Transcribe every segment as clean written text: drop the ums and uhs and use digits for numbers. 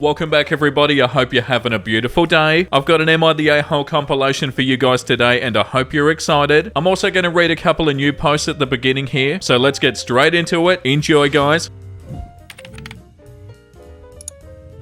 Welcome back everybody, I hope you're having a beautiful day. I've got an Am I the A-Hole compilation for you guys today and I hope you're excited. I'm also going to read a couple of new posts at the beginning here, so let's get straight into it. Enjoy guys.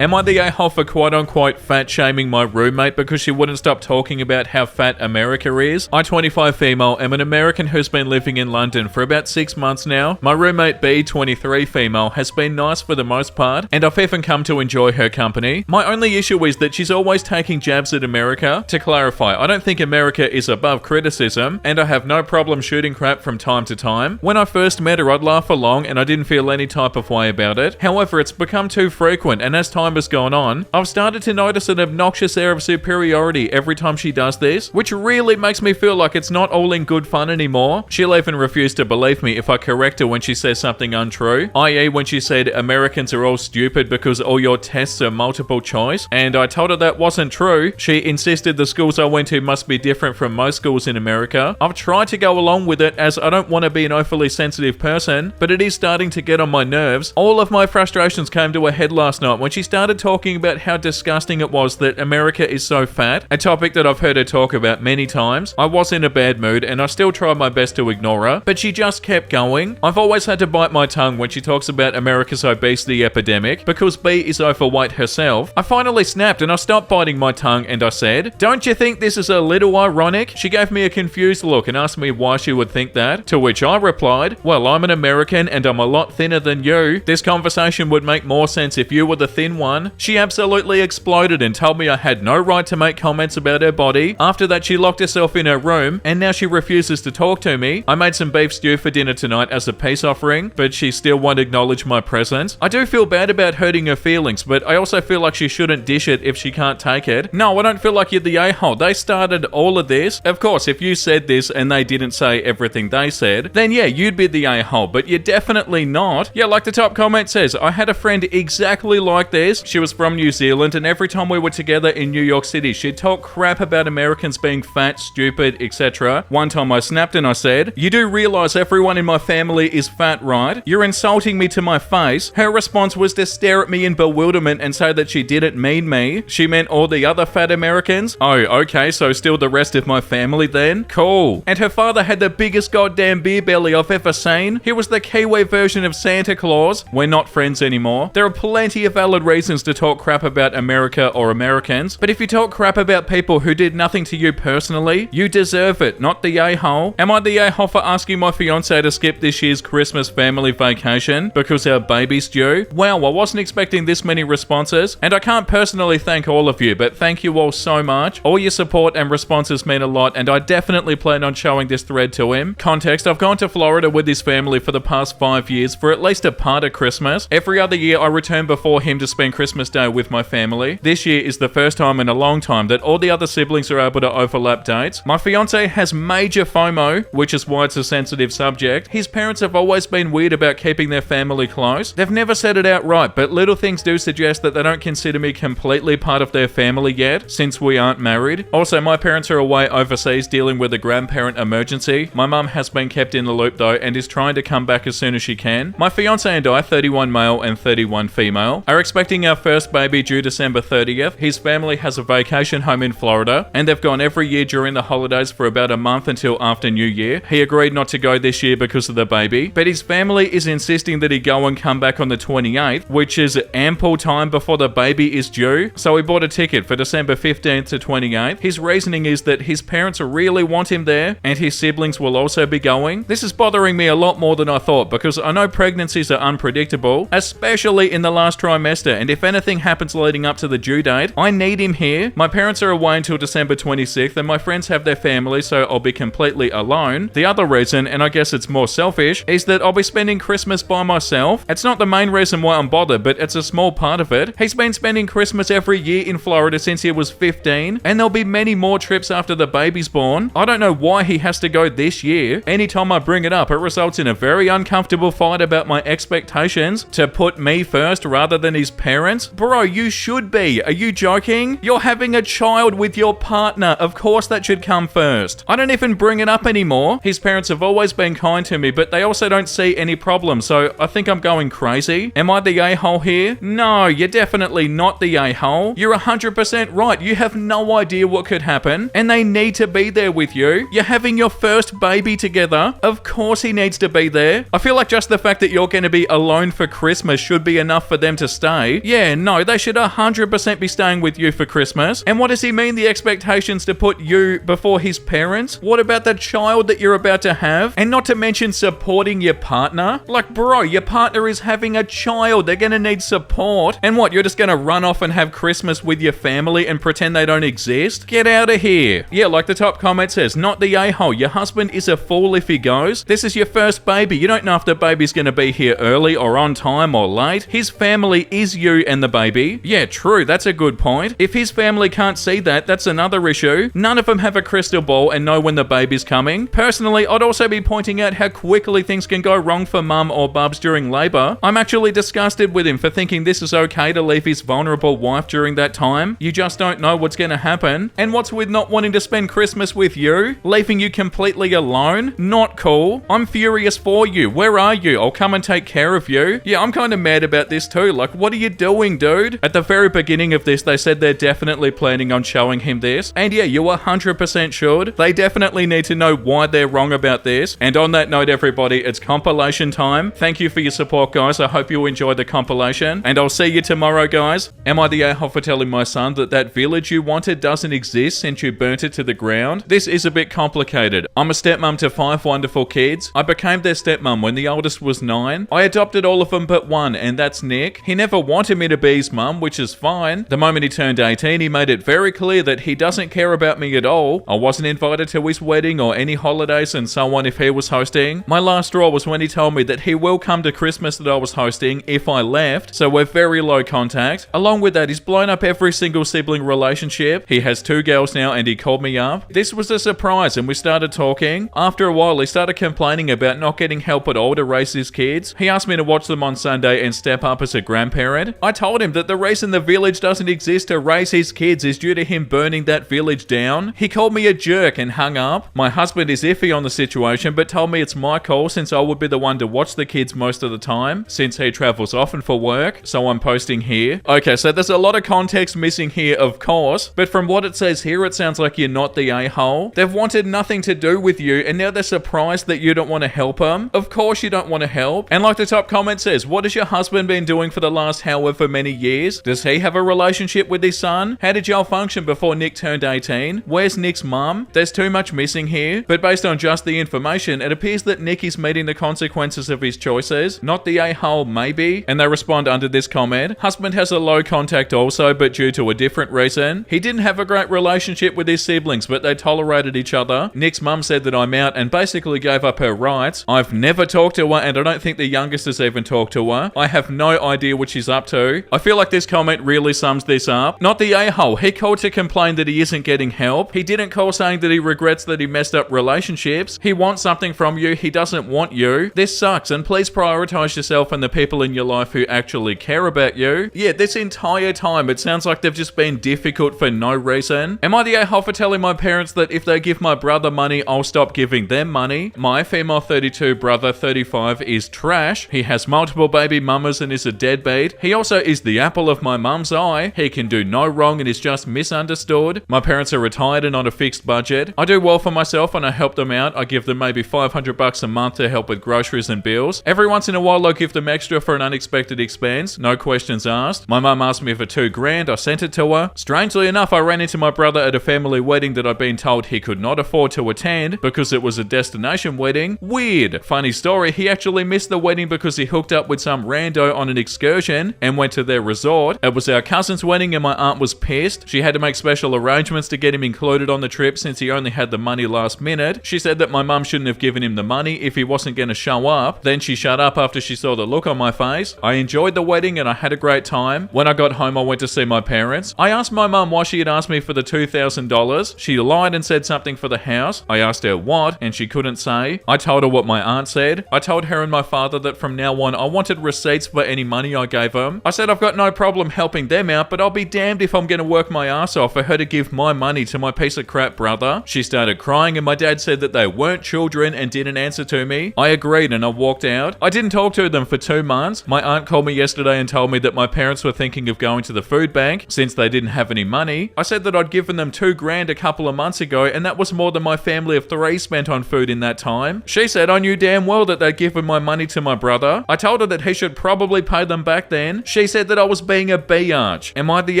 Am I the a-hole for quote-unquote fat-shaming my roommate because she wouldn't stop talking about how fat America is? I, 25 female, am an American who's been living in London for about 6 months now. My roommate B, 23 female, has been nice for the most part, and I've even come to enjoy her company. My only issue is that she's always taking jabs at America. To clarify, I don't think America is above criticism, and I have no problem shooting crap from time to time. When I first met her, I'd laugh along, and I didn't feel any type of way about it. However, it's become too frequent, and as time has gone on, I've started to notice an obnoxious air of superiority every time she does this, which really makes me feel like it's not all in good fun anymore. She'll even refuse to believe me if I correct her when she says something untrue, i.e. when she said Americans are all stupid because all your tests are multiple choice, and I told her that wasn't true. She insisted the schools I went to must be different from most schools in America. I've tried to go along with it as I don't want to be an overly sensitive person, but it is starting to get on my nerves. All of my frustrations came to a head last night when she started talking about how disgusting it was that America is so fat, a topic that I've heard her talk about many times. I was in a bad mood and I still tried my best to ignore her, but she just kept going. I've always had to bite my tongue when she talks about America's obesity epidemic because B is overweight herself. I finally snapped and I stopped biting my tongue and I said, "Don't you think this is a little ironic?" She gave me a confused look and asked me why she would think that, to which I replied, "Well, I'm an American and I'm a lot thinner than you. This conversation would make more sense if you were the thin one." She absolutely exploded and told me I had no right to make comments about her body. After that, she locked herself in her room and now she refuses to talk to me. I made some beef stew for dinner tonight as a peace offering, but she still won't acknowledge my presence. I do feel bad about hurting her feelings, but I also feel like she shouldn't dish it if she can't take it. No, I don't feel like you're the a-hole. They started all of this. Of course, if you said this and they didn't say everything they said, then yeah, you'd be the a-hole, but you're definitely not. Yeah, like the top comment says, I had a friend exactly like this. She was from New Zealand, and every time we were together in New York City, she'd talk crap about Americans being fat, stupid, etc. One time I snapped and I said, "You do realize everyone in my family is fat, right? You're insulting me to my face." Her response was to stare at me in bewilderment and say that she didn't mean me. She meant all the other fat Americans. Oh, okay, so still the rest of my family then? Cool. And her father had the biggest goddamn beer belly I've ever seen. He was the Kiwi version of Santa Claus. We're not friends anymore. There are plenty of valid reasons to talk crap about America or Americans, but if you talk crap about people who did nothing to you personally, you deserve it, not the a-hole. Am I the a-hole for asking my fiance to skip this year's Christmas family vacation because our baby's due? Wow, I wasn't expecting this many responses, and I can't personally thank all of you, but thank you all so much. All your support and responses mean a lot, and I definitely plan on showing this thread to him. Context, I've gone to Florida with his family for the past 5 years for at least a part of Christmas. Every other year I return before him to spend Christmas Day with my family. This year is the first time in a long time that all the other siblings are able to overlap dates. My fiance has major FOMO, which is why it's a sensitive subject. His parents have always been weird about keeping their family close. They've never said it outright, but little things do suggest that they don't consider me completely part of their family yet, since we aren't married. Also, my parents are away overseas dealing with a grandparent emergency. My mum has been kept in the loop though and is trying to come back as soon as she can. My fiance and I, 31 male and 31 female, are expecting our first baby due December 30th. His family has a vacation home in Florida, and they've gone every year during the holidays for about a month until after New Year. He agreed not to go this year because of the baby, but his family is insisting that he go and come back on the 28th, which is ample time before the baby is due, so he bought a ticket for December 15th to 28th. His reasoning is that his parents really want him there, and his siblings will also be going. This is bothering me a lot more than I thought, because I know pregnancies are unpredictable, especially in the last trimester, and if anything happens leading up to the due date, I need him here. My parents are away until December 26th, and my friends have their family, so I'll be completely alone. The other reason, and I guess it's more selfish, is that I'll be spending Christmas by myself. It's not the main reason why I'm bothered, but it's a small part of it. He's been spending Christmas every year in Florida since he was 15, and there'll be many more trips after the baby's born. I don't know why he has to go this year. Anytime I bring it up, it results in a very uncomfortable fight about my expectations to put me first rather than his parents. parents? Bro, you should be. Are you joking? You're having a child with your partner. Of course that should come first. I don't even bring it up anymore. His parents have always been kind to me, but they also don't see any problem, so I think I'm going crazy. Am I the a-hole here? No, you're definitely not the a-hole. You're 100% right. You have no idea what could happen, and they need to be there with you. You're having your first baby together. Of course he needs to be there. I feel like just the fact that you're going to be alone for Christmas should be enough for them to stay. Yeah, no, they should 100% be staying with you for Christmas. And what does he mean, the expectations to put you before his parents? What about the child that you're about to have? And not to mention supporting your partner? Like, bro, your partner is having a child. They're going to need support. And what, you're just going to run off and have Christmas with your family and pretend they don't exist? Get out of here. Yeah, like the top comment says, not the a-hole. Your husband is a fool if he goes. This is your first baby. You don't know if the baby's going to be here early or on time or late. His family is you and the baby. Yeah, true. That's a good point. If his family can't see that, that's another issue. None of them have a crystal ball and know when the baby's coming. Personally, I'd also be pointing out how quickly things can go wrong for mum or bubs during labour. I'm actually disgusted with him for thinking this is okay to leave his vulnerable wife during that time. You just don't know what's going to happen. And what's with not wanting to spend Christmas with you? Leaving you completely alone? Not cool. I'm furious for you. Where are you? I'll come and take care of you. Yeah, I'm kind of mad about this too. Like, what are you doing, dude? At the very beginning of this, they said they're definitely planning on showing him this. And yeah, you 100% should. They definitely need to know why they're wrong about this. And on that note, everybody, it's compilation time. Thank you for your support, guys. I hope you enjoyed the compilation. And I'll see you tomorrow, guys. Am I the a-hole for telling my son that that village you wanted doesn't exist since you burnt it to the ground? This is a bit complicated. I'm a stepmom to 5 wonderful kids. I became their stepmom when the oldest was 9. I adopted all of them but one, and that's Nick. He never wanted me to be his mum, which is fine. The moment he turned 18, he made it very clear that he doesn't care about me at all. I wasn't invited to his wedding or any holidays and so on if he was hosting. My last straw was when he told me that he will come to Christmas that I was hosting if I left, so we're very low contact. Along with that, he's blown up every single sibling relationship. He has 2 girls now and he called me up. This was a surprise and we started talking. After a while, he started complaining about not getting help at all to raise his kids. He asked me to watch them on Sunday and step up as a grandparent. I told him that the reason the village doesn't exist to raise his kids is due to him burning that village down. He called me a jerk and hung up. My husband is iffy on the situation but told me it's my call since I would be the one to watch the kids most of the time since he travels often for work, so I'm posting here. Okay, so there's a lot of context missing here, of course, but from what it says here, it sounds like you're not the a-hole. They've wanted nothing to do with you and now they're surprised that you don't want to help them. Of course you don't want to help. And like the top comment says, what has your husband been doing for the last however many years? Does he have a relationship with his son? How did y'all function before Nick turned 18? Where's Nick's mum? There's too much missing here, but based on just the information, it appears that Nick is meeting the consequences of his choices, not the a-hole maybe. And they respond under this comment, husband has a low contact also, but due to a different reason. He didn't have a great relationship with his siblings, but they tolerated each other. Nick's mum said that I'm out and basically gave up her rights. I've never talked to her and I don't think the youngest has even talked to her. I have no idea what she's up to. I feel like this comment really sums this up. Not the a-hole. He called to complain that he isn't getting help. He didn't call saying that he regrets that he messed up relationships. He wants something from you. He doesn't want you. This sucks and please prioritize yourself and the people in your life who actually care about you. Yeah, this entire time it sounds like they've just been difficult for no reason. Am I the a-hole for telling my parents that if they give my brother money, I'll stop giving them money? My female 32 brother 35 is trash. He has multiple baby mamas and is a deadbeat. He also is the apple of my mum's eye. He can do no wrong and is just misunderstood. My parents are retired and on a fixed budget. I do well for myself and I help them out. I give them maybe $500 a month to help with groceries and bills. Every once in a while I give them extra for an unexpected expense. No questions asked. My mum asked me for $2,000. I sent it to her. Strangely enough, I ran into my brother at a family wedding that I'd been told he could not afford to attend because it was a destination wedding. Weird. Funny story, he actually missed the wedding because he hooked up with some rando on an excursion and went to their resort. It was our cousin's wedding and my aunt was pissed. She had to make special arrangements to get him included on the trip since he only had the money last minute. She said that my mum shouldn't have given him the money if he wasn't going to show up. Then she shut up after she saw the look on my face. I enjoyed the wedding and I had a great time. When I got home, I went to see my parents. I asked my mum why she had asked me for the $2,000. She lied and said something for the house. I asked her what, and she couldn't say. I told her what my aunt said. I told her and my father that from now on, I wanted receipts for any money I gave them. I said I've got no problem helping them out, but I'll be damned if I'm gonna work my ass off for her to give my money to my piece of crap brother. She started crying and my dad said that they weren't children and didn't answer to me. I agreed and I walked out. I didn't talk to them for 2 months. My aunt called me yesterday and told me that my parents were thinking of going to the food bank since they didn't have any money. I said that I'd given them $2,000 a couple of months ago and that was more than my family of 3 spent on food in that time. She said I knew damn well that they'd given my money to my brother. I told her that he should probably pay them back then. She said that I was being a biatch. Am I the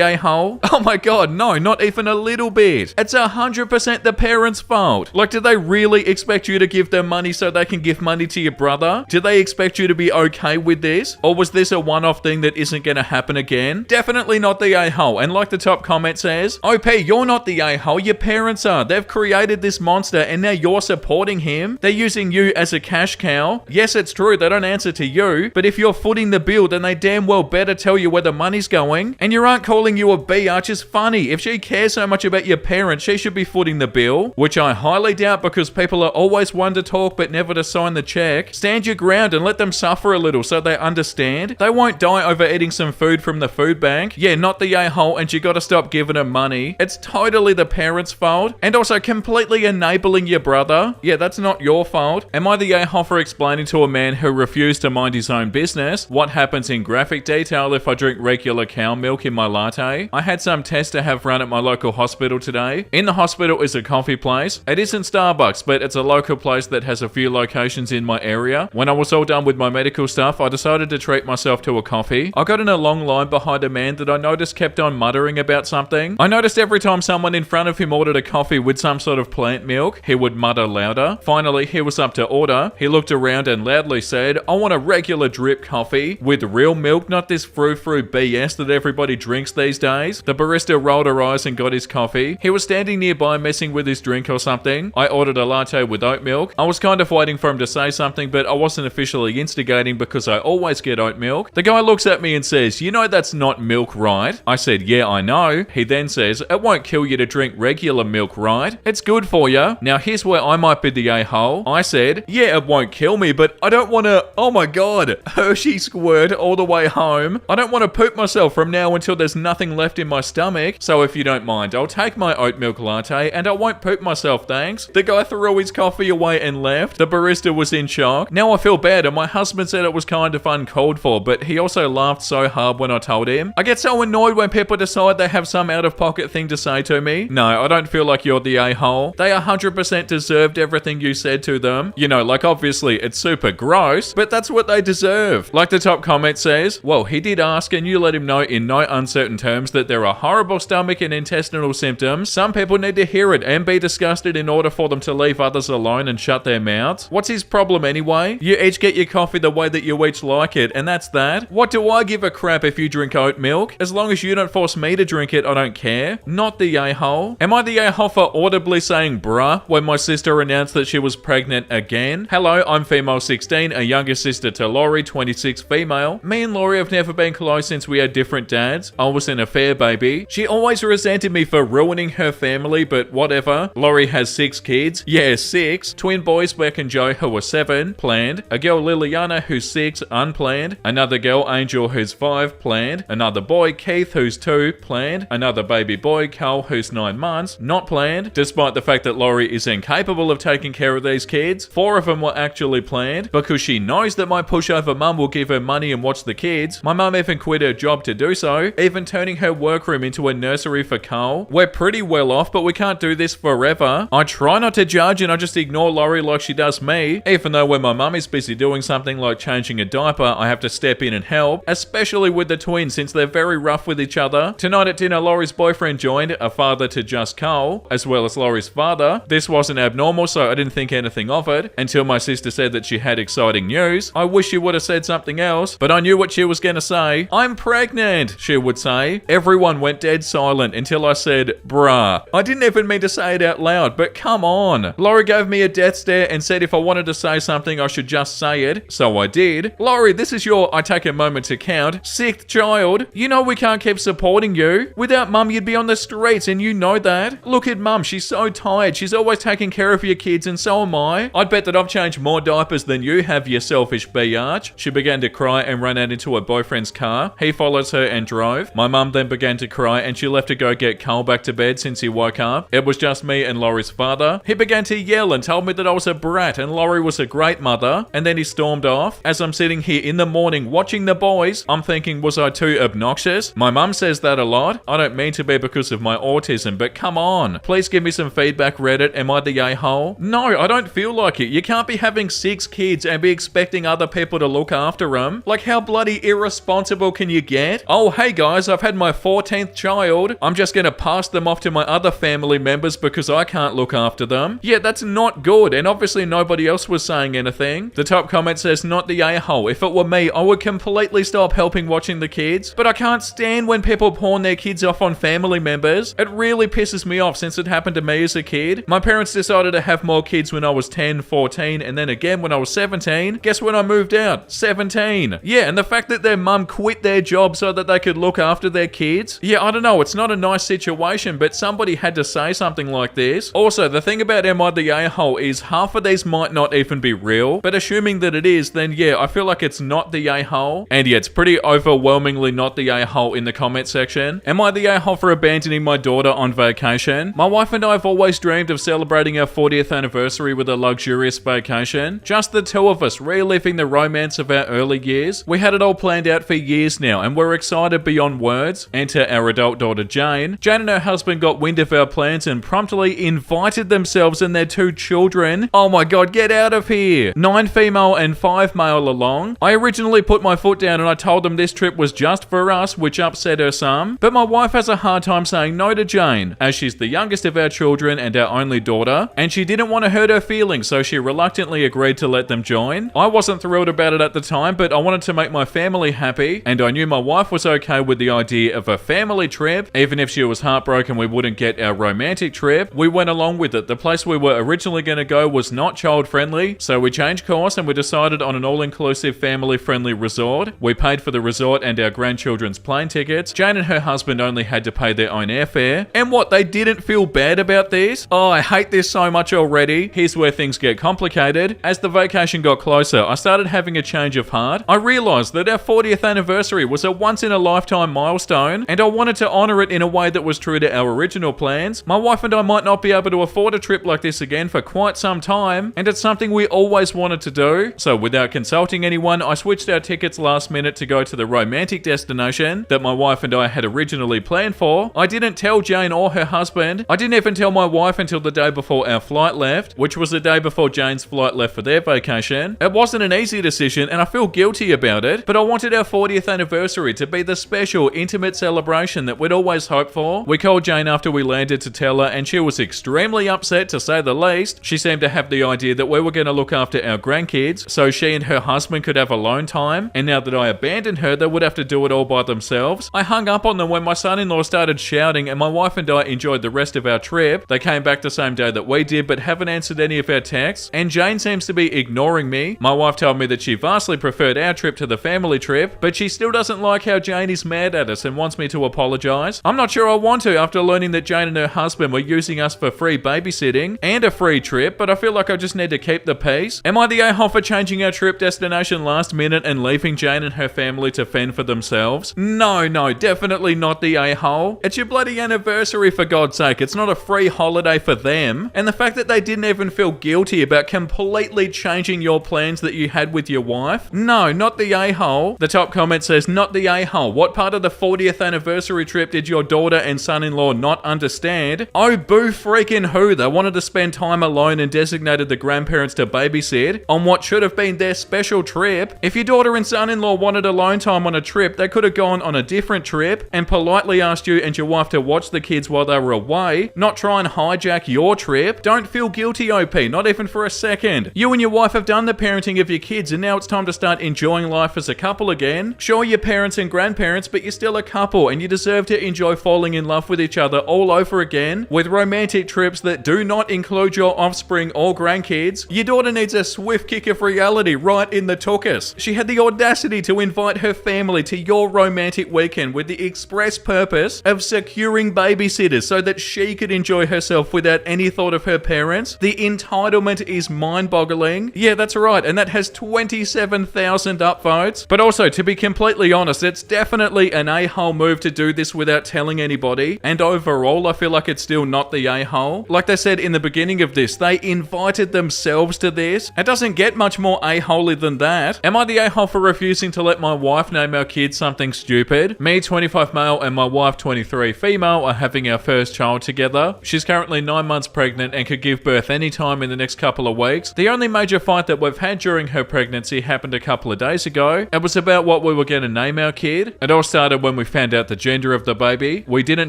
a-hole? Oh my god, no, not even a little bit. It's 100% the parents' fault. Like, do they really expect you to give them money so they can give money to your brother? Do they expect you to be okay with this? Or was this a one-off thing that isn't gonna happen again? Definitely not the a-hole. And like the top comment says, OP, you're not the a-hole, your parents are. They've created this monster and now you're supporting him. They're using you as a cash cow. Yes, it's true, they don't answer to you, but if you're footing the bill, then they damn well better tell you where the money's going. And your aunt calling you a biatch is funny. If she cares so much about your parents, she should be footing the bill, which I highly doubt because people are always one to talk but never to sign the check. Stand your ground and let them suffer a little so they understand. They won't die over eating some food from the food bank. Yeah, not the a-hole, and you gotta stop giving them money. It's totally the parents' fault, and also completely enabling your brother. Yeah, that's not your fault. Am I the a-hole for explaining to a man who refused to mind his own business what happens in graphic detail if I drink regular cow milk in my latte? I had some tests to have run at my local hospital today. In the hospital is a coffee place. It isn't Starbucks, but it's a local place that has a few locations in my area. When I was all done with my medical stuff, I decided to treat myself to a coffee. I got in a long line behind a man that I noticed kept on muttering about something. I noticed every time someone in front of him ordered a coffee with some sort of plant milk, he would mutter louder. Finally, he was up to order. He looked around and loudly said, I want a regular drip coffee with real milk, not this frou-frou BS that everybody drinks these days. The barista rolled her eyes and got his coffee. He was standing nearby messing with his drink or something. I ordered a latte with oat milk. I was kind of waiting for him to say something, but I wasn't officially instigating because I always get oat milk. The guy looks at me and says, you know that's not milk, right? I said, yeah, I know. He then says, it won't kill you to drink regular milk, right? It's good for you. Now here's where I might be the a-hole. I said, yeah, it won't kill me, but I don't want to, oh my god, Hershey squirt all the way home. I don't want to poop myself from now until there's nothing left in my stomach. So if you don't mind, I'll take my oat milk latte and I won't poop myself, thanks. The guy threw his coffee away and left. The barista was in shock. Now I feel bad, and my husband said it was kind of uncalled for, but he also laughed so hard when I told him. I get so annoyed when people decide they have some out-of-pocket thing to say to me. No, I don't feel like you're the a-hole. They 100% deserved everything you said to them. You know, like obviously it's super gross, but that's what they deserve. Like the top comment says, well, he did ask and you let him know in no uncertain terms that there are horrible stomach and intestinal symptoms. Some people need to hear it and be disgusted in order for them to leave others alone and shut their mouths. What's his problem anyway? You each get your coffee the way that you each like it, and that's that. What do I give a crap if you drink oat milk? As long as you don't force me to drink it, I don't care. Not the a-hole. Am I the a-hole for audibly saying bruh when my sister announced that she was pregnant again? Hello, I'm female 16, a younger sister to Laurie, 26 female. Me and Laurie have never been close since we had different dads. I was an affair baby. She always resented me for ruining her family, but whatever. Laurie has 6 kids. Yeah, 6. Twin boys, Beck and Joe, who are 7, planned. A girl, Liliana, who's 6, unplanned. Another girl, Angel, who's 5, planned. Another boy, Keith, who's 2, planned. Another baby boy, Carl, who's 9 months, not planned. Despite the fact that Laurie is incapable of taking care of these kids, 4 of them were actually planned because she knows that my pushover mum will give her money and watch the kids. My mum even quit her job to do so, even turning her workroom into a nursery for Carl. We're pretty well off, but we can't do this forever. I try not to judge and I just ignore Laurie like she does me, even though when my mum is busy doing something like changing a diaper, I have to step in and help, especially with the twins since they're very rough with each other. Tonight at dinner, Laurie's boyfriend joined, a father to just Carl, as well as Laurie's father. This wasn't abnormal, so I didn't think anything of it, until my sister said that she had exciting news. I wish she would have said something else, but I knew what she was gonna say. I'm pregnant, she would say. Everyone went dead silent until I said, bruh. I didn't even mean to say it out loud, but come on. Laurie gave me a death stare and said if I wanted to say something, I should just say it, so I did. Laurie, this is your, I take a moment to count, 6th child. You know we can't keep supporting you. Without mum, you'd be on the streets, and you know that. Look at mum, she's so tired. She's always taking care of your kids, and so am I. I'd bet that I've changed more diapers than you have, you selfish biatch. She began to cry and ran out into her boyfriend's boyfriend's car. He followed her and drove. My mum then began to cry and she left to go get Carl back to bed since he woke up. It was just me and Laurie's father. He began to yell and told me that I was a brat and Laurie was a great mother, and then he stormed off. As I'm sitting here in the morning watching the boys, I'm thinking, was I too obnoxious? My mum says that a lot. I don't mean to be because of my autism, but come on. Please give me some feedback, Reddit. Am I the a-hole? No, I don't feel like it. You can't be having 6 kids and be expecting other people to look after them. Like, how bloody irresponsible can you get? Oh, hey guys, I've had my 14th child. I'm just gonna pass them off to my other family members because I can't look after them. Yeah, that's not good, and obviously nobody else was saying anything. The top comment says, not the a-hole. If it were me, I would completely stop helping watching the kids, but I can't stand when people pawn their kids off on family members. It really pisses me off since it happened to me as a kid. My parents decided to have more kids when I was 10, 14, and then again when I was 17. Guess when I moved out? 17. Yeah, and the fact that their mum quit their job so that they could look after their kids. Yeah, I don't know, it's not a nice situation, but somebody had to say something like this. Also, the thing about Am I the A-hole is half of these might not even be real, but assuming that it is, then yeah, I feel like it's not the a-hole. And yeah, it's pretty overwhelmingly not the a-hole in the comment section. Am I the a-hole for abandoning my daughter on vacation? My wife and I have always dreamed of celebrating our 40th anniversary with a luxurious vacation. Just the two of us, reliving the romance of our early years. We had it all planned out for years now, and we're excited beyond words. Enter our adult daughter Jane. Jane and her husband got wind of our plans and promptly invited themselves and their 2 children. Oh my god, get out of here. 9 female and 5 male along. I originally put my foot down and I told them this trip was just for us, which upset her some. But my wife has a hard time saying no to Jane, as she's the youngest of our children and our only daughter, and she didn't want to hurt her feelings, so she reluctantly agreed to let them join. I wasn't thrilled about it at the time, but I wanted to make my family happy, and I knew my wife was okay with the idea of a family trip. Even if she was heartbroken we wouldn't get our romantic trip, we went along with it. The place we were originally going to go was not child friendly, so we changed course and we decided on an all-inclusive family friendly resort. We paid for the resort and our grandchildren's plane tickets. Jane and her husband only had to pay their own airfare. And what, they didn't feel bad about this? Oh, I hate this so much already. Here's where things get complicated. As the vacation got closer, I started having a change of heart. I realized that our 40th anniversary was a once-in-a-lifetime milestone, and I wanted to honor it in a way that was true to our original plans. My wife and I might not be able to afford a trip like this again for quite some time, and it's something we always wanted to do. So without consulting anyone, I switched our tickets last minute to go to the romantic destination that my wife and I had originally planned for. I didn't tell Jane or her husband. I didn't even tell my wife until the day before our flight left, which was the day before Jane's flight left for their vacation. It wasn't an easy decision and I feel guilty about it, but I wanted our 40th anniversary to be the special, intimate celebration that we'd always hoped for. We called Jane after we landed to tell her, and she was extremely upset, to say the least. She seemed to have the idea that we were going to look after our grandkids so she and her husband could have alone time, and now that I abandoned her, they would have to do it all by themselves. I hung up on them when my son-in-law started shouting, and my wife and I enjoyed the rest of our trip. They came back the same day that we did, but haven't answered any of our texts, and Jane seems to be ignoring me. My wife told me that she vastly preferred our trip to the family trip, but she still doesn't like how Jane is mad at us and wants me to apologize. I'm not sure I want to after learning that Jane and her husband were using us for free babysitting and a free trip, but I feel like I just need to keep the peace. Am I the a-hole for changing our trip destination last minute and leaving Jane and her family to fend for themselves? No, definitely not the a-hole. It's your bloody anniversary, for God's sake. It's not a free holiday for them. And the fact that they didn't even feel guilty about completely changing your plans that you had with your wife? No, not the a-hole. The top comment says, not the a-hole. What part of the 40th anniversary trip did your daughter and son-in-law not understand? Oh, boo freaking who. They wanted to spend time alone and designated the grandparents to babysit on what should have been their special trip. If your daughter and son-in-law wanted alone time on a trip, they could have gone on a different trip and politely asked you and your wife to watch the kids while they were away, not try and hijack your trip. Don't feel guilty, OP, not even for a second. You and your wife have done the parenting of your kids, and now it's time to start enjoying life as a couple again. Sure, you're parents and grandparents, but you're still a couple, and you deserve to enjoy falling in love with each other all over again with romantic trips that do not include your offspring or grandkids. Your daughter needs a swift kick of reality right in the tuchus. She had the audacity to invite her family to your romantic weekend with the express purpose of securing babysitters so that she could enjoy herself without any thought of her parents. The entitlement is mind-boggling. Yeah, that's right, and that has 27,000 upvotes. But also, to be completely honest, it's definitely an a-hole move to do this without telling anybody, and overall I feel like it's still not the a-hole. Like they said in the beginning of this, they invited themselves to this. It doesn't get much more a-holey than that. Am I the a-hole for refusing to let my wife name our kid something stupid? Me, 25 male, and my wife, 23 female, are having our first child together. She's currently 9 months pregnant and could give birth anytime in the next couple of weeks. The only major fight that we've had during her pregnancy happened a couple of days ago. It was about what we were going to name our kid. It all started when we found out the gender of the baby. We didn't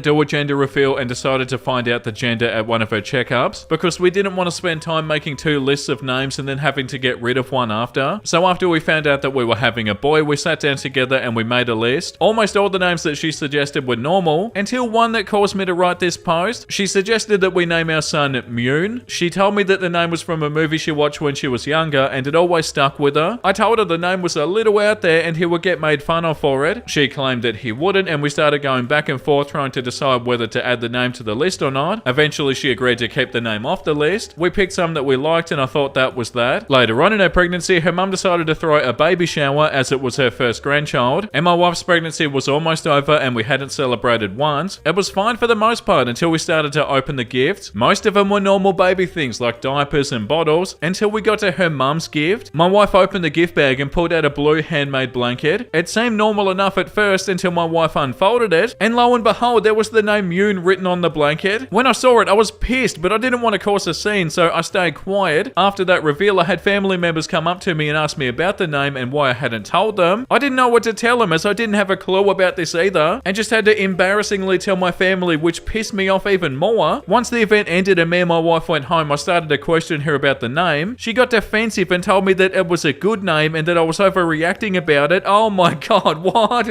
do a gender reveal and decided to find out the gender at one of her checkups because we didn't want to spend time making 2 lists of names and then having to get rid of one after. So after we found out that we were having a boy, we sat down together and we made a list. Almost all the names that she suggested were normal until one that caused me to write this post. She suggested that we name our son Mune. She told me that the name was from a movie she watched when she was younger and it always stuck with her. I told her the name was a little out there and he would get made fun of for it. She claimed that he wouldn't and we started going back and forth trying to decide whether to add the name to the list or not. Eventually she agreed to keep the name off the list. We picked some that we liked and I thought that was that. Later on in her pregnancy, her mum decided to throw a baby shower as it was her first grandchild, and my wife's pregnancy was almost over and we hadn't celebrated once. It was fine for the most part until we started to open the gifts. Most of them were normal baby things like diapers and bottles until we got to her mum's gift. My wife opened the gift bag and pulled out a blue handmade blanket. It seemed normal enough at first until my wife unfolded it, and lo and behold, there was the name Mune written on the blanket. When I saw it, I was pissed, but I didn't want to cause a scene, so I stayed quiet. After that reveal, I had family members come up to me and ask me about the name and why I hadn't told them. I didn't know what to tell them as I didn't have a clue about this either, and just had to embarrassingly tell my family, which pissed me off even more. Once the event ended and me and my wife went home, I started to question her about the name. She got defensive and told me that it was a good name and that I was overreacting about it. Oh my god, what?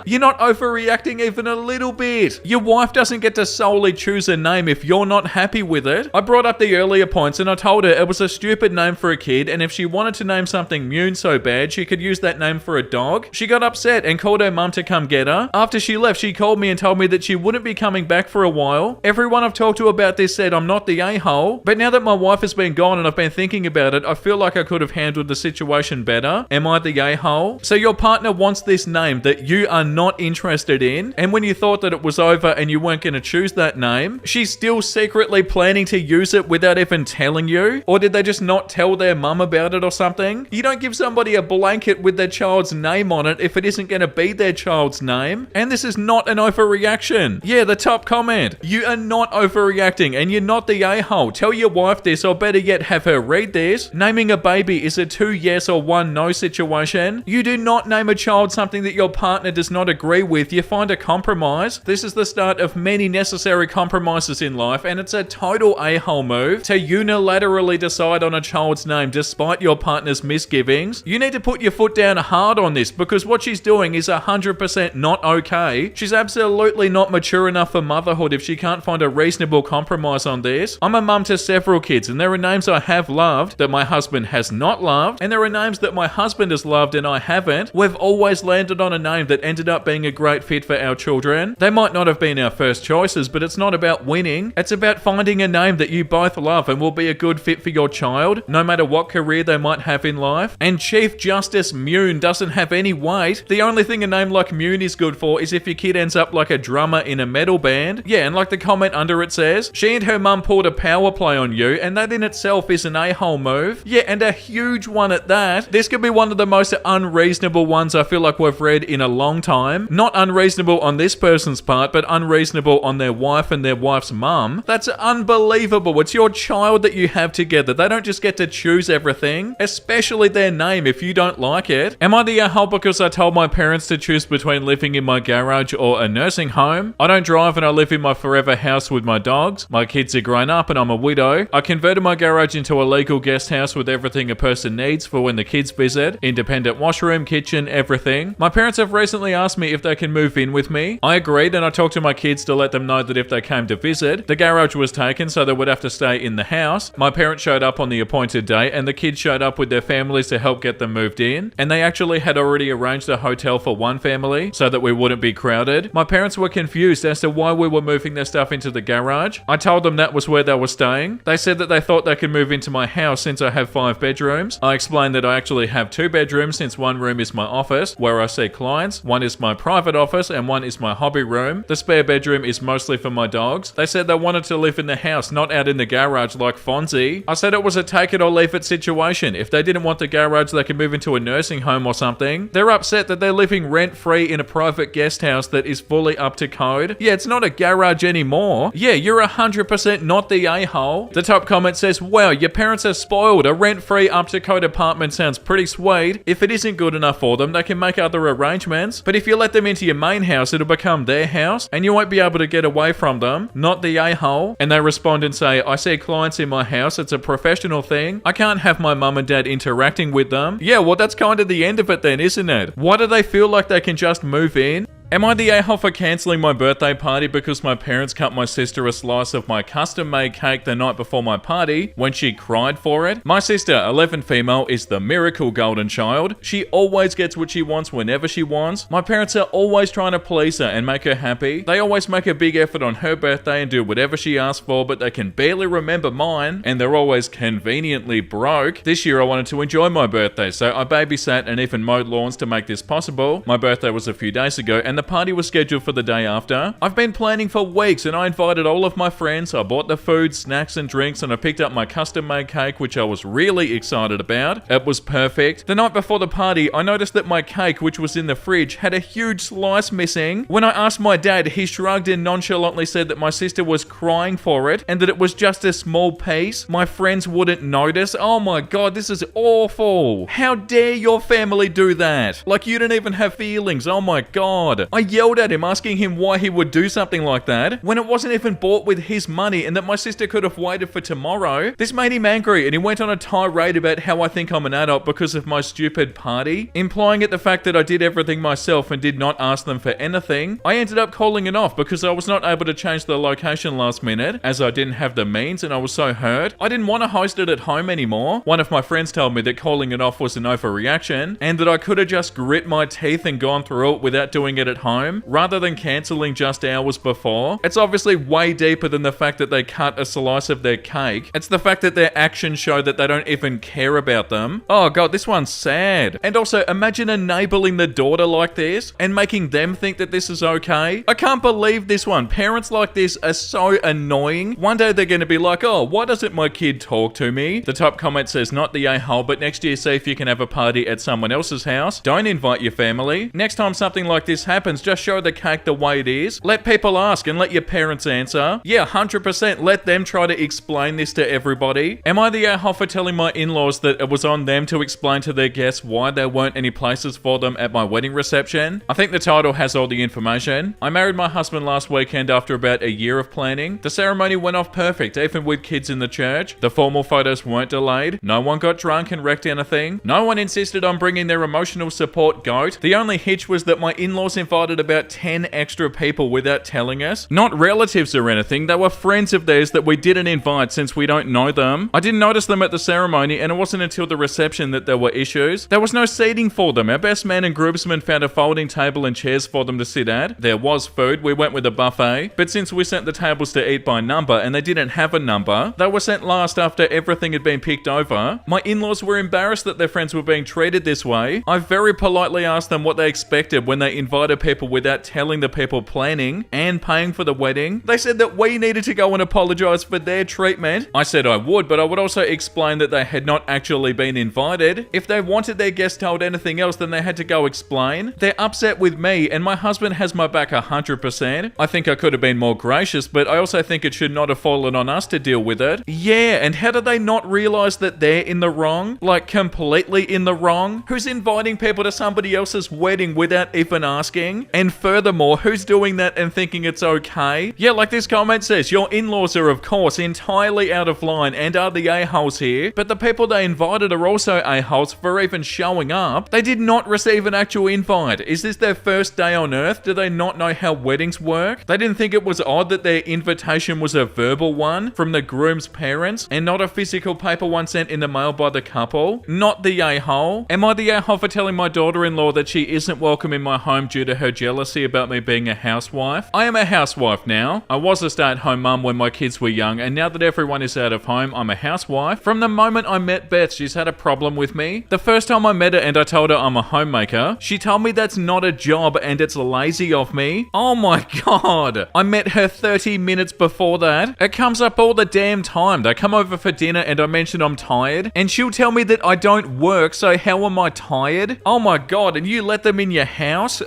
You're not overreacting even a little bit. Your wife doesn't get to solely choose a name if you're not happy with it. I brought up the earlier points and I told her it was a stupid name for a kid, and if she wanted to name something Mune so bad, she could use that name for a dog. She got upset and called her mum to come get her. After she left, she called me and told me that she wouldn't be coming back for a while. Everyone I've talked to about this said I'm not the a-hole, but now that my wife has been gone and I've been thinking about it, I feel like I could have handled the situation better. Am I the a-hole? So your partner wants this name that you are not interested in, and when you thought that it was over and you weren't going to choose that name, she's still secretly planning to use it without even telling you? Or did they just not tell their mum about it or something? You don't give somebody a blanket with their child's name on it if it isn't going to be their child's name. And this is not an overreaction. Yeah, the top comment. You are not overreacting and you're not the a-hole. Tell your wife this, or better yet have her read this. Naming a baby is a 2 yes or 1 no situation. You do not name a child something that your partner does not agree with. You find a compromise. This is the start of many necessary compromises in life, and it's a total a-hole move to unilaterally decide on a child's name despite your partner's misgivings. You need to put your foot down hard on this, because what she's doing is 100% not okay. She's absolutely not mature enough for motherhood if she can't find a reasonable compromise on this. I'm a mum to several kids, and there are names I have loved that my husband has not loved, and there are names that my husband has loved and I haven't. We've always landed on a name that ended up being a great fit for our children. They might not have been our first choices, but it's not about winning. It's about finding a name that you both love and will be a good fit for your child, no matter what career they might have in life. And Chief Justice Mune doesn't have any weight. The only thing a name like Mune is good for is if your kid ends up like a drummer in a metal band. Yeah, and like the comment under it says, she and her mum pulled a power play on you, and that in itself is an a-hole move. Yeah, and a huge one at that. This could be one of the most unreasonable ones I feel like we've read in a long time. Not unreasonable on this person's part, but unreasonable on their wife and their wife's mum. That's unbelievable. It's your child that you have together. They don't just get to choose everything, especially their name if you don't like it. Am I the a-hole because I told my parents to choose between living in my garage or a nursing home? I don't drive and I live in my forever house with my dogs. My kids are grown up and I'm a widow. I converted my garage into a legal guest house with everything a person needs for when the kids visit. Independent washroom, kitchen, everything. My parents have recently asked me if they can move in with me. I agreed, and I talked to my kids to let them know that if they came to visit, the garage was taken so they would have to stay in the house. My parents showed up on the appointed day and the kids showed up with their families to help get them moved in. And they actually had already arranged a hotel for one family so that we wouldn't be crowded. My parents were confused as to why we were moving their stuff into the garage. I told them that was where they were staying. They said that they thought they could move into my house since I have 5 bedrooms. I explained that I actually have 2 bedrooms since one room room is my office, where I see clients, one is my private office, and one is my hobby room. The spare bedroom is mostly for my dogs. They said they wanted to live in the house, not out in the garage like Fonzie. I said it was a take it or leave it situation. If they didn't want the garage, they could move into a nursing home or something. They're upset that they're living rent-free in a private guest house that is fully up to code. Yeah, it's not a garage anymore. Yeah, you're 100% not the a-hole. The top comment says, wow, your parents are spoiled. A rent-free up to code apartment sounds pretty sweet. If it isn't good enough for them, they can make other arrangements. But if you let them into your main house, it'll become their house and you won't be able to get away from them. Not the a-hole. And they respond and say, I see clients in my house. It's a professional thing. I can't have my mum and dad interacting with them. Yeah, well, that's kind of the end of it then, isn't it? Why do they feel like they can just move in? Am I the a-hole for cancelling my birthday party because my parents cut my sister a slice of my custom-made cake the night before my party when she cried for it? My sister, 11 female, is the miracle golden child. She always gets what she wants whenever she wants. My parents are always trying to please her and make her happy. They always make a big effort on her birthday and do whatever she asks for, but they can barely remember mine, and they're always conveniently broke. This year I wanted to enjoy my birthday, so I babysat and even mowed lawns to make this possible. My birthday was a few days ago, and the party was scheduled for the day after. I've been planning for weeks and I invited all of my friends. I bought the food, snacks and drinks, and I picked up my custom made cake, which I was really excited about. It was perfect. The night before the party, I noticed that my cake, which was in the fridge, had a huge slice missing. When I asked my dad, he shrugged and nonchalantly said that my sister was crying for it and that it was just a small piece. My friends wouldn't notice. Oh my god, this is awful. How dare your family do that? Like you don't even have feelings. Oh my god. I yelled at him, asking him why he would do something like that when it wasn't even bought with his money and that my sister could have waited for tomorrow. This made him angry and he went on a tirade about how I think I'm an adult because of my stupid party, implying at the fact that I did everything myself and did not ask them for anything. I ended up calling it off because I was not able to change the location last minute as I didn't have the means and I was so hurt. I didn't want to host it at home anymore. One of my friends told me that calling it off was an overreaction and that I could have just grit my teeth and gone through it without doing it at home, rather than cancelling just hours before. It's obviously way deeper than the fact that they cut a slice of their cake. It's the fact that their actions show that they don't even care about them. Oh god, this one's sad. And also, imagine enabling the daughter like this and making them think that this is okay. I can't believe this one. Parents like this are so annoying. One day they're going to be like, oh, why doesn't my kid talk to me? The top comment says, not the a-hole, but next year see if you can have a party at someone else's house. Don't invite your family. Next time something like this happens, just show the cake the way it is. Let people ask and let your parents answer. Yeah, 100%. Let them try to explain this to everybody. Am I the a-hole for telling my in-laws that it was on them to explain to their guests why there weren't any places for them at my wedding reception? I think the title has all the information. I married my husband last weekend after about a year of planning. The ceremony went off perfect, even with kids in the church. The formal photos weren't delayed. No one got drunk and wrecked anything. No one insisted on bringing their emotional support goat. The only hitch was that my in-laws invited about 10 extra people without telling us. Not relatives or anything, they were friends of theirs that we didn't invite since we don't know them. I didn't notice them at the ceremony and it wasn't until the reception that there were issues. There was no seating for them. Our best man and groomsmen found a folding table and chairs for them to sit at. There was food, we went with a buffet, but since we sent the tables to eat by number and they didn't have a number, they were sent last after everything had been picked over. My in-laws were embarrassed that their friends were being treated this way. I very politely asked them what they expected when they invited people without telling the people planning and paying for the wedding. They said that we needed to go and apologize for their treatment. I said I would, but I would also explain that they had not actually been invited. If they wanted their guests told anything else, then they had to go explain. They're upset with me and my husband has my back 100%. I think I could have been more gracious, but I also think it should not have fallen on us to deal with it. Yeah, and how do they not realize that they're in the wrong? Like completely in the wrong? Who's inviting people to somebody else's wedding without even asking? And furthermore, who's doing that and thinking it's okay? Yeah, like this comment says, your in-laws are of course entirely out of line and are the a-holes here, but the people they invited are also a-holes for even showing up. They did not receive an actual invite. Is this their first day on earth? Do they not know how weddings work? They didn't think it was odd that their invitation was a verbal one from the groom's parents and not a physical paper one sent in the mail by the couple? Not the a-hole. Am I the a-hole for telling my daughter-in-law that she isn't welcome in my home due to her jealousy about me being a housewife. I am a housewife now. I was a stay-at-home mum when my kids were young, and now that everyone is out of home, I'm a housewife. From the moment I met Beth, she's had a problem with me. The first time I met her and I told her I'm a homemaker, she told me that's not a job and it's lazy of me. Oh my god. I met her 30 minutes before that. It comes up all the damn time. They come over for dinner and I mention I'm tired, and she'll tell me that I don't work, so how am I tired? Oh my god, and you let them in your house?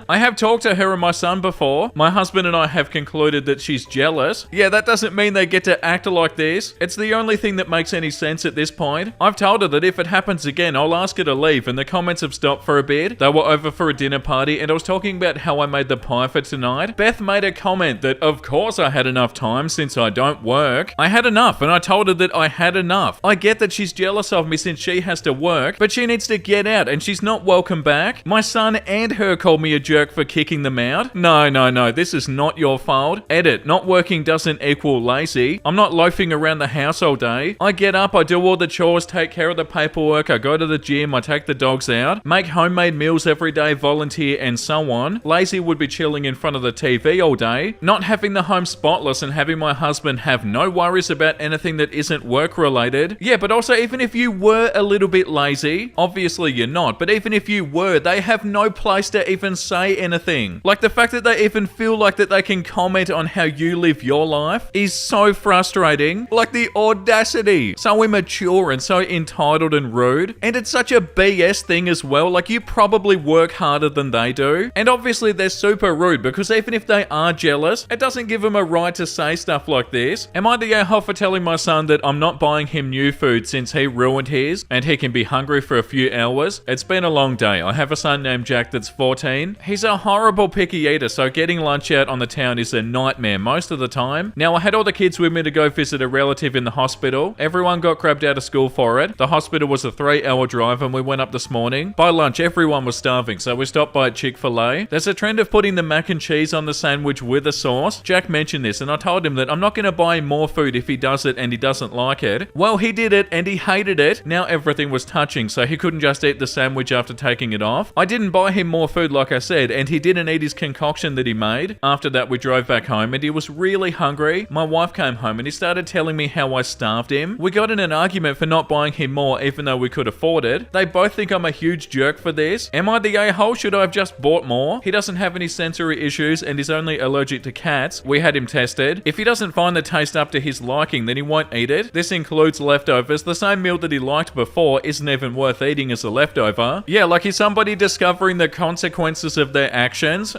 I have talked to her and my son before. My husband and I have concluded that she's jealous. Yeah, that doesn't mean they get to act like this. It's the only thing that makes any sense at this point. I've told her that if it happens again, I'll ask her to leave, and the comments have stopped for a bit. They were over for a dinner party, and I was talking about how I made the pie for tonight. Beth made a comment that, of course I had enough time since I don't work. I had enough, and I told her that I had enough. I get that she's jealous of me since she has to work, but she needs to get out, and she's not welcome back. My son and her called me a jerk for kicking them out. No, this is not your fault. Edit, not working doesn't equal lazy. I'm not loafing around the house all day. I get up, I do all the chores, take care of the paperwork, I go to the gym, I take the dogs out, make homemade meals every day, volunteer, and so on. Lazy would be chilling in front of the TV all day, not having the home spotless and having my husband have no worries about anything that isn't work related. Yeah, but also even if you were a little bit lazy, obviously you're not, but even if you were, they have no place to even say anything. Like the fact that they even feel like that they can comment on how you live your life is so frustrating. Like the audacity. So immature and so entitled and rude. And it's such a BS thing as well. Like you probably work harder than they do. And obviously they're super rude because even if they are jealous, it doesn't give them a right to say stuff like this. Am I the a-hole for telling my son that I'm not buying him new food since he ruined his and he can be hungry for a few hours? It's been a long day. I have a son named Jack that's 14. He's a horrible picky eater, so getting lunch out on the town is a nightmare most of the time. Now, I had all the kids with me to go visit a relative in the hospital. Everyone got grabbed out of school for it. The hospital was a 3-hour drive and we went up this morning. By lunch, everyone was starving, so we stopped by Chick-fil-A. There's a trend of putting the mac and cheese on the sandwich with a sauce. Jack mentioned this and I told him that I'm not going to buy him more food if he does it and he doesn't like it. Well, he did it and he hated it. Now everything was touching, so he couldn't just eat the sandwich after taking it off. I didn't buy him more food like I said, and he didn't eat his concoction that he made. After that, we drove back home and he was really hungry. My wife came home and he started telling me how I starved him. We got in an argument for not buying him more even though we could afford it. They both think I'm a huge jerk for this. Am I the a-hole? Should I have just bought more? He doesn't have any sensory issues and is only allergic to cats. We had him tested. If he doesn't find the taste up to his liking, then he won't eat it. This includes leftovers. The same meal that he liked before isn't even worth eating as a leftover. Yeah, like he's somebody discovering the consequences of their actions.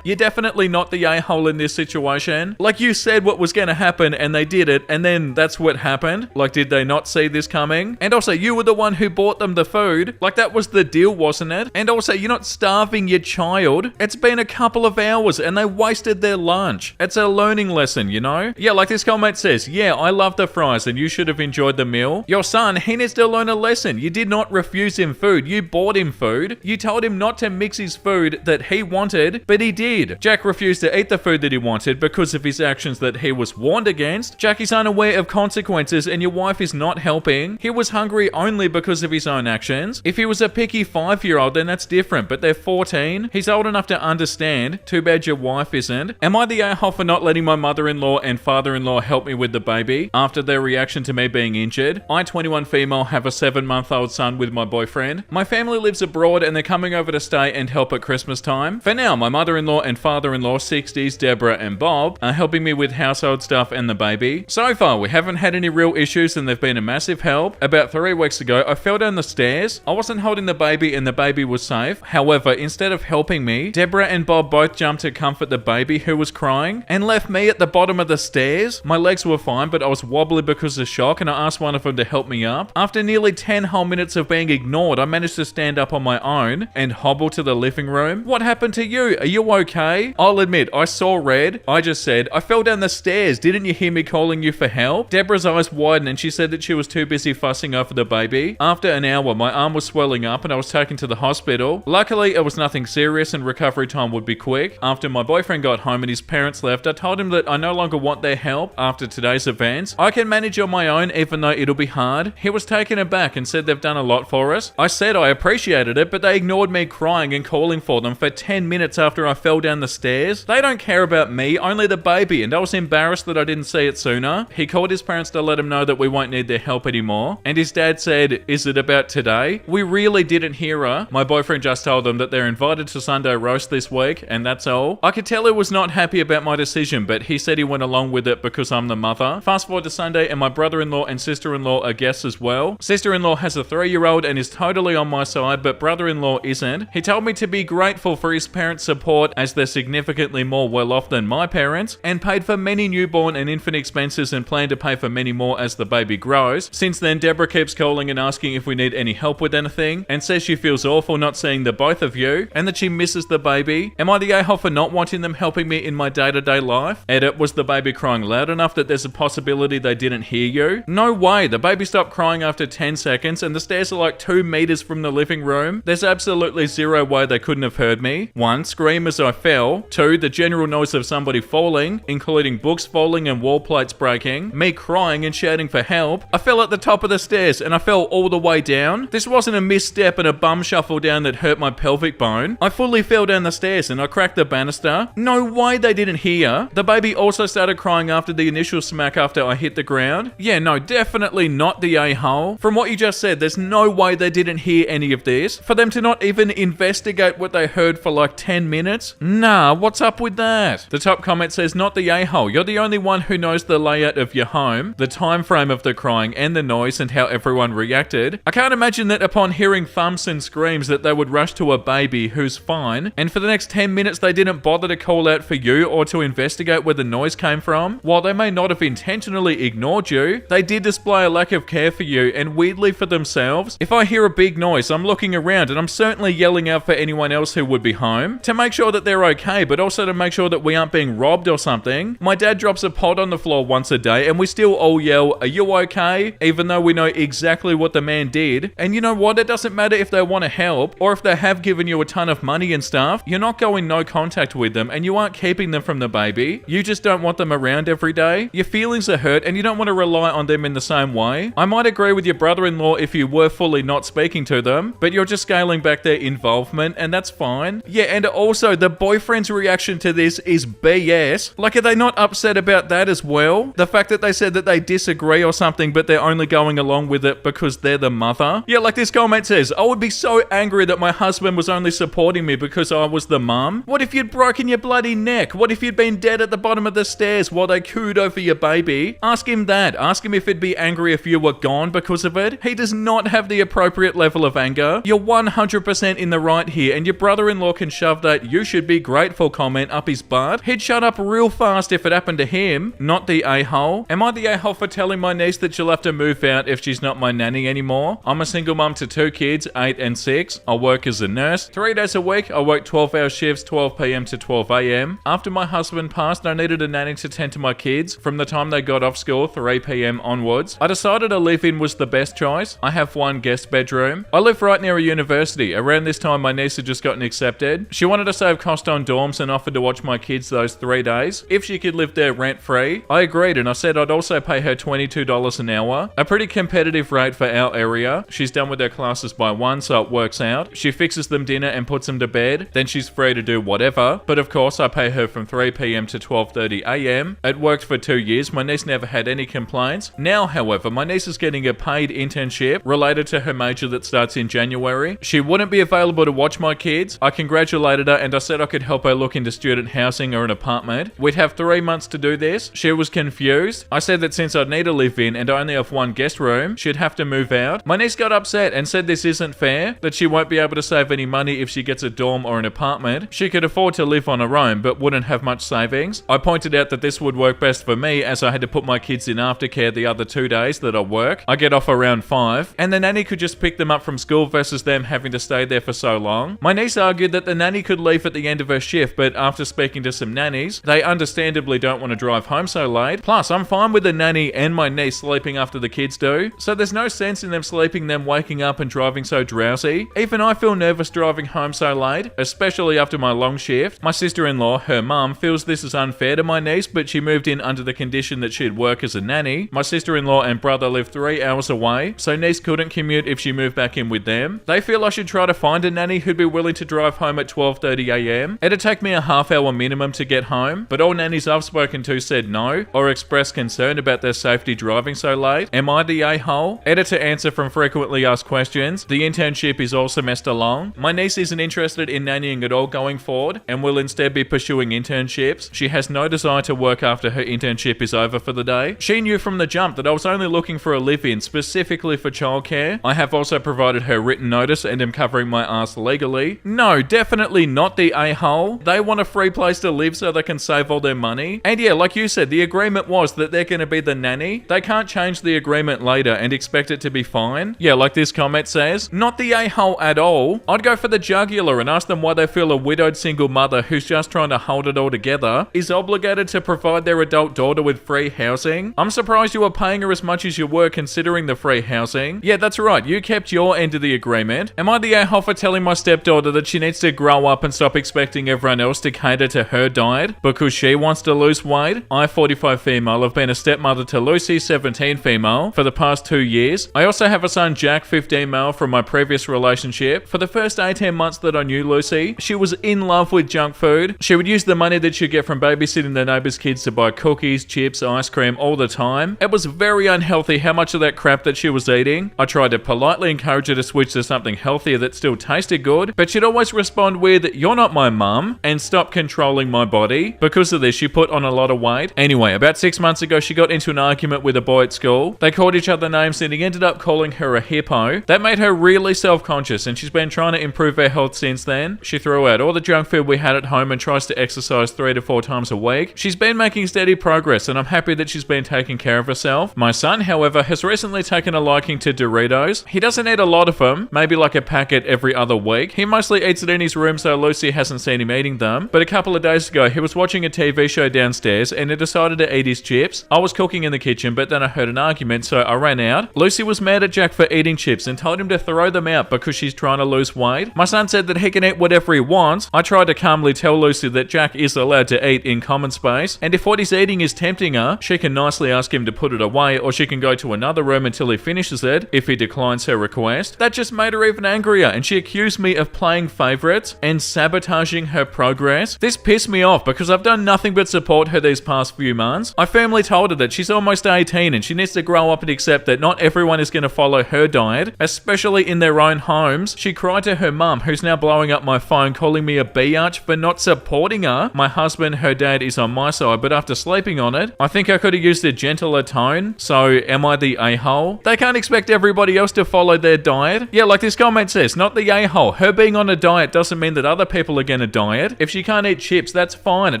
You're definitely not the a-hole in this situation. Like you said what was going to happen and they did it, and then that's what happened. Like, did they not see this coming? And also, you were the one who bought them the food. Like, that was the deal, wasn't it? And also, you're not starving your child. It's been a couple of hours and they wasted their lunch. It's a learning lesson, you know? Yeah, like this comment says, yeah, I love the fries and you should have enjoyed the meal. Your son, he needs to learn a lesson. You did not refuse him food. You bought him food. You told him not to mix his food that he wanted, but he did. Jack refused to eat the food that he wanted because of his actions that he was warned against. Jack is unaware of consequences and your wife is not helping. He was hungry only because of his own actions. If he was a picky 5-year-old, then that's different, but they're 14. He's old enough to understand. Too bad your wife isn't. Am I the a-hole for not letting my mother-in-law and father-in-law help me with the baby after their reaction to me being injured? I, 21 female, have a 7-month-old son with my boyfriend. My family lives abroad and they're coming over to stay and help at Christmas time. For now, my mother-in-law and father-in-law, 60s, Deborah and Bob, are helping me with household stuff and the baby. So far, we haven't had any real issues and they've been a massive help. About 3 weeks ago, I fell down the stairs. I wasn't holding the baby and the baby was safe. However, instead of helping me, Deborah and Bob both jumped to comfort the baby who was crying and left me at the bottom of the stairs. My legs were fine, but I was wobbly because of shock and I asked one of them to help me up. After nearly 10 whole minutes of being ignored, I managed to stand up on my own and hobble to the living room. What happened to you? Are you okay? I'll admit, I saw red. I just said, I fell down the stairs. Didn't you hear me calling you for help? Deborah's eyes widened and she said that she was too busy fussing over the baby. After an hour, my arm was swelling up and I was taken to the hospital. Luckily, it was nothing serious and recovery time would be quick. After my boyfriend got home and his parents left, I told him that I no longer want their help after today's events. I can manage on my own even though it'll be hard. He was taken aback and said they've done a lot for us. I said I appreciated it, but they ignored me crying and calling for for them for 10 minutes after I fell down the stairs. They don't care about me, only the baby, and I was embarrassed that I didn't see it sooner. He called his parents to let him know that we won't need their help anymore, and his dad said, "Is it about today?" We really didn't hear her. My boyfriend just told them that they're invited to Sunday roast this week, and that's all. I could tell he was not happy about my decision, but he said he went along with it because I'm the mother. Fast forward to Sunday, and my brother-in-law and sister-in-law are guests as well. Sister-in-law has a 3-year-old and is totally on my side, but brother-in-law isn't. He told me to be grateful for his parents' support as they're significantly more well-off than my parents, and paid for many newborn and infant expenses and plan to pay for many more as the baby grows. Since then, Deborah keeps calling and asking if we need any help with anything, and says she feels awful not seeing the both of you, and that she misses the baby. Am I the a-hole for not wanting them helping me in my day-to-day life? Edit, was the baby crying loud enough that there's a possibility they didn't hear you? No way, the baby stopped crying after 10 seconds, and the stairs are like 2 meters from the living room. There's absolutely zero way they couldn't have heard me. 1, scream as I fell. 2, the general noise of somebody falling, including books falling and wall plates breaking. Me crying and shouting for help. I fell at the top of the stairs and I fell all the way down. This wasn't a misstep and a bum shuffle down that hurt my pelvic bone. I fully fell down the stairs and I cracked the banister. No way they didn't hear. The baby also started crying after the initial smack after I hit the ground. Yeah, no, definitely not the a-hole. From what you just said, there's no way they didn't hear any of this. For them to not even investigate what they heard for like 10 minutes? Nah, what's up with that? The top comment says, not the a-hole. You're the only one who knows the layout of your home, the time frame of the crying and the noise and how everyone reacted. I can't imagine that upon hearing thumps and screams that they would rush to a baby who's fine, and for the next 10 minutes they didn't bother to call out for you or to investigate where the noise came from. While they may not have intentionally ignored you, they did display a lack of care for you, and weirdly for themselves. If I hear a big noise, I'm looking around and I'm certainly yelling out for anyone else who would be home to make sure that they're okay, but also to make sure that we aren't being robbed or something. My dad drops a pot on the floor once a day and we still all yell, "Are you okay?" even though we know exactly what the man did. And you know what? It doesn't matter if they want to help or if they have given you a ton of money and stuff. You're not going no contact with them and you aren't keeping them from the baby. You just don't want them around every day. Your feelings are hurt and you don't want to rely on them in the same way. I might agree with your brother-in-law if you were fully not speaking to them, but you're just scaling back their involvement and that's fine. Yeah, and also the boyfriend's reaction to this is BS. Like, are they not upset about that as well? The fact that they said that they disagree or something, but they're only going along with it because they're the mother. Yeah, like this comment says, I would be so angry that my husband was only supporting me because I was the mum. What if you'd broken your bloody neck? What if you'd been dead at the bottom of the stairs while they cooed over your baby? Ask him that. Ask him if he'd be angry if you were gone because of it. He does not have the appropriate level of anger. You're 100% in the right here, and your brother-in-law can shove that "you should be grateful" comment up his butt. He'd shut up real fast if it happened to him, not the a-hole. Am I the a-hole for telling my niece that she'll have to move out if she's not my nanny anymore? I'm a single mum to 2 kids, 8 and 6. I work as a nurse. 3 days a week, I work 12-hour shifts, 12 p.m. to 12 a.m. After my husband passed, I needed a nanny to tend to my kids from the time they got off school, 3 p.m. onwards. I decided a live-in was the best choice. I have 1 guest bedroom. I live right near a university. Around this time, my niece had just gotten accepted. She wanted to save cost on dorms and offered to watch my kids those 3 days if she could live there rent-free. I agreed, and I said I'd also pay her $22 an hour, a pretty competitive rate for our area. She's done with her classes by 1, so it works out. She fixes them dinner and puts them to bed, then she's free to do whatever. But of course, I pay her from 3 p.m. to 12:30 a.m. It worked for 2 years. My niece never had any complaints. Now, however, my niece is getting a paid internship related to her major that starts in January. She wouldn't be available to watch my kids. I congratulated her and I said I could help her look into student housing or an apartment. We'd have 3 months to do this. She was confused. I said that since I'd need to live in and I only have 1 guest room, she'd have to move out. My niece got upset and said this isn't fair, that she won't be able to save any money if she gets a dorm or an apartment. She could afford to live on her own but wouldn't have much savings. I pointed out that this would work best for me as I had to put my kids in aftercare the other 2 days that I work. I get off around 5 and the nanny could just pick them up from school versus them having to stay there for so long. My niece argued that the nanny could leave at the end of her shift, but after speaking to some nannies, they understandably don't want to drive home so late. Plus, I'm fine with the nanny and my niece sleeping after the kids do, so there's no sense in them sleeping, them waking up and driving so drowsy. Even I feel nervous driving home so late, especially after my long shift. My sister-in-law, her mum, feels this is unfair to my niece, but she moved in under the condition that she'd work as a nanny. My sister-in-law and brother live 3 hours away, so niece couldn't commute if she moved back in with them. They feel I should try to find a nanny who'd be willing to drive home at 12:30 a.m. It'd take me a half hour minimum to get home, but all nannies I've spoken to said no or expressed concern about their safety driving so late. Am I the a-hole? Editor answer from frequently asked questions. The internship is all semester long. My niece isn't interested in nannying at all going forward and will instead be pursuing internships. She has no desire to work after her internship is over for the day. She knew from the jump that I was only looking for a live-in specifically for childcare. I have also provided her written notice and am covering my ass legally. No, definitely not the a-hole. They want a free place to live so they can save all their money. And yeah, like you said, the agreement was that they're going to be the nanny. They can't change the agreement later and expect it to be fine. Yeah, like this comment says, not the a-hole at all. I'd go for the jugular and ask them why they feel a widowed single mother who's just trying to hold it all together is obligated to provide their adult daughter with free housing. I'm surprised you were paying her as much as you were considering the free housing. Yeah, that's right. You kept your end of the agreement. Am I the a-hole for telling my stepdaughter that she needs to grow up and stop expecting everyone else to cater to her diet because she wants to lose weight? I, 45 female, have been a stepmother to Lucy, 17 female, for the past 2 years. I also have a son, Jack, 15 male, from my previous relationship. For the first 18 months that I knew Lucy, she was in love with junk food. She would use the money that she'd get from babysitting the neighbors' kids to buy cookies, chips, ice cream all the time. It was very unhealthy how much of that crap that she was eating. I tried to politely encourage her to switch to something healthier that still tasted good, but she'd always respond with, "You're not my mum," and stop controlling my body. Because of this, she put on a lot of weight. Anyway, about 6 months ago, she got into an argument with a boy at school. They called each other names and he ended up calling her a hippo. That made her really self-conscious and she's been trying to improve her health since then. She threw out all the junk food we had at home and tries to exercise 3 to 4 times a week. She's been making steady progress and I'm happy that she's been taking care of herself. My son, however, has recently taken a liking to Doritos. He doesn't eat a lot of them, maybe like a packet every other week. He mostly eats it in his room so Lucy hasn't seen him eating them. But a couple of days ago, he was watching a TV show downstairs and he decided to eat his chips. I was cooking in the kitchen, but then I heard an argument, so I ran out. Lucy was mad at Jack for eating chips and told him to throw them out because she's trying to lose weight. My son said that he can eat whatever he wants. I tried to calmly tell Lucy that Jack is allowed to eat in common space, and if what he's eating is tempting her, she can nicely ask him to put it away, or she can go to another room until he finishes it if he declines her request. That just made her even angrier, and she accused me of playing favorites and sabotaging her progress. This pissed me off because I've done nothing but support her these past few months. I firmly told her that she's almost 18 and she needs to grow up and accept that not everyone is going to follow her diet, especially in their own homes. She cried to her mum, who's now blowing up my phone, calling me a biatch for not supporting her. My husband, her dad, is on my side, but after sleeping on it, I think I could have used a gentler tone. So, am I the a-hole? They can't expect everybody else to follow their diet. Yeah, like this comment says, not the a-hole. Her being on a diet doesn't mean that other people are going to diet. If she can't eat chips, that's fine. It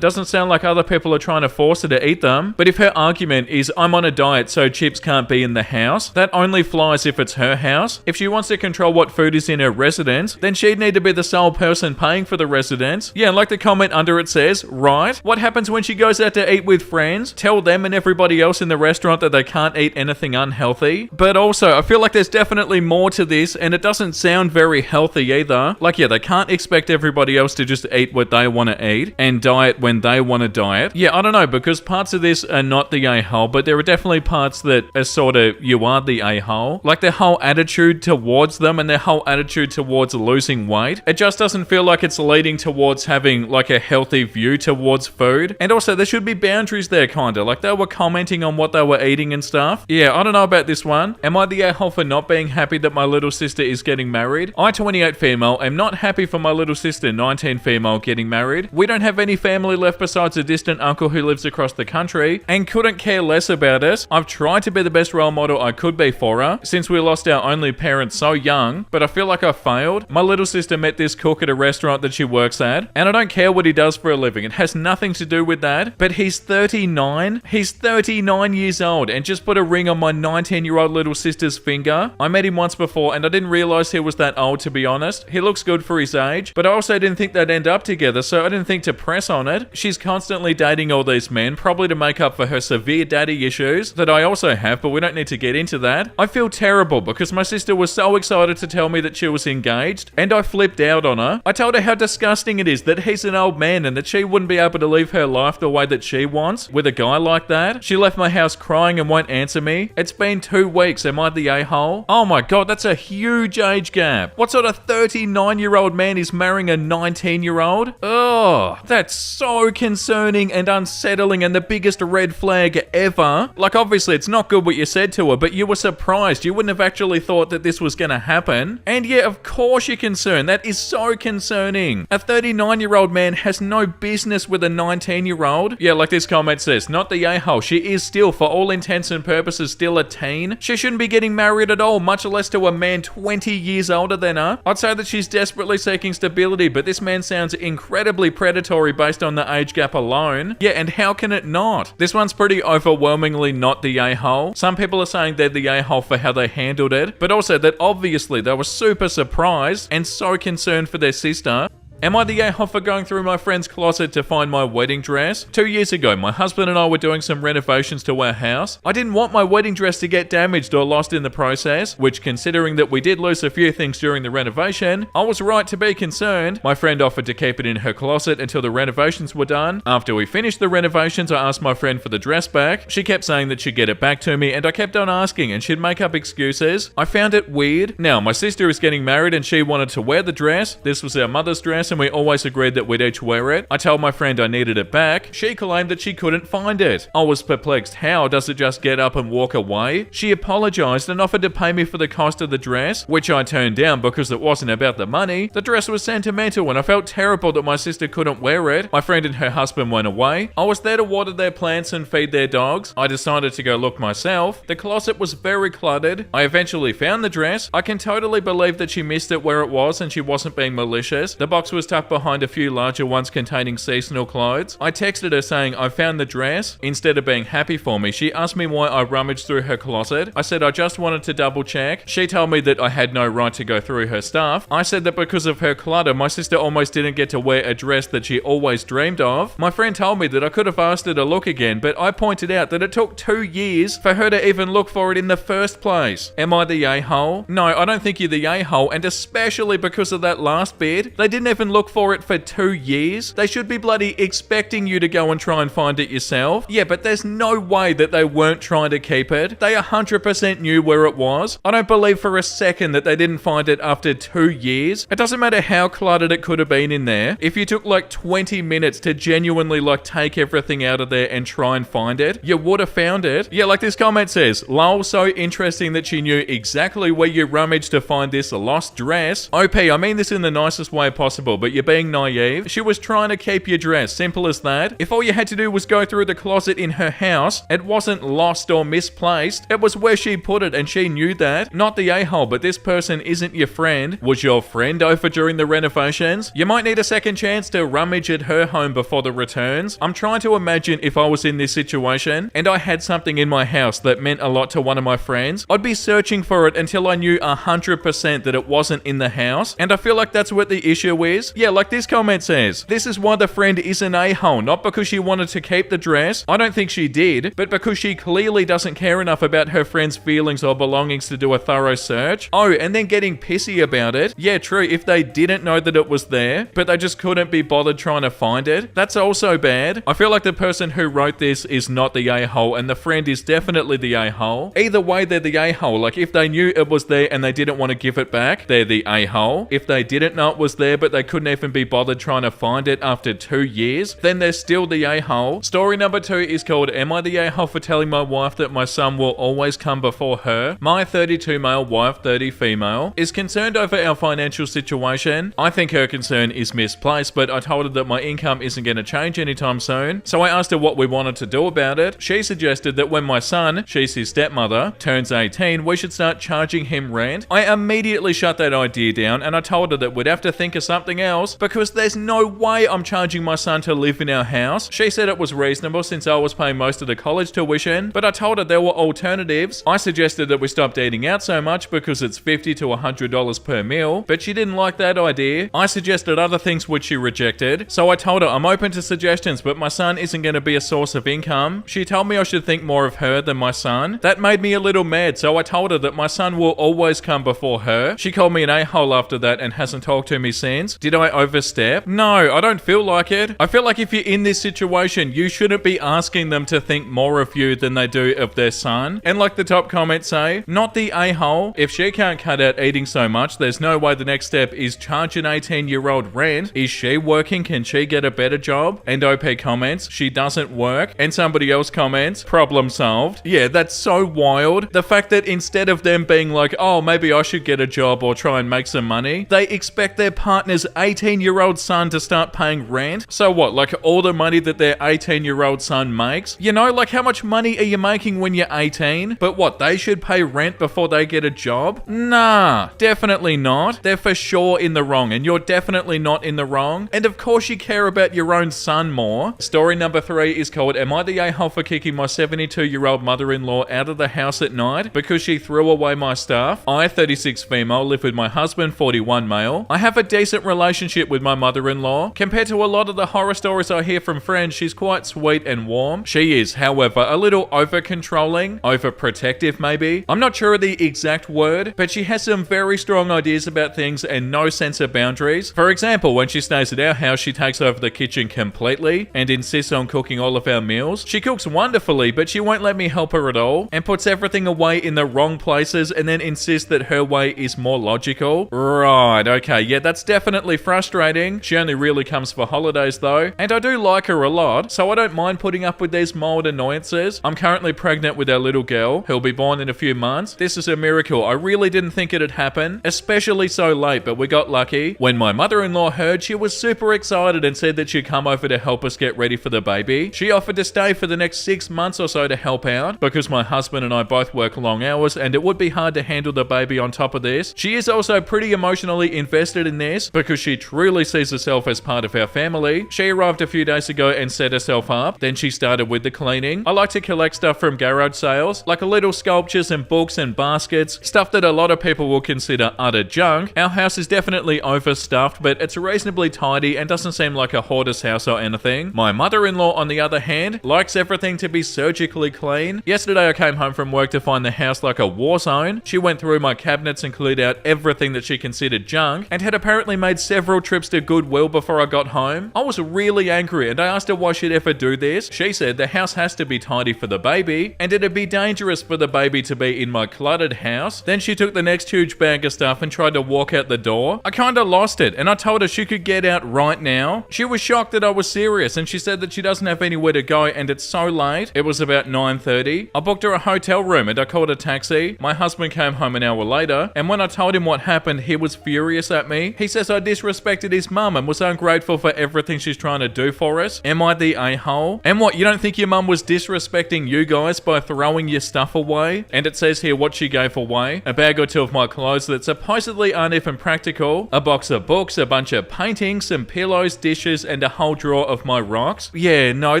doesn't sound like other people are trying to force her to eat them. But if her argument is, I'm on a diet so chips can't be in the house, that only flies if it's her house. If she wants to control what food is in her residence, then she'd need to be the sole person paying for the residence. Yeah, like the comment under it says, right? What happens when she goes out to eat with friends? Tell them and everybody else in the restaurant that they can't eat anything unhealthy. But also, I feel like there's definitely more to this and it doesn't sound very healthy either. Like, yeah, they can't expect everybody else to just eat what they want to eat and diet when they want to diet. Yeah, I don't know, because parts of this are not the a-hole, but there are definitely parts that are sort of, you are the a-hole. Like their whole attitude towards them and their whole attitude towards losing weight. It just doesn't feel like it's leading towards having like a healthy view towards food. And also there should be boundaries there kinda. Like they were commenting on what they were eating and stuff. Yeah, I don't know about this one. Am I the a-hole for not being happy that my little sister is getting married? I, 28 female, am not happy for my little sister, 19 female, getting married. We don't have any family left besides a distant uncle who lives across the country and couldn't care less about us. I've tried to be the best role model I could be for her since we lost our only parent so young, but I feel like I failed. My little sister met this cook at a restaurant that she works at, and I don't care what he does for a living. It has nothing to do with that, but he's 39. He's 39 years old and just put a ring on my 19-year-old little sister's finger. I met him once before and I didn't realize he was that old, to be honest. He looks good for his age, but I also didn't think they'd end up together, so I didn't think to press on it. She's constantly dating all these men, probably to make up for her severe daddy issues that I also have, but we don't need to get into that. I feel terrible because my sister was so excited to tell me that she was engaged, and I flipped out on her. I told her how disgusting it is that he's an old man and that she wouldn't be able to live her life the way that she wants with a guy like that. She left my house crying and won't answer me. It's been 2 weeks. Am I the a-hole? Oh my god, that's a huge age gap. What sort of 39-year-old 39-year-old man is marrying a 19-year-old? Oh, that's so concerning and unsettling and the biggest red flag ever. Like, obviously, it's not good what you said to her, but you were surprised. You wouldn't have actually thought that this was going to happen. And yeah, of course you're concerned. That is so concerning. A 39-year-old man has no business with a 19-year-old. Yeah, like this comment says, not the a-hole. She is still, for all intents and purposes, still a teen. She shouldn't be getting married at all, much less to a man 20 years older than her. I'd say that she's desperately seeking stability, but this man sounds incredibly predatory based on the age gap alone. Yeah, and how can it not? This one's pretty overwhelmingly not the a-hole. Some people are saying they're the a-hole for how they handled it, but also that obviously they were super surprised and so concerned for their sister. Am I the a-hole for going through my friend's closet to find my wedding dress? 2 years ago, my husband and I were doing some renovations to our house. I didn't want my wedding dress to get damaged or lost in the process, which, considering that we did lose a few things during the renovation, I was right to be concerned. My friend offered to keep it in her closet until the renovations were done. After we finished the renovations, I asked my friend for the dress back. She kept saying that she'd get it back to me, and I kept on asking, and she'd make up excuses. I found it weird. Now, my sister is getting married, and she wanted to wear the dress. This was our mother's dress, and we always agreed that we'd each wear it. I told my friend I needed it back. She claimed that she couldn't find it. I was perplexed. How does it just get up and walk away? She apologized and offered to pay me for the cost of the dress, which I turned down because it wasn't about the money. The dress was sentimental and I felt terrible that my sister couldn't wear it. My friend and her husband went away. I was there to water their plants and feed their dogs. I decided to go look myself. The closet was very cluttered. I eventually found the dress. I can totally believe that she missed it where it was and she wasn't being malicious. The box was tucked behind a few larger ones containing seasonal clothes. I texted her saying I found the dress. Instead of being happy for me, she asked me why I rummaged through her closet. I said I just wanted to double check. She told me that I had no right to go through her stuff. I said that because of her clutter, my sister almost didn't get to wear a dress that she always dreamed of. My friend told me that I could have asked her to look again, but I pointed out that it took 2 years for her to even look for it in the first place. Am I the a-hole? No, I don't think you're the a-hole, and especially because of that last bit. They didn't even look for it for 2 years. They should be bloody expecting you to go and try and find it yourself. Yeah, but there's no way that they weren't trying to keep it. They 100% knew where it was. I don't believe for a second that they didn't find it after 2 years. It doesn't matter how cluttered it could have been in there. If you took like 20 minutes to genuinely like take everything out of there and try and find it, you would have found it. Yeah, like this comment says, lol, so interesting that she knew exactly where you rummaged to find this lost dress. OP, I mean this in the nicest way possible, but you're being naive. She was trying to keep your dress, simple as that. If all you had to do was go through the closet in her house, it wasn't lost or misplaced. It was where she put it and she knew that. Not the a-hole, but this person isn't your friend. Was your friend over during the renovations? You might need a second chance to rummage at her home before the returns. I'm trying to imagine if I was in this situation and I had something in my house that meant a lot to one of my friends, I'd be searching for it until I knew 100% that it wasn't in the house. And I feel like that's what the issue is. Yeah, like this comment says, this is why the friend is an a-hole, not because she wanted to keep the dress. I don't think she did, but because she clearly doesn't care enough about her friend's feelings or belongings to do a thorough search. Oh, and then getting pissy about it. Yeah, true, if they didn't know that it was there, but they just couldn't be bothered trying to find it, that's also bad. I feel like the person who wrote this is not the a-hole, and the friend is definitely the a-hole. Either way, they're the a-hole. Like, if they knew it was there and they didn't want to give it back, they're the a-hole. If they didn't know it was there, but they couldn't even be bothered trying to find it after 2 years, then they're still the a-hole. Story number 2 is called, Am I the a-hole for telling my wife that my son will always come before her? My 32 male wife, 30 female, is concerned over our financial situation. I think her concern is misplaced, but I told her that my income isn't going to change anytime soon. So I asked her what we wanted to do about it. She suggested that when my son, she's his stepmother, turns 18, we should start charging him rent. I immediately shut that idea down and I told her that we'd have to think of something else because there's no way I'm charging my son to live in our house. She said it was reasonable since I was paying most of the college tuition, but I told her there were alternatives. I suggested that we stopped eating out so much because it's $50 to $100 per meal, but she didn't like that idea. I suggested other things which she rejected, so I told her I'm open to suggestions, but my son isn't going to be a source of income. She told me I should think more of her than my son. That made me a little mad, so I told her that my son will always come before her. She called me an a-hole after that and hasn't talked to me since. Did Did I overstep? No, I don't feel like it. I feel like if you're in this situation, you shouldn't be asking them to think more of you than they do of their son. And like the top comments say, not the a-hole. If she can't cut out eating so much, there's no way the next step is charge an 18-year-old rent. Is she working? Can she get a better job? And OP comments, she doesn't work. And somebody else comments, problem solved. Yeah, that's so wild. The fact that instead of them being like, oh, maybe I should get a job or try and make some money, they expect their partner's 18-year-old son to start paying rent. So what, like all the money that their 18-year-old son makes? You know, like how much money are you making when you're 18? But what, they should pay rent before they get a job? Nah, definitely not. They're for sure in the wrong, and you're definitely not in the wrong. And of course you care about your own son more. Story number 3 is called, Am I the a-hole for kicking my 72-year-old mother-in-law out of the house at night because she threw away my stuff? I, 36 female, live with my husband, 41 male. I have a decent relationship with my mother-in-law. Compared to a lot of the horror stories I hear from friends, she's quite sweet and warm. She is, however, a little over-controlling, overprotective maybe. I'm not sure of the exact word, but she has some very strong ideas about things and no sense of boundaries. For example, when she stays at our house, she takes over the kitchen completely and insists on cooking all of our meals. She cooks wonderfully, but she won't let me help her at all and puts everything away in the wrong places and then insists that her way is more logical. Right, okay, yeah, that's definitely frustrating. She only really comes for holidays though, and I do like her a lot, so I don't mind putting up with these mild annoyances. I'm currently pregnant with our little girl, who'll be born in a few months. This is a miracle. I really didn't think it'd happen, especially so late, but we got lucky. When my mother-in-law heard, she was super excited and said that she'd come over to help us get ready for the baby. She offered to stay for the next 6 months or so to help out, because my husband and I both work long hours and it would be hard to handle the baby on top of this. She is also pretty emotionally invested in this because she truly sees herself as part of our family. She arrived a few days ago and set herself up. Then she started with the cleaning. I like to collect stuff from garage sales, like little sculptures and books and baskets, stuff that a lot of people will consider utter junk. Our house is definitely overstuffed, but it's reasonably tidy and doesn't seem like a hoarder's house or anything. My mother-in-law, on the other hand, likes everything to be surgically clean. Yesterday I came home from work to find the house like a war zone. She went through my cabinets and cleared out everything that she considered junk, and had apparently made several trips to Goodwill before I got home. I was really angry and I asked her why she'd ever do this. She said the house has to be tidy for the baby, and it'd be dangerous for the baby to be in my cluttered house. Then she took the next huge bag of stuff and tried to walk out the door. I kinda lost it, and I told her she could get out right now. She was shocked that I was serious, and she said that she doesn't have anywhere to go and it's so late. It was about 9:30. I booked her a hotel room and I called a taxi. My husband came home an hour later, and when I told him what happened, he was furious at me. He says I disrespected his mum and was ungrateful for everything she's trying to do for us. Am I the a-hole? And what, you don't think your mum was disrespecting you guys by throwing your stuff away? And it says here what she gave away: a bag or two of my clothes that supposedly aren't even practical, a box of books, a bunch of paintings, some pillows, dishes, and a whole drawer of my rocks. Yeah, no,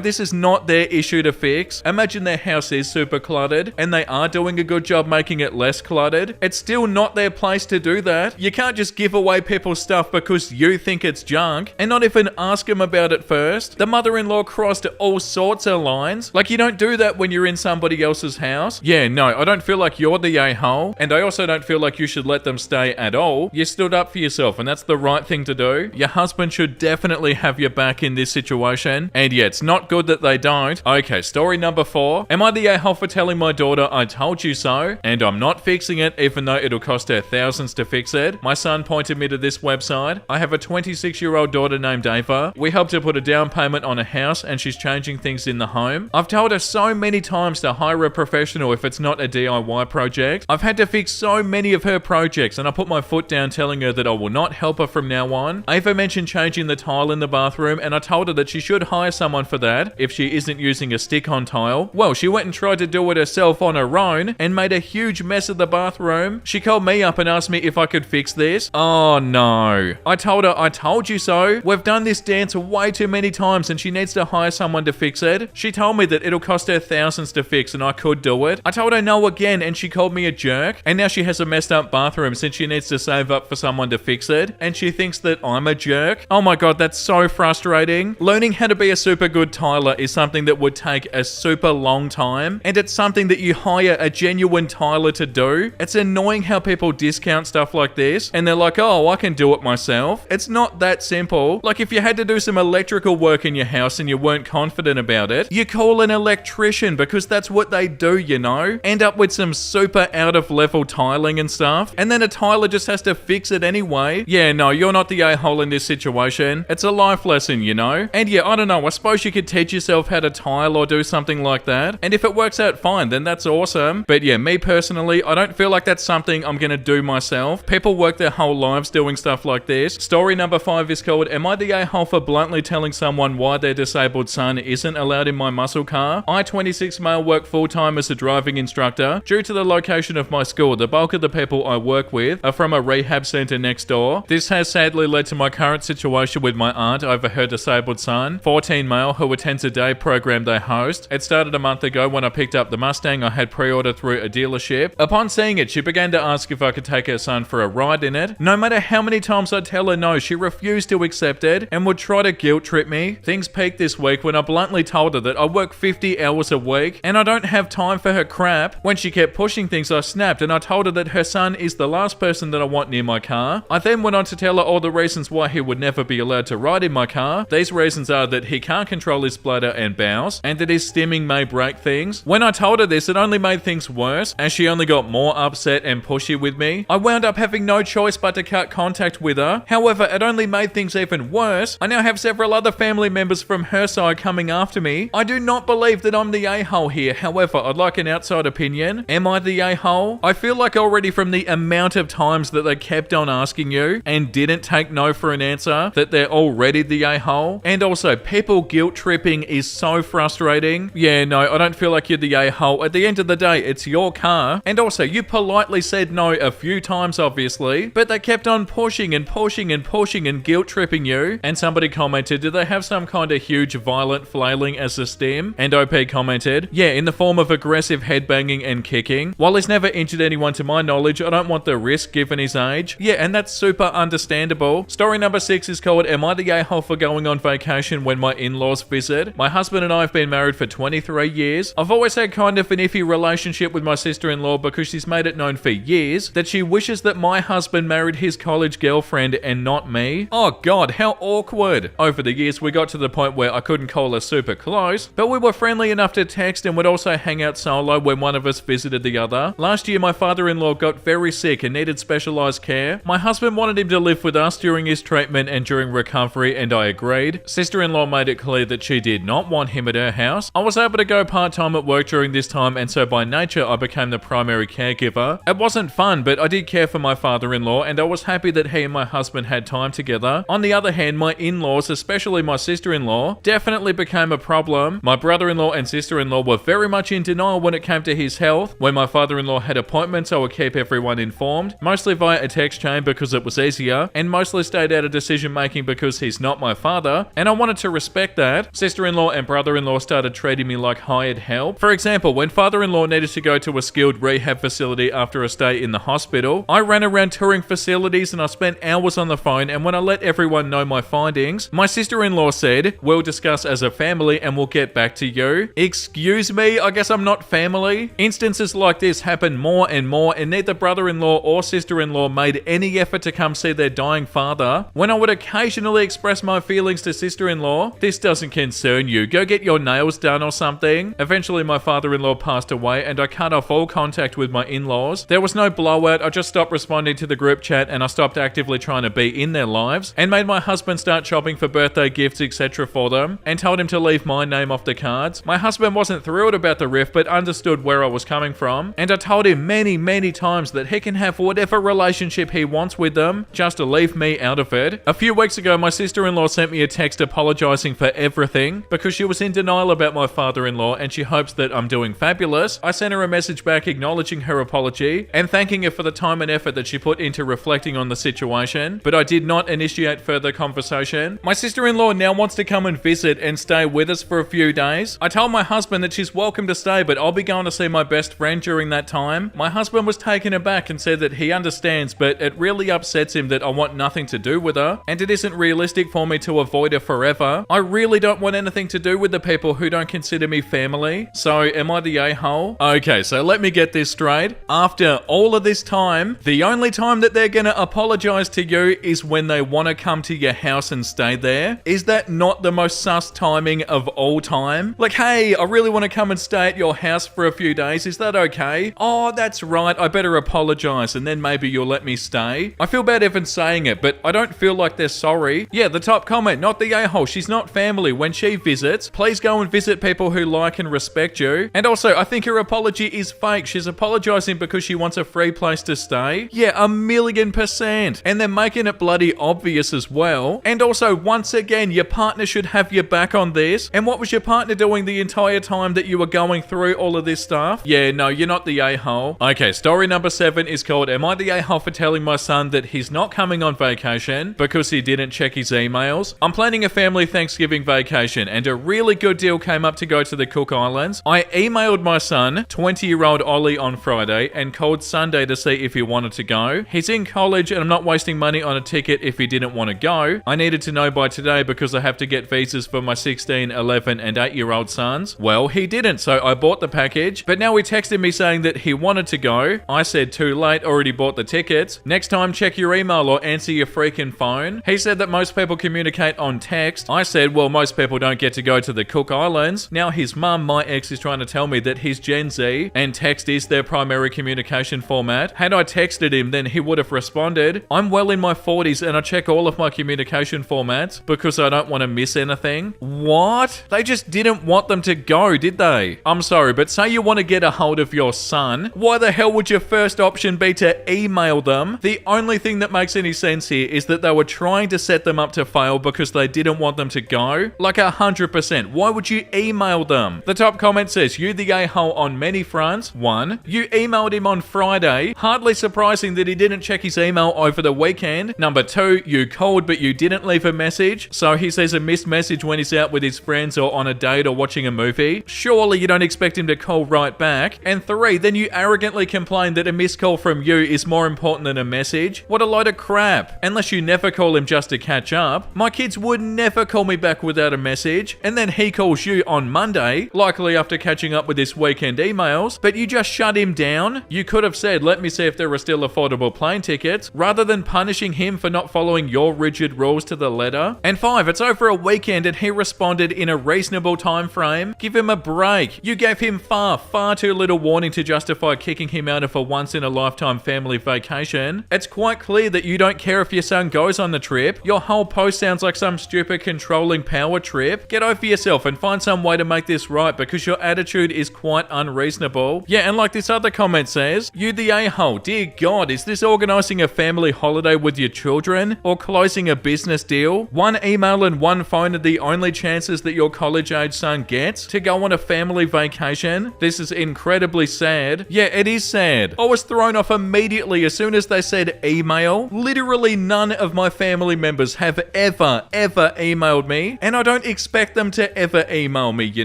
this is not their issue to fix. Imagine their house is super cluttered and they are doing a good job making it less cluttered. It's still not their place to do that. You can't just give away people's stuff because you think it's junk and not even ask them about it first. The mother-in-law crossed all sorts of lines. Like, you don't do that when you're in somebody else's house. Yeah, no, I don't feel like you're the a-hole, and I also don't feel like you should let them stay at all. You stood up for yourself, and that's the right thing to do. Your husband should definitely have your back in this situation, and yeah, it's not good that they don't. Okay, story number 4. Am I the a-hole for telling my daughter I told you so, and I'm not fixing it even though it'll cost her thousands to fix it? My son pointed me to this website. I have a 26-year-old daughter named Ava. We helped her put a down payment on a house and she's changing things in the home. I've told her so many times to hire a professional if it's not a DIY project. I've had to fix so many of her projects and I put my foot down telling her that I will not help her from now on. Ava mentioned changing the tile in the bathroom and I told her that she should hire someone for that if she isn't using a stick-on tile. Well, she went and tried to do it herself on her own and made a huge mess of the bathroom. She called me up and asked me if I could fix this. Oh no. I told her I told you so. We've done this dance way too many times and she needs to hire someone to fix it. She told me that it'll cost her thousands to fix and I could do it. I told her no again and she called me a jerk. And now she has a messed up bathroom since she needs to save up for someone to fix it. And she thinks that I'm a jerk. Oh my god, that's so frustrating. Learning how to be a super good tiler is something that would take a super long time. And it's something that you hire a genuine tiler to do. It's annoying how people discount stuff like this. And they're like, oh, I can do it myself. yourself. It's not that simple. Like if you had to do some electrical work in your house and you weren't confident about it, you call an electrician because that's what they do, you know? End up with some super out of level tiling and stuff, and then a tiler just has to fix it anyway. Yeah, no, you're not the a-hole in this situation. It's a life lesson, you know? And yeah, I don't know, I suppose you could teach yourself how to tile or do something like that, and if it works out fine, then that's awesome. But yeah, me personally, I don't feel like that's something I'm gonna do myself. People work their whole lives doing stuff like this. Story number 5 is called, Am I the a-hole for bluntly telling someone why their disabled son isn't allowed in my muscle car? I, 26 male, work full-time as a driving instructor. Due to the location of my school, the bulk of the people I work with are from a rehab center next door. This has sadly led to my current situation with my aunt over her disabled son, 14 male, who attends a day program they host. It started a month ago when I picked up the Mustang I had pre-ordered through a dealership. Upon seeing it, she began to ask if I could take her son for a ride in it. No matter how many times I'd tell her no, she refused to accept it and would try to guilt trip me. Things peaked this week when I bluntly told her that I work 50 hours a week and I don't have time for her crap. When she kept pushing things, I snapped and I told her that her son is the last person that I want near my car. I then went on to tell her all the reasons why he would never be allowed to ride in my car. These reasons are that he can't control his bladder and bowels, and that his stimming may break things. When I told her this, it only made things worse, as she only got more upset and pushy with me. I wound up having no choice but to cut contact with her. However, it only made things even worse. I now have several other family members from her side coming after me. I do not believe that I'm the a-hole here. However, I'd like an outside opinion. Am I the a-hole? I feel like already from the amount of times that they kept on asking you and didn't take no for an answer, that they're already the a-hole. And also, people guilt tripping is so frustrating. Yeah, no, I don't feel like you're the a-hole. At the end of the day, it's your car. And also, you politely said no a few times, obviously, but they kept on pushing and pushing and pushing and guilt tripping you. And somebody commented, do they have some kind of huge violent flailing as a stim? And OP commented, yeah, in the form of aggressive headbanging and kicking. While he's never injured anyone to my knowledge, I don't want the risk given his age. Yeah, and that's super understandable. Story number 6 is called, Am I the a-hole for going on vacation when my in-laws visit? My husband and I have been married for 23 years. I've always had kind of an iffy relationship with my sister-in-law because she's made it known for years that she wishes that my husband married his college girlfriend and not me. Oh god, how awkward. Over the years, we got to the point where I couldn't call her super close, but we were friendly enough to text and would also hang out solo when one of us visited the other. Last year, my father-in-law got very sick and needed specialized care. My husband wanted him to live with us during his treatment and during recovery, and I agreed. Sister-in-law made it clear that she did not want him at her house. I was able to go part-time at work during this time, and so by nature, I became the primary caregiver. It wasn't fun, but I did care for my father-in-law, and I was happy that he and my husband had time together. On the other hand, my in-laws, especially my sister-in-law, definitely became a problem. My brother-in-law and sister-in-law were very much in denial when it came to his health. When my father-in-law had appointments, I would keep everyone informed, mostly via a text chain because it was easier, and mostly stayed out of decision-making because he's not my father, and I wanted to respect that. Sister-in-law and brother-in-law started treating me like hired help. For example, when father-in-law needed to go to a skilled rehab facility after a stay in the hospital, I ran around touring facilities and I spent hours on the phone, and when I let everyone know my findings, my sister-in-law said, we'll discuss as a family and we'll get back to you. Excuse me, I guess I'm not family? Instances like this happen more and more, and neither brother-in-law or sister-in-law made any effort to come see their dying father. When I would occasionally express my feelings to sister-in-law, this doesn't concern you, go get your nails done or something. Eventually my father-in-law passed away and I cut off all contact with my in-laws. There was no blowout, I just stopped responding to the group chat and I stopped actively trying to be in their lives, and made my husband start shopping for birthday gifts etc. for them, and told him to leave my name off the cards. My husband wasn't thrilled about the rift but understood where I was coming from, and I told him many times that he can have whatever relationship he wants with them, just to leave me out of it. A few weeks ago my sister-in-law sent me a text apologizing for everything because she was in denial about my father-in-law and she hopes that I'm doing fabulous. I sent her a message back acknowledging her apology and thanking her for the time and effort that she put into reflecting on the situation, but I did not initiate further conversation. My sister-in-law now wants to come and visit and stay with us for a few days. I told my husband that she's welcome to stay, but I'll be going to see my best friend during that time. My husband was taken aback and said that he understands, but it really upsets him that I want nothing to do with her, and it isn't realistic for me to avoid her forever. I really don't want anything to do with the people who don't consider me family. So am I the a-hole? Okay, so let me get this straight. After all of this time, the only time that they're gonna apologize to you do is when they want to come to your house and stay there. Is that not the most sus timing of all time? Like, hey, I really want to come and stay at your house for a few days. Is that okay? Oh, that's right. I better apologize and then maybe you'll let me stay. I feel bad even saying it, but I don't feel like they're sorry. Yeah, the top comment, not the a-hole. She's not family. When she visits, please go and visit people who like and respect you. And also, I think her apology is fake. She's apologizing because she wants a free place to stay. Yeah, 1,000,000%. And they're making it bloody obvious as well. And also, once again, your partner should have your back on this. And what was your partner doing the entire time that you were going through all of this stuff? Yeah, no, you're not the a-hole. Okay, story number 7 is called, Am I the a-hole for telling my son that he's not coming on vacation because he didn't check his emails? I'm planning a family Thanksgiving vacation and a really good deal came up to go to the Cook Islands. I emailed my son, 20-year-old Ollie, on Friday and called Sunday to see if he wanted to go. He's in college and I'm not wasting money on a ticket if he didn't want to go. I needed to know by today because I have to get visas for my 16, 11 and 8-year-old sons. Well, he didn't, so I bought the package, but now he texted me saying that he wanted to go. I said too late, already bought the tickets. Next time check your email or answer your freaking phone. He said that most people communicate on text. I said, well, most people don't get to go to the Cook Islands. Now his mum, my ex, is trying to tell me that he's Gen Z and text is their primary communication format. Had I texted him, then he would have responded. I'm well in my 40s and I check all of my communication formats because I don't want to miss anything. What? They just didn't want them to go, did they? I'm sorry, but say you want to get a hold of your son, why the hell would your first option be to email them? The only thing that makes any sense here is that they were trying to set them up to fail because they didn't want them to go. Like 100%. Why would you email them? The top comment says, you the a-hole on many fronts. 1. You emailed him on Friday. Hardly surprising that he didn't check his email over the weekend. Number 2, you called but you didn't leave a message. So he says a missed message when he's out with his friends or on a date or watching a movie. Surely you don't expect him to call right back. And 3, then you arrogantly complain that a missed call from you is more important than a message. What a load of crap. Unless you never call him just to catch up. My kids would never call me back without a message. And then he calls you on Monday, likely after catching up with his weekend emails, but you just shut him down. You could have said, let me see if there are still affordable plane tickets, rather than punishing him for not following your rigid rules to the letter. And 5, it's over a weekend and he responded in a reasonable time frame. Give him a break. You gave him far too little warning to justify kicking him out of a once-in-a-lifetime family vacation. It's quite clear that you don't care if your son goes on the trip. Your whole post sounds like some stupid controlling power trip. Get over yourself and find some way to make this right because your attitude is quite unreasonable. Yeah, and like this other comment says, you the a-hole. Dear God, is this organising a family holiday with your children or closing a business deal? 1 email and 1 phone are the only chances that your college-age son gets to go on a family vacation. This is incredibly sad. Yeah, it is sad. I was thrown off immediately as soon as they said email. Literally none of my family members have ever emailed me, and I don't expect them to ever email me, you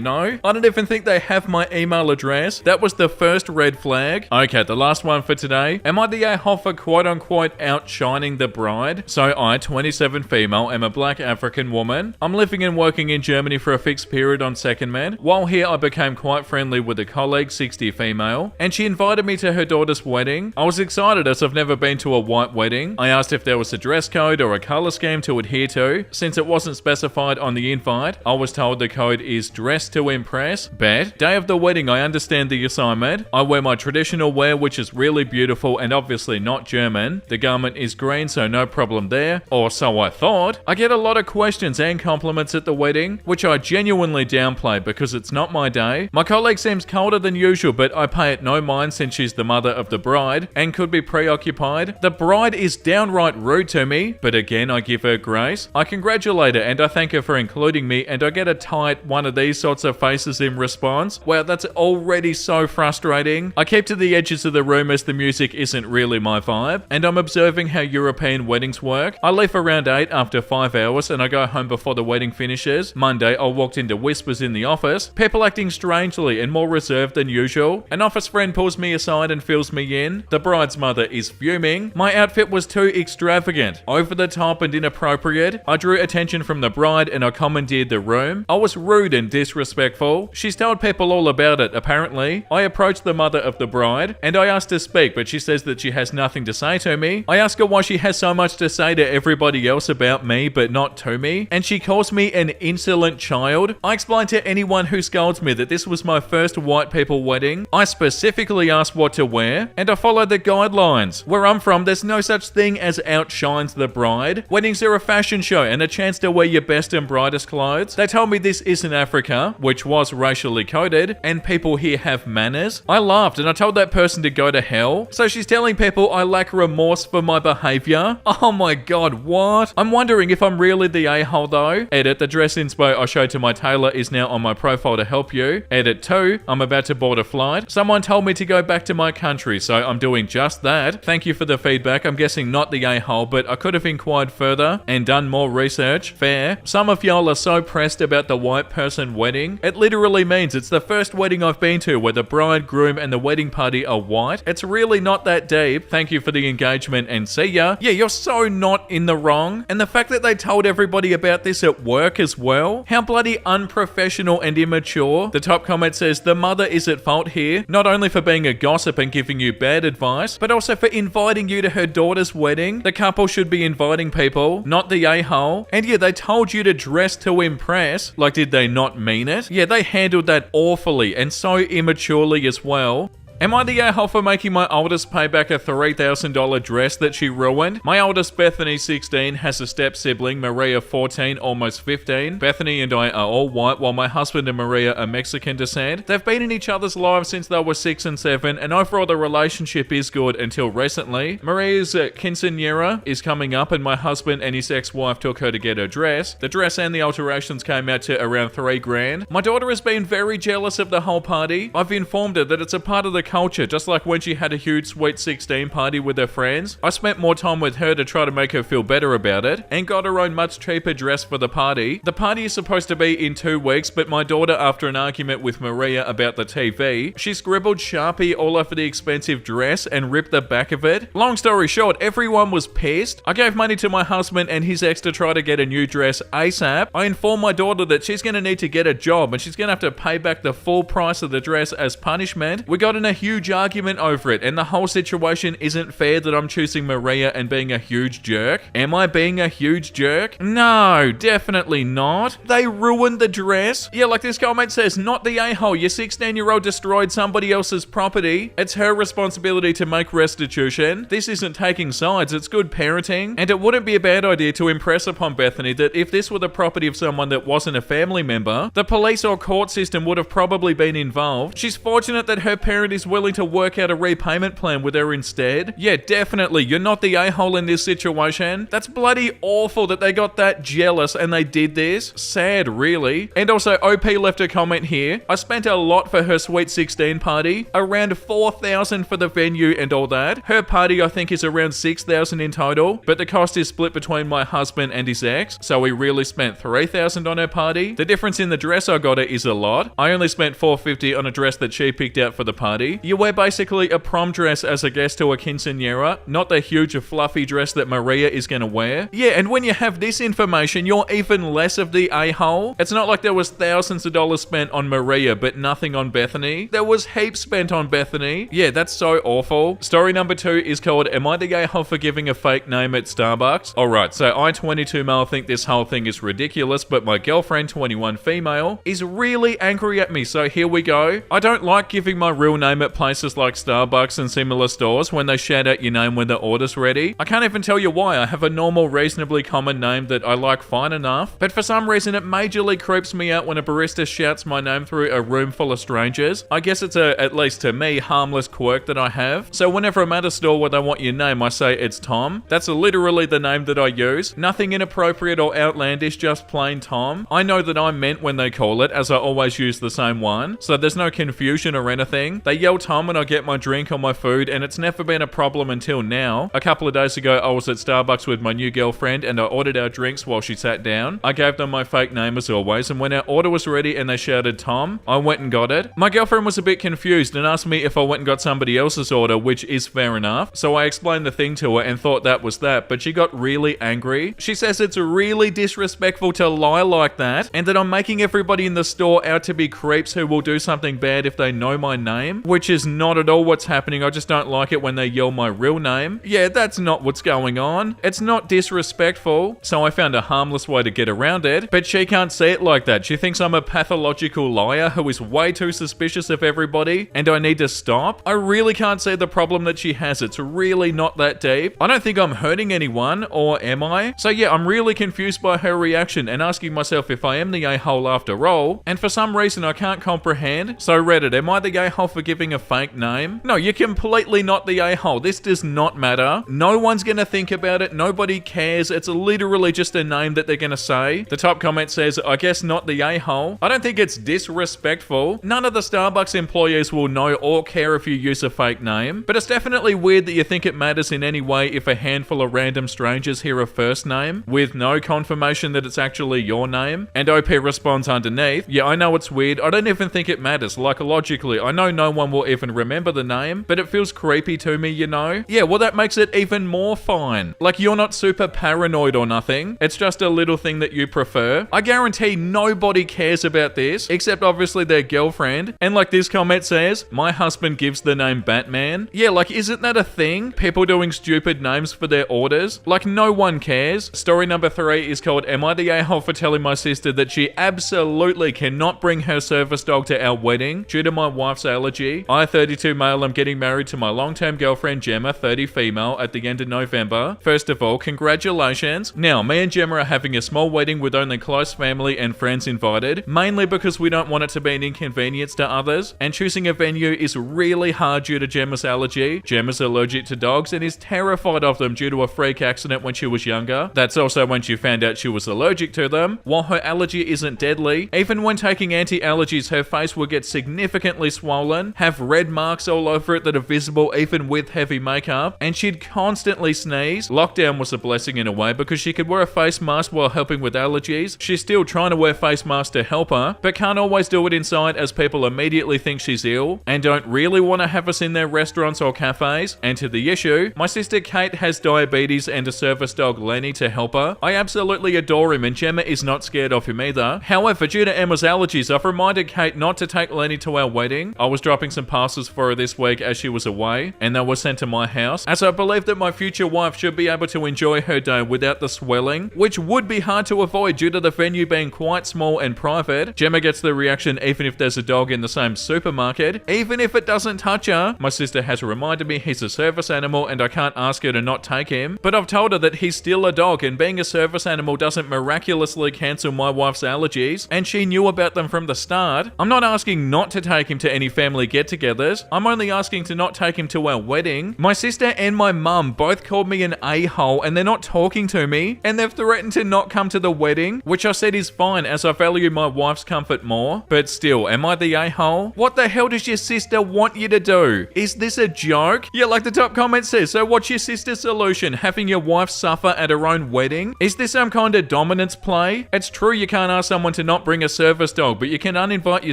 know? I don't even think they have my email address. That was the first red flag. Okay, the last one for today. Am I the a-hole for quote-unquote outshining the bride? So I, 27 female, am a black African woman. I'm living and working in Germany for a fixed period on second med. While here, I became quite friendly with a colleague, 60 female, and she invited me to her daughter's wedding. I was excited as I've never been to a white wedding. I asked if there was a dress code or a color scheme to adhere to. Since it wasn't specified on the invite, I was told the code is dress to impress. Bet. Day of the wedding, I understand the assignment. I wear my traditional wear, which is really beautiful and obviously not German. The garment is green, so no problem there. Or so I thought. I get a lot of questions and compliments at the wedding, which I genuinely downplay because it's not my day. My colleague seems colder than usual, but I pay it no mind since she's the mother of the bride and could be preoccupied. The bride is downright rude to me, but again, I give her grace. I congratulate her and I thank her for including me, and I get a tight one of these sorts of faces in response. Wow, that's already so frustrating. I keep to the edges of the room as the music isn't really my vibe, and I'm observing how European weddings work. I leave around 8 after 5 hours and I go home before the wedding finishes. Monday, I walked into whispers in the office, people acting strangely and more reserved than usual. An office friend pulls me aside and fills me in. The bride's mother is fuming. My outfit was too extravagant, over the top and inappropriate. I drew attention from the bride and I commandeered the room. I was rude and disrespectful. She's told people all about it, apparently. I approached the mother of the bride and I asked to speak, but she says that she has nothing to say to me. I ask her why she has so much to say to everybody else about me, but not to me. And she calls me an insolent child. I explained to anyone who scolds me that this was my first white people wedding. I specifically asked what to wear, and I followed the guidelines. Where I'm from, there's no such thing as outshines the bride. Weddings are a fashion show and a chance to wear your best and brightest clothes. They told me this isn't Africa, which was racially coded, and people here have manners. I laughed and I told that person to go to hell. So she's telling people I lack remorse for my behavior. Oh my god, what? I'm wondering if I'm really the a-hole though. Edit, the dress inspo I showed to my tailor is now on my profile to help you. Edit 2, I'm about to board a flight. Someone told me to go back to my country, so I'm doing just that. Thank you for the feedback. I'm guessing not the a-hole, but I could have inquired further and done more research. Fair. Some of y'all are so pressed about the white person wedding. It literally means it's the first wedding I've been to where the bride, groom, and the wedding party are white. It's really not that deep. Thank you for the engagement and see ya. Yeah, you're so not in the wrong. And the fact that they told everybody about this at work as well. How bloody unprofessional and immature. The top comment says, the mother is at fault here, not only for being a gossip and giving you bad advice, but also for inviting you to her daughter's wedding. The couple should be inviting people, not the a-hole. And yeah, they told you to dress to impress. Like, did they not mean it? Yeah, they handled that awfully and so immaturely as well. Am I the a-hole for making my oldest pay back a $3,000 dress that she ruined? My oldest, Bethany, 16, has a step-sibling, Maria, 14, almost 15. Bethany and I are all white, while my husband and Maria are Mexican descent. They've been in each other's lives since they were 6 and 7, and overall the relationship is good until recently. Maria's quinceañera is coming up, and my husband and his ex-wife took her to get her dress. The dress and the alterations came out to around $3,000. My daughter has been very jealous of the whole party. I've informed her that it's a part of the culture, just like when she had a huge Sweet 16 party with her friends. I spent more time with her to try to make her feel better about it, and got her own much cheaper dress for the party. The party is supposed to be in 2 weeks, but my daughter, after an argument with Maria about the TV, she scribbled Sharpie all over the expensive dress and ripped the back of it. Long story short, everyone was pissed. I gave money to my husband and his ex to try to get a new dress ASAP. I informed my daughter that she's going to need to get a job and she's going to have to pay back the full price of the dress as punishment. We got in a huge argument over it, and the whole situation isn't fair that I'm choosing Maria and being a huge jerk. Am I being a huge jerk? No, definitely not. They ruined the dress. Yeah, like this comment says, not the a-hole. Your 16-year-old destroyed somebody else's property. It's her responsibility to make restitution. This isn't taking sides, it's good parenting. And it wouldn't be a bad idea to impress upon Bethany that if this were the property of someone that wasn't a family member, the police or court system would have probably been involved. She's fortunate that her parent is willing to work out a repayment plan with her instead. Yeah, definitely. You're not the a-hole in this situation. That's bloody awful that they got that jealous and they did this. Sad, really. And also, OP left a comment here. I spent a lot for her Sweet 16 party. Around $4,000 for the venue and all that. Her party, I think, is around $6,000 in total, but the cost is split between my husband and his ex, so we really spent $3,000 on her party. The difference in the dress I got her is a lot. I only spent $450 on a dress that she picked out for the party. You wear basically a prom dress as a guest to a quinceañera, not the huge fluffy dress that Maria is going to wear. Yeah, and when you have this information, you're even less of the a-hole. It's not like there was thousands of dollars spent on Maria, but nothing on Bethany. There was heaps spent on Bethany. Yeah, that's so awful. Story number 2 is called, Am I the a-hole for giving a fake name at Starbucks? Alright, so I, 22 male, think this whole thing is ridiculous, but my girlfriend, 21 female, is really angry at me, so here we go. I don't like giving my real name at places like Starbucks and similar stores when they shout out your name when the order's ready. I can't even tell you why. I have a normal, reasonably common name that I like fine enough, but for some reason it majorly creeps me out when a barista shouts my name through a room full of strangers. I guess it's a, at least to me, harmless quirk that I have. So whenever I'm at a store where they want your name, I say it's Tom. That's literally the name that I use. Nothing inappropriate or outlandish, just plain Tom. I know that I'm meant when they call it, as I always use the same one, so there's no confusion or anything. They yell Tom when I get my drink or my food, and it's never been a problem until now. A couple of days ago, I was at Starbucks with my new girlfriend, and I ordered our drinks while she sat down. I gave them my fake name as always, and when our order was ready and they shouted Tom, I went and got it. My girlfriend was a bit confused and asked me if I went and got somebody else's order, which is fair enough. So I explained the thing to her and thought that was that, but she got really angry. She says it's really disrespectful to lie like that, and that I'm making everybody in the store out to be creeps who will do something bad if they know my name, which which is not at all what's happening. I just don't like it when they yell my real name. Yeah, that's not what's going on. It's not disrespectful, so I found a harmless way to get around it, but she can't see it like that. She thinks I'm a pathological liar who is way too suspicious of everybody, and I need to stop. I really can't see the problem that she has. It's really not that deep. I don't think I'm hurting anyone, or am I? So yeah, I'm really confused by her reaction and asking myself if I am the a-hole after all, and for some reason I can't comprehend. So Reddit, am I the a-hole for giving a fake name? No, you're completely not the a-hole. This does not matter. No one's gonna think about it. Nobody cares. It's literally just a name that they're gonna say. The top comment says, I guess not the a-hole. I don't think it's disrespectful. None of the Starbucks employees will know or care if you use a fake name, but it's definitely weird that you think it matters in any way if a handful of random strangers hear a first name with no confirmation that it's actually your name. And OP responds underneath, yeah, I know it's weird. I don't even think it matters. Like, logically, I know no one will even remember the name, but it feels creepy to me, you know? Yeah, well, that makes it even more fine. Like, you're not super paranoid or nothing. It's just a little thing that you prefer. I guarantee nobody cares about this, except obviously their girlfriend. And like this comment says, my husband gives the name Batman. Yeah, like, isn't that a thing? People doing stupid names for their orders? Like, no one cares. Story number 3 is called, am I the a-hole for telling my sister that she absolutely cannot bring her service dog to our wedding due to my wife's allergy? I, 32 male, am getting married to my long-term girlfriend Gemma, 30 female, at the end of November. First of all, congratulations. Now, me and Gemma are having a small wedding with only close family and friends invited, mainly because we don't want it to be an inconvenience to others, and choosing a venue is really hard due to Gemma's allergy. Gemma's allergic to dogs and is terrified of them due to a freak accident when she was younger. That's also when she found out she was allergic to them. While her allergy isn't deadly, even when taking anti-allergies, her face will get significantly swollen, have red marks all over it that are visible even with heavy makeup, and she'd constantly sneeze. Lockdown was a blessing in a way because she could wear a face mask while helping with allergies. She's still trying to wear face masks to help her, but can't always do it inside as people immediately think she's ill and don't really want to have us in their restaurants or cafes. And to the issue, my sister Kate has diabetes and a service dog Lenny to help her. I absolutely adore him and Gemma is not scared of him either. However, due to Emma's allergies, I've reminded Kate not to take Lenny to our wedding. I was dropping some parcels for her this week as she was away, and they were sent to my house, as I believe that my future wife should be able to enjoy her day without the swelling, which would be hard to avoid due to the venue being quite small and private. Gemma gets the reaction even if there's a dog in the same supermarket, even if it doesn't touch her. My sister has reminded me he's a service animal and I can't ask her to not take him, but I've told her that he's still a dog and being a service animal doesn't miraculously cancel my wife's allergies, and she knew about them from the start. I'm not asking not to take him to any family get-togethers. I'm only asking to not take him to our wedding. My sister and my mum both called me an a-hole and they're not talking to me, and they've threatened to not come to the wedding, which I said is fine as I value my wife's comfort more. But still, am I the a-hole? What the hell does your sister want you to do? Is this a joke? Yeah, like the top comment says, so what's your sister's solution? Having your wife suffer at her own wedding? Is this some kind of dominance play? It's true you can't ask someone to not bring a service dog, but you can uninvite your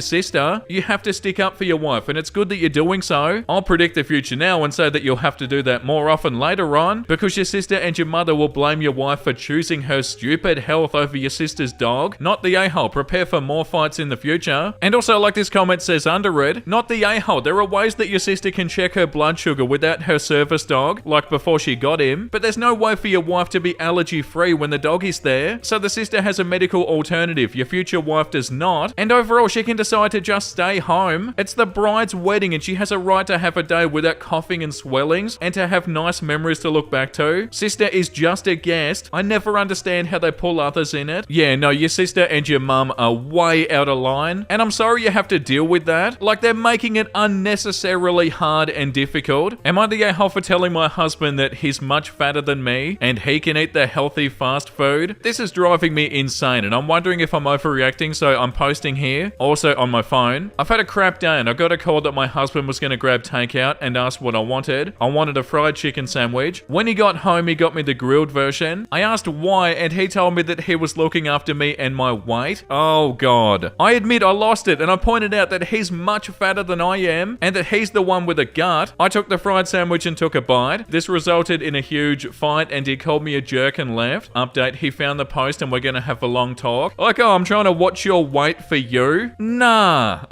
sister. You have to stick up for your wife, and it's good that you're doing so. I'll predict the future now and say that you'll have to do that more often later on, because your sister and your mother will blame your wife for choosing her stupid health over your sister's dog. Not the a-hole. Prepare for more fights in the future. And also, like this comment says under it, not the a-hole. There are ways that your sister can check her blood sugar without her service dog, like before she got him, but there's no way for your wife to be allergy free when the dog is there. So the sister has a medical alternative. Your future wife does not. And overall, she can decide to just stay home. It's the bride's wedding and she has a right to have a day without coughing and swellings and to have nice memories to look back to. Sister is just a guest. I never understand how they pull others in it. Yeah, no, your sister and your mum are way out of line, and I'm sorry you have to deal with that. Like, they're making it unnecessarily hard and difficult. Am I the a-hole for telling my husband that he's much fatter than me and he can eat the healthy fast food? This is driving me insane and I'm wondering if I'm overreacting, so I'm posting here. Also on my phone, I've had a crap day and I got a call that my husband was going to grab takeout and asked what I wanted. I wanted a fried chicken sandwich. When he got home, he got me the grilled version. I asked why and he told me that he was looking after me and my weight. Oh god. I admit I lost it and I pointed out that he's much fatter than I am and that he's the one with a gut. I took the fried sandwich and took a bite. This resulted in a huge fight and he called me a jerk and left. Update, he found the post and we're gonna have a long talk. Like, oh, I'm trying to watch your weight for you? Nah.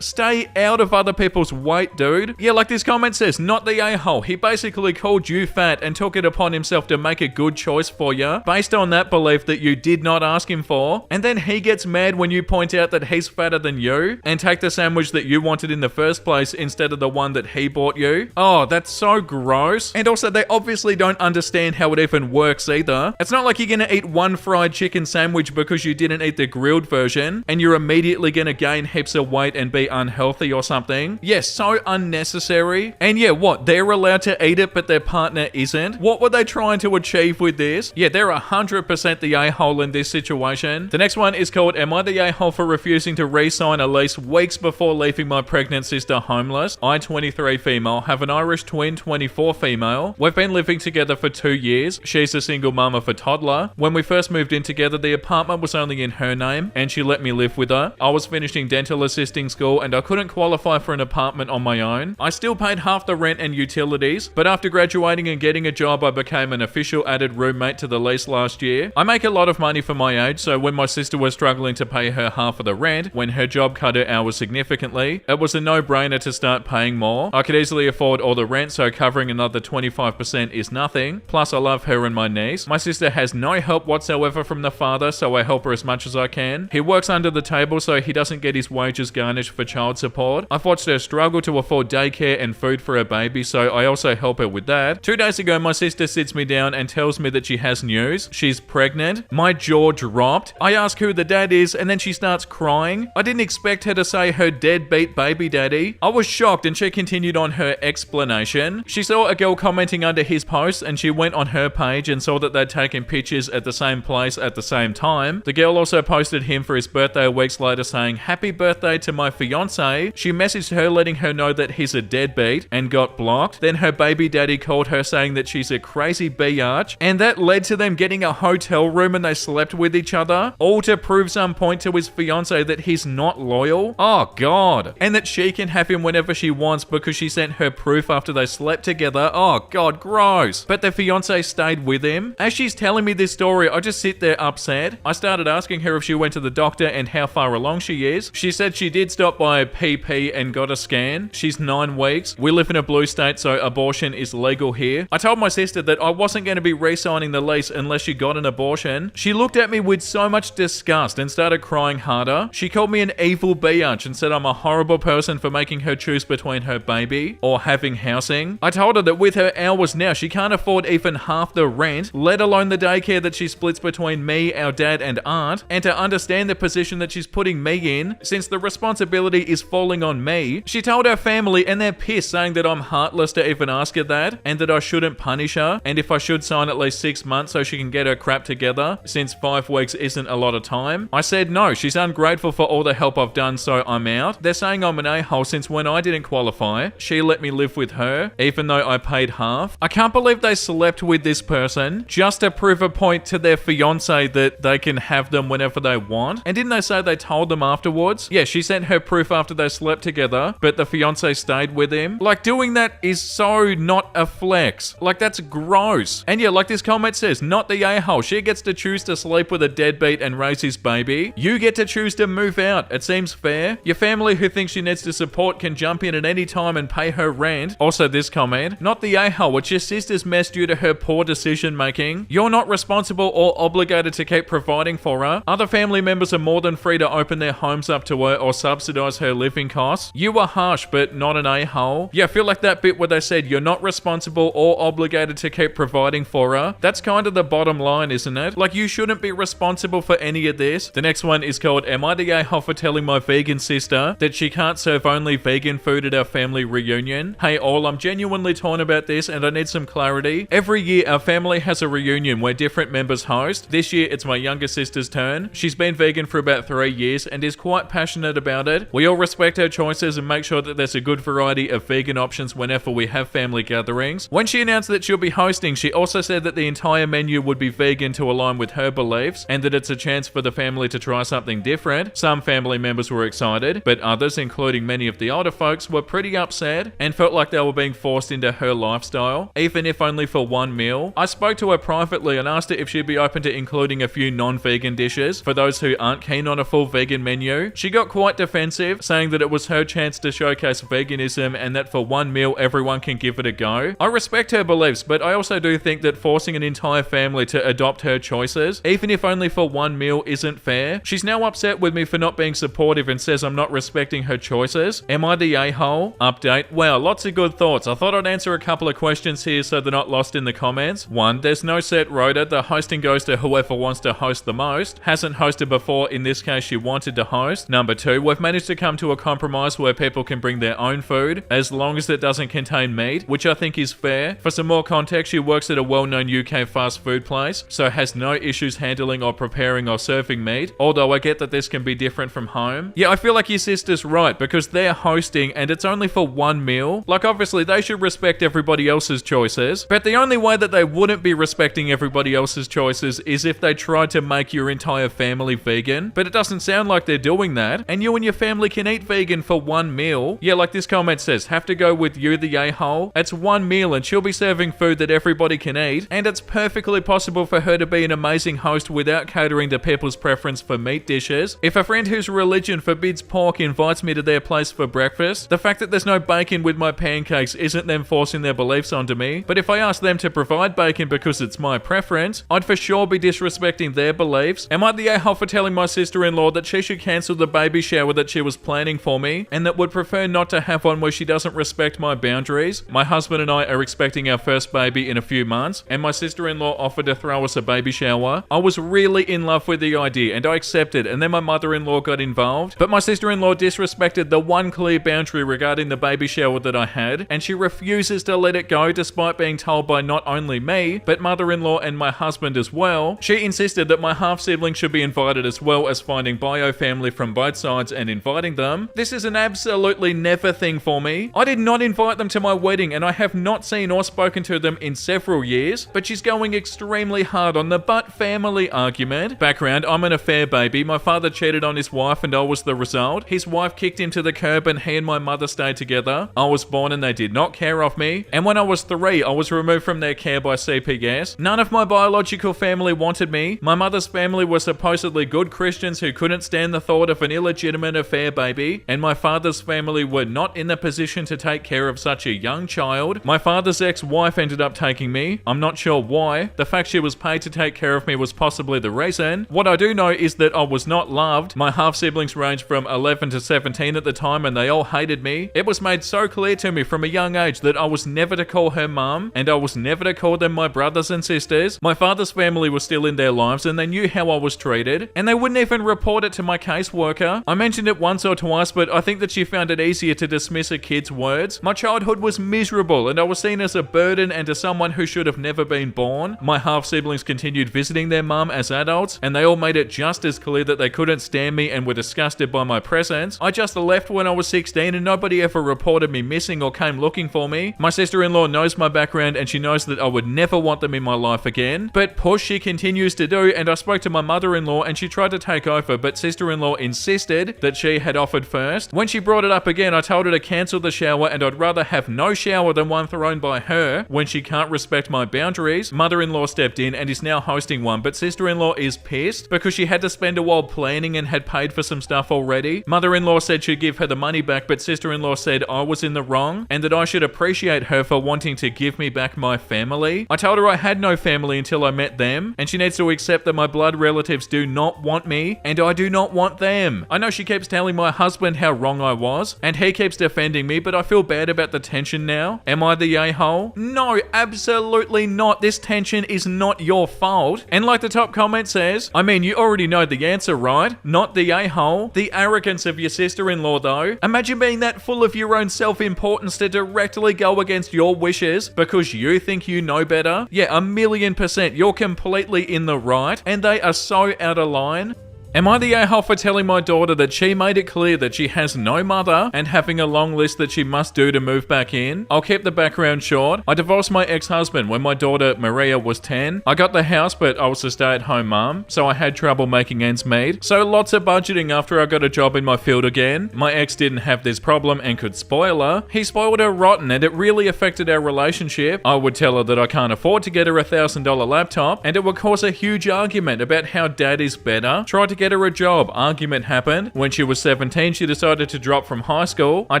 Stay out of other people's weight, dude. Yeah, like this comment says, not the a-hole. He basically called you fat and took it upon himself to make a good choice for you based on that belief that you did not ask him for. And then he gets mad when you point out that he's fatter than you and take the sandwich that you wanted in the first place instead of the one that he bought you. Oh, that's so gross. And also, they obviously don't understand how it even works either. It's not like you're gonna eat one fried chicken sandwich because you didn't eat the grilled version and you're immediately gonna gain heaps of weight and be unhealthy or something. Yes, so unnecessary. And yeah, what? They're allowed to eat it, but their partner isn't? What were they trying to achieve with this? Yeah, they're 100% the a-hole in this situation. The next one is called, am I the a-hole for refusing to re-sign a lease weeks before leaving my pregnant sister homeless? I, 23 female, have an Irish twin, 24 female. We've been living together for 2 years. She's a single mum of a toddler. When we first moved in together, the apartment was only in her name and she let me live with her. I was finishing dental assisting school and I couldn't qualify for an apartment on my own. I still paid half the rent and utilities, but after graduating and getting a job, I became an official added roommate to the lease last year. I make a lot of money for my age, so when my sister was struggling to pay her half of the rent, when her job cut her hours significantly, it was a no-brainer to start paying more. I could easily afford all the rent, so covering another 25% is nothing. Plus, I love her and my niece. My sister has no help whatsoever from the father, so I help her as much as I can. He works under the table, so he doesn't get his wages garnished for child support. I've watched her struggle to afford daycare and food for her baby, so I also help her with that. 2 days ago, my sister sits me down and tells me that she has news. She's pregnant. My jaw dropped. I ask who the dad is, and then she starts crying. I didn't expect her to say her deadbeat baby daddy. I was shocked, and she continued on her explanation. She saw a girl commenting under his post, and she went on her page and saw that they'd taken pictures at the same place at the same time. The girl also posted him for his birthday weeks later saying, "Happy birthday to my fiance." She messaged her letting her know that he's a deadbeat and got blocked. Then her baby daddy called her saying that she's a crazy biatch, and that led to them getting a hotel room and they slept with each other, all to prove some point to his fiance that he's not loyal. Oh god. And that she can have him whenever she wants because she sent her proof after they slept together. Oh god, gross. But the fiance stayed with him. As she's telling me this story, I just sit there upset. I started asking her if she went to the doctor and how far along she is. She said she did stop by a PP and got a scan. She's 9 weeks. We live in a blue state, so abortion is legal here. I told my sister that I wasn't going to be re-signing the lease unless she got an abortion. She looked at me with so much disgust and started crying harder. She called me an evil biatch and said I'm a horrible person for making her choose between her baby or having housing. I told her that with her hours now, she can't afford even half the rent, let alone the daycare that she splits between me, our dad and aunt, and to understand the position that she's putting me in, since the responsibility is falling on me. She told her family and they're pissed, saying that I'm heartless to even ask her that, and that I shouldn't punish her, and if I should sign at least 6 months so she can get her crap together, since 5 weeks isn't a lot of time. I said no, she's ungrateful for all the help I've done, so I'm out. They're saying I'm an a-hole since when I didn't qualify, she let me live with her, even though I paid half. I can't believe they slept with this person just to prove a point to their fiance that they can have them whenever they want. And didn't they say they told them afterwards? Yeah, she sent her proof after they slept together, but the fiance stayed with him. Like, doing that is so not a flex. Like, that's gross. And yeah, like this comment says, not the a-hole. She gets to choose to sleep with a deadbeat and raise his baby. You get to choose to move out. It seems fair. Your family who thinks she needs to support can jump in at any time and pay her rent. Also this comment, not the a-hole. It's your sister's mess due to her poor decision making. You're not responsible or obligated to keep providing for her. Other family members are more than free to open their homes up to her or subsidize her living costs. You were harsh, but not an a-hole. Yeah, I feel like that bit where they said you're not responsible or obligated to keep providing for her. That's kind of the bottom line, isn't it? Like, you shouldn't be responsible for any of this. The next one is called, am I the a-hole for telling my vegan sister that she can't serve only vegan food at our family reunion? Hey all, I'm genuinely torn about this and I need some clarity. Every year our family has a reunion where different members host. This year it's my younger sister's turn. She's been vegan for about 3 years and is quite passionate about it. We all respect her choices and make sure that there's a good variety of vegan options whenever we have family gatherings. When she announced that she'll be hosting, she also said that the entire menu would be vegan to align with her beliefs and that it's a chance for the family to try something different. Some family members were excited, but others, including many of the older folks, were pretty upset and felt like they were being forced into her lifestyle, even if only for one meal. I spoke to her privately and asked her if she'd be open to including a few non-vegan dishes for those who aren't keen on a full vegan menu. She got quite defensive, saying that it was her chance chance to showcase veganism and that for one meal everyone can give it a go. I respect her beliefs, but I also do think that forcing an entire family to adopt her choices, even if only for one meal, isn't fair. She's now upset with me for not being supportive and says I'm not respecting her choices. Am I the a-hole? Update. Wow, lots of good thoughts. I thought I'd answer a couple of questions here so they're not lost in the comments. 1. There's no set rota. The hosting goes to whoever wants to host the most. Hasn't hosted before. In this case, she wanted to host. Number 2, we've managed to come to a compromise where people can bring their own food as long as it doesn't contain meat, which I think is fair. For some more context, she works at a well-known UK fast food place, so has no issues handling or preparing or serving meat, although I get that this can be different from home. Yeah, I feel like your sister's right, because they're hosting and it's only for one meal. Like, obviously they should respect everybody else's choices, but the only way that they wouldn't be respecting everybody else's choices is if they tried to make your entire family vegan, but it doesn't sound like they're doing that, and you and your family can eat vegan for one meal. Yeah, like this comment says, have to go with you, the a-hole. It's one meal and she'll be serving food that everybody can eat, and it's perfectly possible for her to be an amazing host without catering to people's preference for meat dishes. If a friend whose religion forbids pork invites me to their place for breakfast, the fact that there's no bacon with my pancakes isn't them forcing their beliefs onto me, but if I ask them to provide bacon because it's my preference, I'd for sure be disrespecting their beliefs. Am I the a-hole for telling my sister-in-law that she should cancel the baby shower that she was planning for me, and that would prefer not to have one where she doesn't respect my boundaries? My husband and I are expecting our first baby in a few months, and my sister-in-law offered to throw us a baby shower. I was really in love with the idea, and I accepted, and then my mother-in-law got involved, but my sister-in-law disrespected the one clear boundary regarding the baby shower that I had, and she refuses to let it go despite being told by not only me, but mother-in-law and my husband as well. She insisted that my half-sibling should be invited, as well as finding bio family from both sides and inviting them. This is an absolutely never thing for me. I did not invite them to my wedding, and I have not seen or spoken to them in several years, but she's going extremely hard on the but family argument. Background, I'm an affair baby. My father cheated on his wife and I was the result. His wife kicked him to the curb and he and my mother stayed together. I was born and they did not care of me, and when I was 3, I was removed from their care by CPS. None of my biological family wanted me. My mother's family were supposedly good Christians who couldn't stand the thought of an illegitimate affair baby, and my father's family were not in the position to take care of such a young child. My father's ex-wife ended up taking me. I'm not sure why. The fact she was paid to take care of me was possibly the reason. What I do know is that I was not loved. My half-siblings ranged from 11 to 17 at the time, and they all hated me. It was made so clear to me from a young age that I was never to call her mum, and I was never to call them my brothers and sisters. My father's family was still in their lives, and they knew how I was treated, and they wouldn't even report it to my caseworker. I mentioned it once or twice, but I think that she found it easier to dismiss a kid's words. My childhood was miserable, and I was seen as a burden and as someone who should have never been born. My half-siblings continued visiting their mum as adults, and they all made it just as clear that they couldn't stand me and were disgusted by my presence. I just left when I was 16, and nobody ever reported me missing or came looking for me. My sister-in-law knows my background, and she knows that I would never want them in my life again. But push she continues to do, and I spoke to my mother-in-law and she tried to take over, but sister-in-law insisted that she had offered first. When she brought it up again, I told her to cancel the shower, and I'd rather have no shower than one thrown by her when she can't respect my boundaries. Mother-in-law stepped in and is now hosting one, but sister-in-law is pissed because she had to spend a while planning and had paid for some stuff already. Mother-in-law said she'd give her the money back, but sister-in-law said I was in the wrong and that I should appreciate her for wanting to give me back my family. I told her I had no family until I met them, and she needs to accept that my blood relatives do not want me, and I do not want them. I know she keeps telling my husband how wrong I was, and he keeps defending me, but I feel bad about the tension now. Am I the a-hole? No, absolutely not. This tension is not your fault. And like the top comment says, I mean, you already know the answer, right? Not the a-hole. The arrogance of your sister-in-law, though. Imagine being that full of your own self-importance to directly go against your wishes because you think you know better. Yeah, 1,000,000%. You're completely in the right, and they are so out of line. Am I the a-hole for telling my daughter that she made it clear that she has no mother and having a long list that she must do to move back in? I'll keep the background short. I divorced my ex-husband when my daughter Maria was 10. I got the house, but I was a stay-at-home mum, so I had trouble making ends meet. So lots of budgeting after I got a job in my field again. My ex didn't have this problem and could spoil her. He spoiled her rotten, and it really affected our relationship. I would tell her that I can't afford to get her $1,000 laptop, and it would cause a huge argument about how dad is better. Tried to get get her a job. Argument happened. When she was 17, she decided to drop from high school. I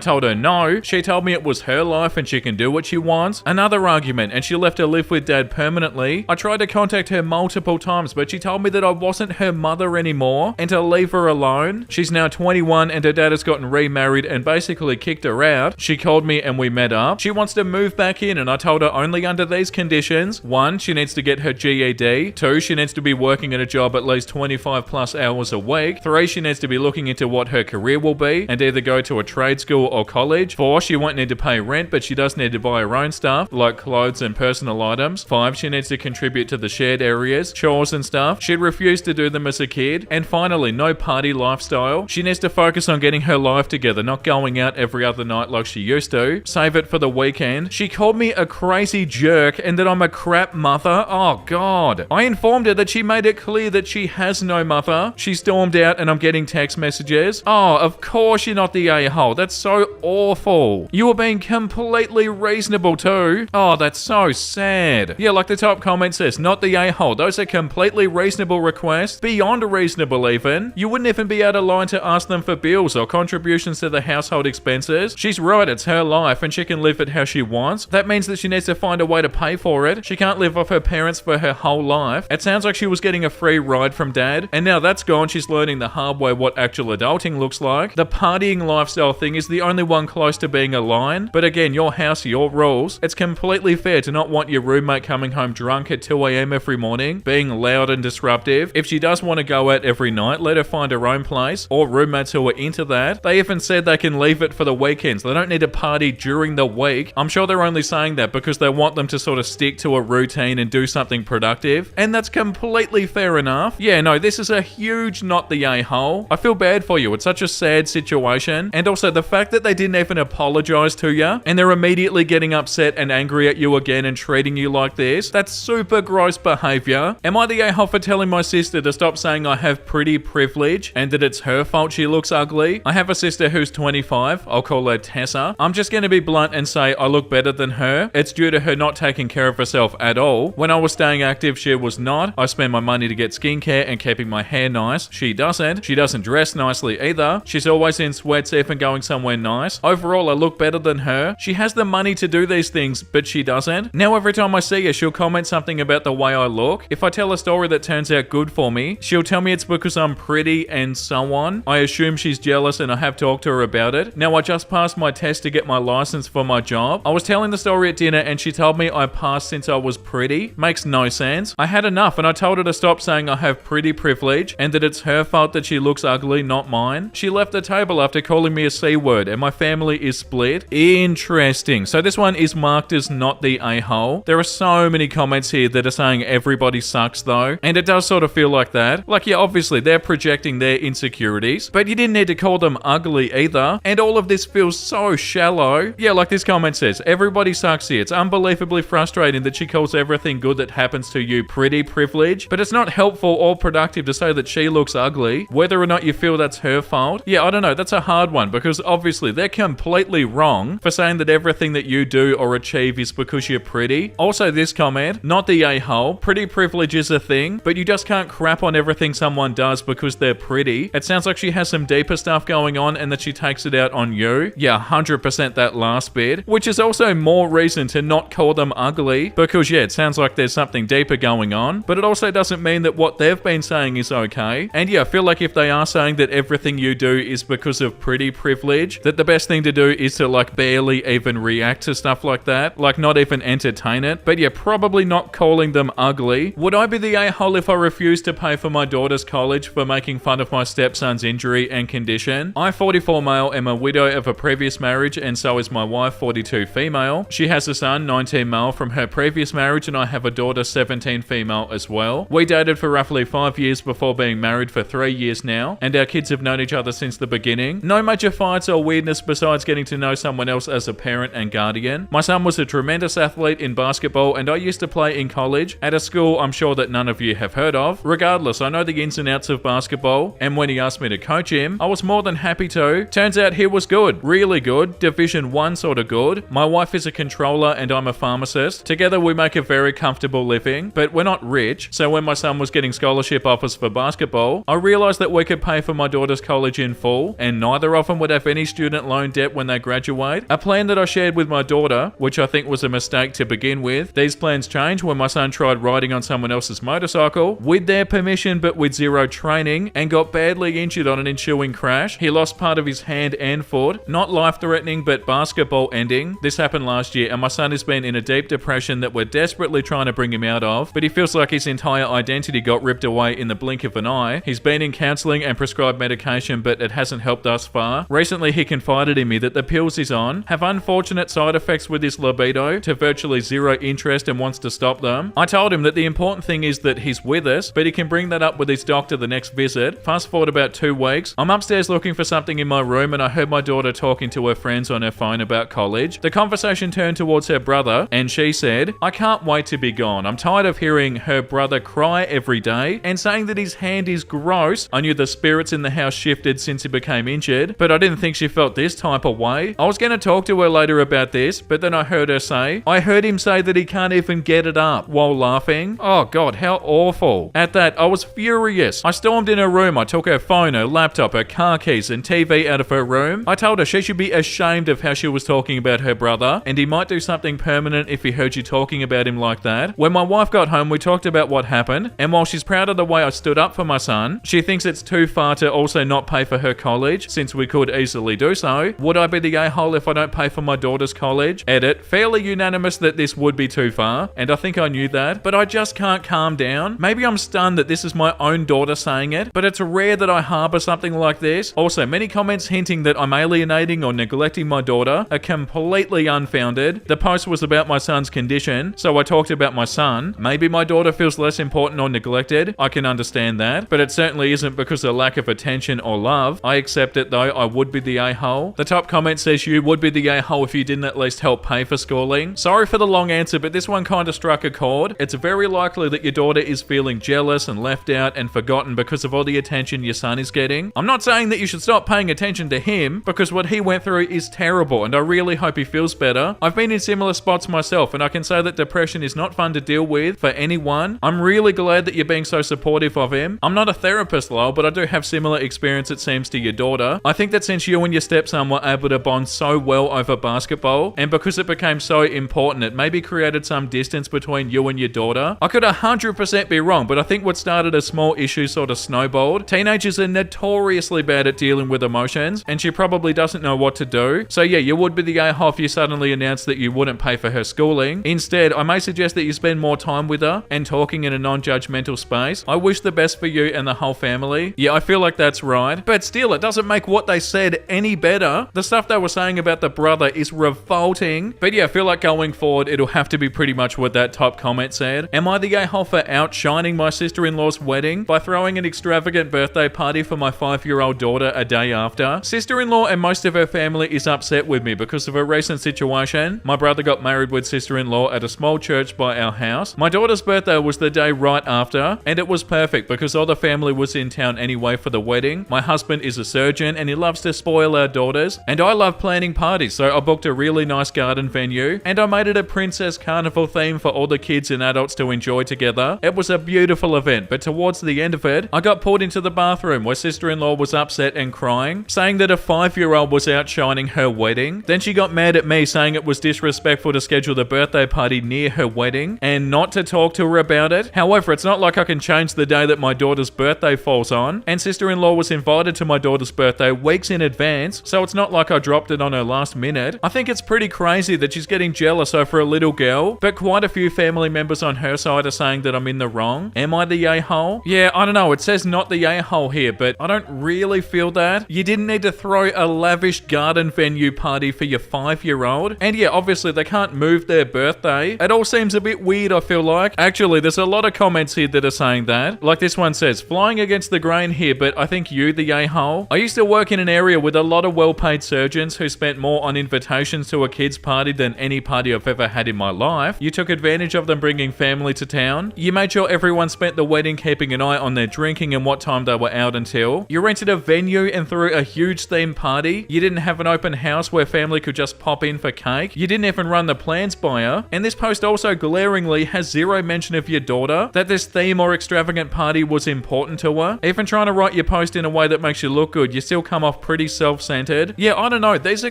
told her no. She told me it was her life and she can do what she wants. Another argument, and she left to live with dad permanently. I tried to contact her multiple times, but she told me that I wasn't her mother anymore and to leave her alone. She's now 21 and her dad has gotten remarried and basically kicked her out. She called me and we met up. She wants to move back in and I told her only under these conditions. 1, she needs to get her GED. 2, she needs to be working at a job at least 25 plus hours a week. 3, she needs to be looking into what her career will be and either go to a trade school or college. 4, she won't need to pay rent, but she does need to buy her own stuff like clothes and personal items. 5, she needs to contribute to the shared areas, chores and stuff. She'd refused to do them as a kid. And finally, no party lifestyle. She needs to focus on getting her life together, not going out every other night like she used to. Save it for the weekend. She called me a crazy jerk and that I'm a crap mother. Oh god. I informed her that she made it clear that she has no mother. She stormed out and I'm getting text messages. Oh, of course you're not the a-hole. That's so awful. You were being completely reasonable too. Oh, that's so sad. Yeah, like the top comment says, not the a-hole. Those are completely reasonable requests. Beyond reasonable even. You wouldn't even be out of line to ask them for bills or contributions to the household expenses. She's right, it's her life and she can live it how she wants. That means that she needs to find a way to pay for it. She can't live off her parents for her whole life. It sounds like she was getting a free ride from dad and now that's gone. She's learning the hard way what actual adulting looks like. The partying lifestyle thing is the only one close to being a line. But again, your house, your rules. It's completely fair to not want your roommate coming home drunk at 2 a.m. every morning, being loud and disruptive. If she does want to go out every night, let her find her own place or roommates who are into that. They even said they can leave it for the weekends. They don't need to party during the week. I'm sure they're only saying that because they want them to sort of stick to a routine and do something productive. And that's completely fair enough. Yeah, no, this is a huge not the a-hole. I feel bad for you. It's such a sad situation. And also the fact that they didn't even apologize to you and they're immediately getting upset and angry at you again and treating you like this. That's super gross behavior. Am I the a-hole for telling my sister to stop saying I have pretty privilege and that it's her fault she looks ugly? I have a sister who's 25. I'll call her Tessa. I'm just going to be blunt and say I look better than her. It's due to her not taking care of herself at all. When I was staying active, she was not. I spend my money to get skincare and keeping my hair nice. She doesn't. She doesn't dress nicely either. She's always in sweats even going somewhere nice. Overall, I look better than her. She has the money to do these things, but she doesn't. Now every time I see her, she'll comment something about the way I look. If I tell a story that turns out good for me, she'll tell me it's because I'm pretty and so on. I assume she's jealous and I have talked to her about it. Now I just passed my test to get my license for my job. I was telling the story at dinner and she told me I passed since I was pretty. Makes no sense. I had enough and I told her to stop saying I have pretty privilege and that it's her fault that she looks ugly, not mine. She left the table after calling me a C word and my family is split. Interesting. So this one is marked as not the a-hole. There are so many comments here that are saying everybody sucks though. And it does sort of feel like that. Like, yeah, obviously they're projecting their insecurities, but you didn't need to call them ugly either. And all of this feels so shallow. Yeah, like this comment says, everybody sucks here. It's unbelievably frustrating that she calls everything good that happens to you pretty privilege, but it's not helpful or productive to say that she looks ugly, whether or not you feel that's her fault. Yeah, I don't know. That's a hard one because obviously they're completely wrong for saying that everything that you do or achieve is because you're pretty. Also this comment, not the a-hole. Pretty privilege is a thing, but you just can't crap on everything someone does because they're pretty. It sounds like she has some deeper stuff going on and that she takes it out on you. Yeah, 100% that last bit, which is also more reason to not call them ugly because yeah, it sounds like there's something deeper going on, but it also doesn't mean that what they've been saying is okay. And yeah, I feel like if they are saying that everything you do is because of pretty privilege, that the best thing to do is to like barely even react to stuff like that, like not even entertain it. But yeah, probably not calling them ugly. Would I be the a-hole if I refused to pay for my daughter's college for making fun of my stepson's injury and condition? I, 44 male, am a widow of a previous marriage and so is my wife, 42 female. She has a son, 19 male, from her previous marriage and I have a daughter, 17 female as well. We dated for roughly 5 years before being married for 3 years now, and our kids have known each other since the beginning. No major fights or weirdness besides getting to know someone else as a parent and guardian. My son was a tremendous athlete in basketball and I used to play in college at a school I'm sure that none of you have heard of. Regardless, I know the ins and outs of basketball, and when he asked me to coach him, I was more than happy to. Turns out he was good, really good, Division 1 sort of good. My wife is a controller and I'm a pharmacist. Together we make a very comfortable living, but we're not rich, so when my son was getting scholarship offers for basketball, basketball, I realized that we could pay for my daughter's college in full, and neither of them would have any student loan debt when they graduate. A plan that I shared with my daughter, which I think was a mistake to begin with. These plans changed when my son tried riding on someone else's motorcycle, with their permission but with zero training, and got badly injured on an ensuing crash. He lost part of his hand and foot. Not life-threatening, but basketball ending. This happened last year, and my son has been in a deep depression that we're desperately trying to bring him out of, but he feels like his entire identity got ripped away in the blink of an eye. He's been in counselling and prescribed medication, but it hasn't helped thus far. Recently, he confided in me that the pills he's on have unfortunate side effects with his libido to virtually zero interest and wants to stop them. I told him that the important thing is that he's with us, but he can bring that up with his doctor the next visit. Fast forward about 2 weeks, I'm upstairs looking for something in my room, and I heard my daughter talking to her friends on her phone about college. The conversation turned towards her brother, and she said, "I can't wait to be gone. I'm tired of hearing her brother cry every day and saying that his hand is gross." I knew the spirits in the house shifted since he became injured, but I didn't think she felt this type of way. I was going to talk to her later about this, but then I heard him say that he can't even get it up, while laughing. Oh god, how awful. At that, I was furious. I stormed in her room. I took her phone, her laptop, her car keys, and TV out of her room. I told her she should be ashamed of how she was talking about her brother, and he might do something permanent if he heard you talking about him like that. When my wife got home, we talked about what happened, and while she's proud of the way I stood up for my son, she thinks it's too far to also not pay for her college, since we could easily do so. Would I be the a-hole if I don't pay for my daughter's college? Edit. Fairly unanimous that this would be too far, and I think I knew that, but I just can't calm down. Maybe I'm stunned that this is my own daughter saying it, but it's rare that I harbour something like this. Also, many comments hinting that I'm alienating or neglecting my daughter are completely unfounded. The post was about my son's condition, so I talked about my son. Maybe my daughter feels less important or neglected. I can understand that, but it certainly isn't because of lack of attention or love. I accept it though. I would be the a-hole. The top comment says you would be the a-hole if you didn't at least help pay for schooling. Sorry for the long answer, but this one kind of struck a chord. It's very likely that your daughter is feeling jealous and left out and forgotten because of all the attention your son is getting. I'm not saying that you should stop paying attention to him, because what he went through is terrible, and I really hope he feels better. I've been in similar spots myself, and I can say that depression is not fun to deal with for anyone. I'm really glad that you're being so supportive of him. I'm not a therapist, lol, but I do have similar experience, it seems, to your daughter. I think that since you and your stepson were able to bond so well over basketball, and because it became so important, it maybe created some distance between you and your daughter. I could 100% be wrong, but I think what started a small issue sort of snowballed. Teenagers are notoriously bad at dealing with emotions, and she probably doesn't know what to do. So yeah, you would be the a-hole if you suddenly announced that you wouldn't pay for her schooling. Instead, I may suggest that you spend more time with her and talking in a non-judgmental space. I wish the best for you and the whole family. Yeah, I feel like that's right. But still, it doesn't make what they said any better. The stuff they were saying about the brother is revolting. But yeah, I feel like going forward, it'll have to be pretty much what that top comment said. Am I the a-hole for outshining my sister-in-law's wedding by throwing an extravagant birthday party for my 5-year-old daughter a day after? Sister-in-law and most of her family is upset with me because of a recent situation. My brother got married with sister-in-law at a small church by our house. My daughter's birthday was the day right after, and it was perfect because all the family was in town anyway for the wedding. My husband is a surgeon and he loves to spoil our daughters, and I love planning parties, so I booked a really nice garden venue, and I made it a princess carnival theme for all the kids and adults to enjoy together. It was a beautiful event, but towards the end of it, I got pulled into the bathroom where sister-in-law was upset and crying, saying that a 5-year-old was outshining her wedding. Then she got mad at me, saying it was disrespectful to schedule the birthday party near her wedding and not to talk to her about it. However, it's not like I can change the day that my daughter's birthday falls on, and sister-in-law was invited to my daughter's birthday weeks in advance, so it's not like I dropped it on her last minute. I think it's pretty crazy that she's getting jealous over a little girl, but quite a few family members on her side are saying that I'm in the wrong. Am I the a-hole? Yeah, I don't know. It says not the a-hole here, but I don't really feel that. You didn't need to throw a lavish garden venue party for your 5-year-old. And yeah, obviously they can't move their birthday. It all seems a bit weird, I feel like. Actually, there's a lot of comments here that are saying that. Like this one says, flying against the grain here, but I think you the a-hole. I used to work in an area with a lot of well-paid surgeons who spent more on invitations to a kid's party than any party I've ever had in my life. You took advantage of them bringing family to town. You made sure everyone spent the wedding keeping an eye on their drinking and what time they were out until. You rented a venue and threw a huge theme party. You didn't have an open house where family could just pop in for cake. You didn't even run the plans by her. And this post also glaringly has zero mention of your daughter, that this theme or extravagant party was important to her. Even trying to write your post in a way that makes you look good, you still come off pretty self-centered. Yeah, I don't know, these are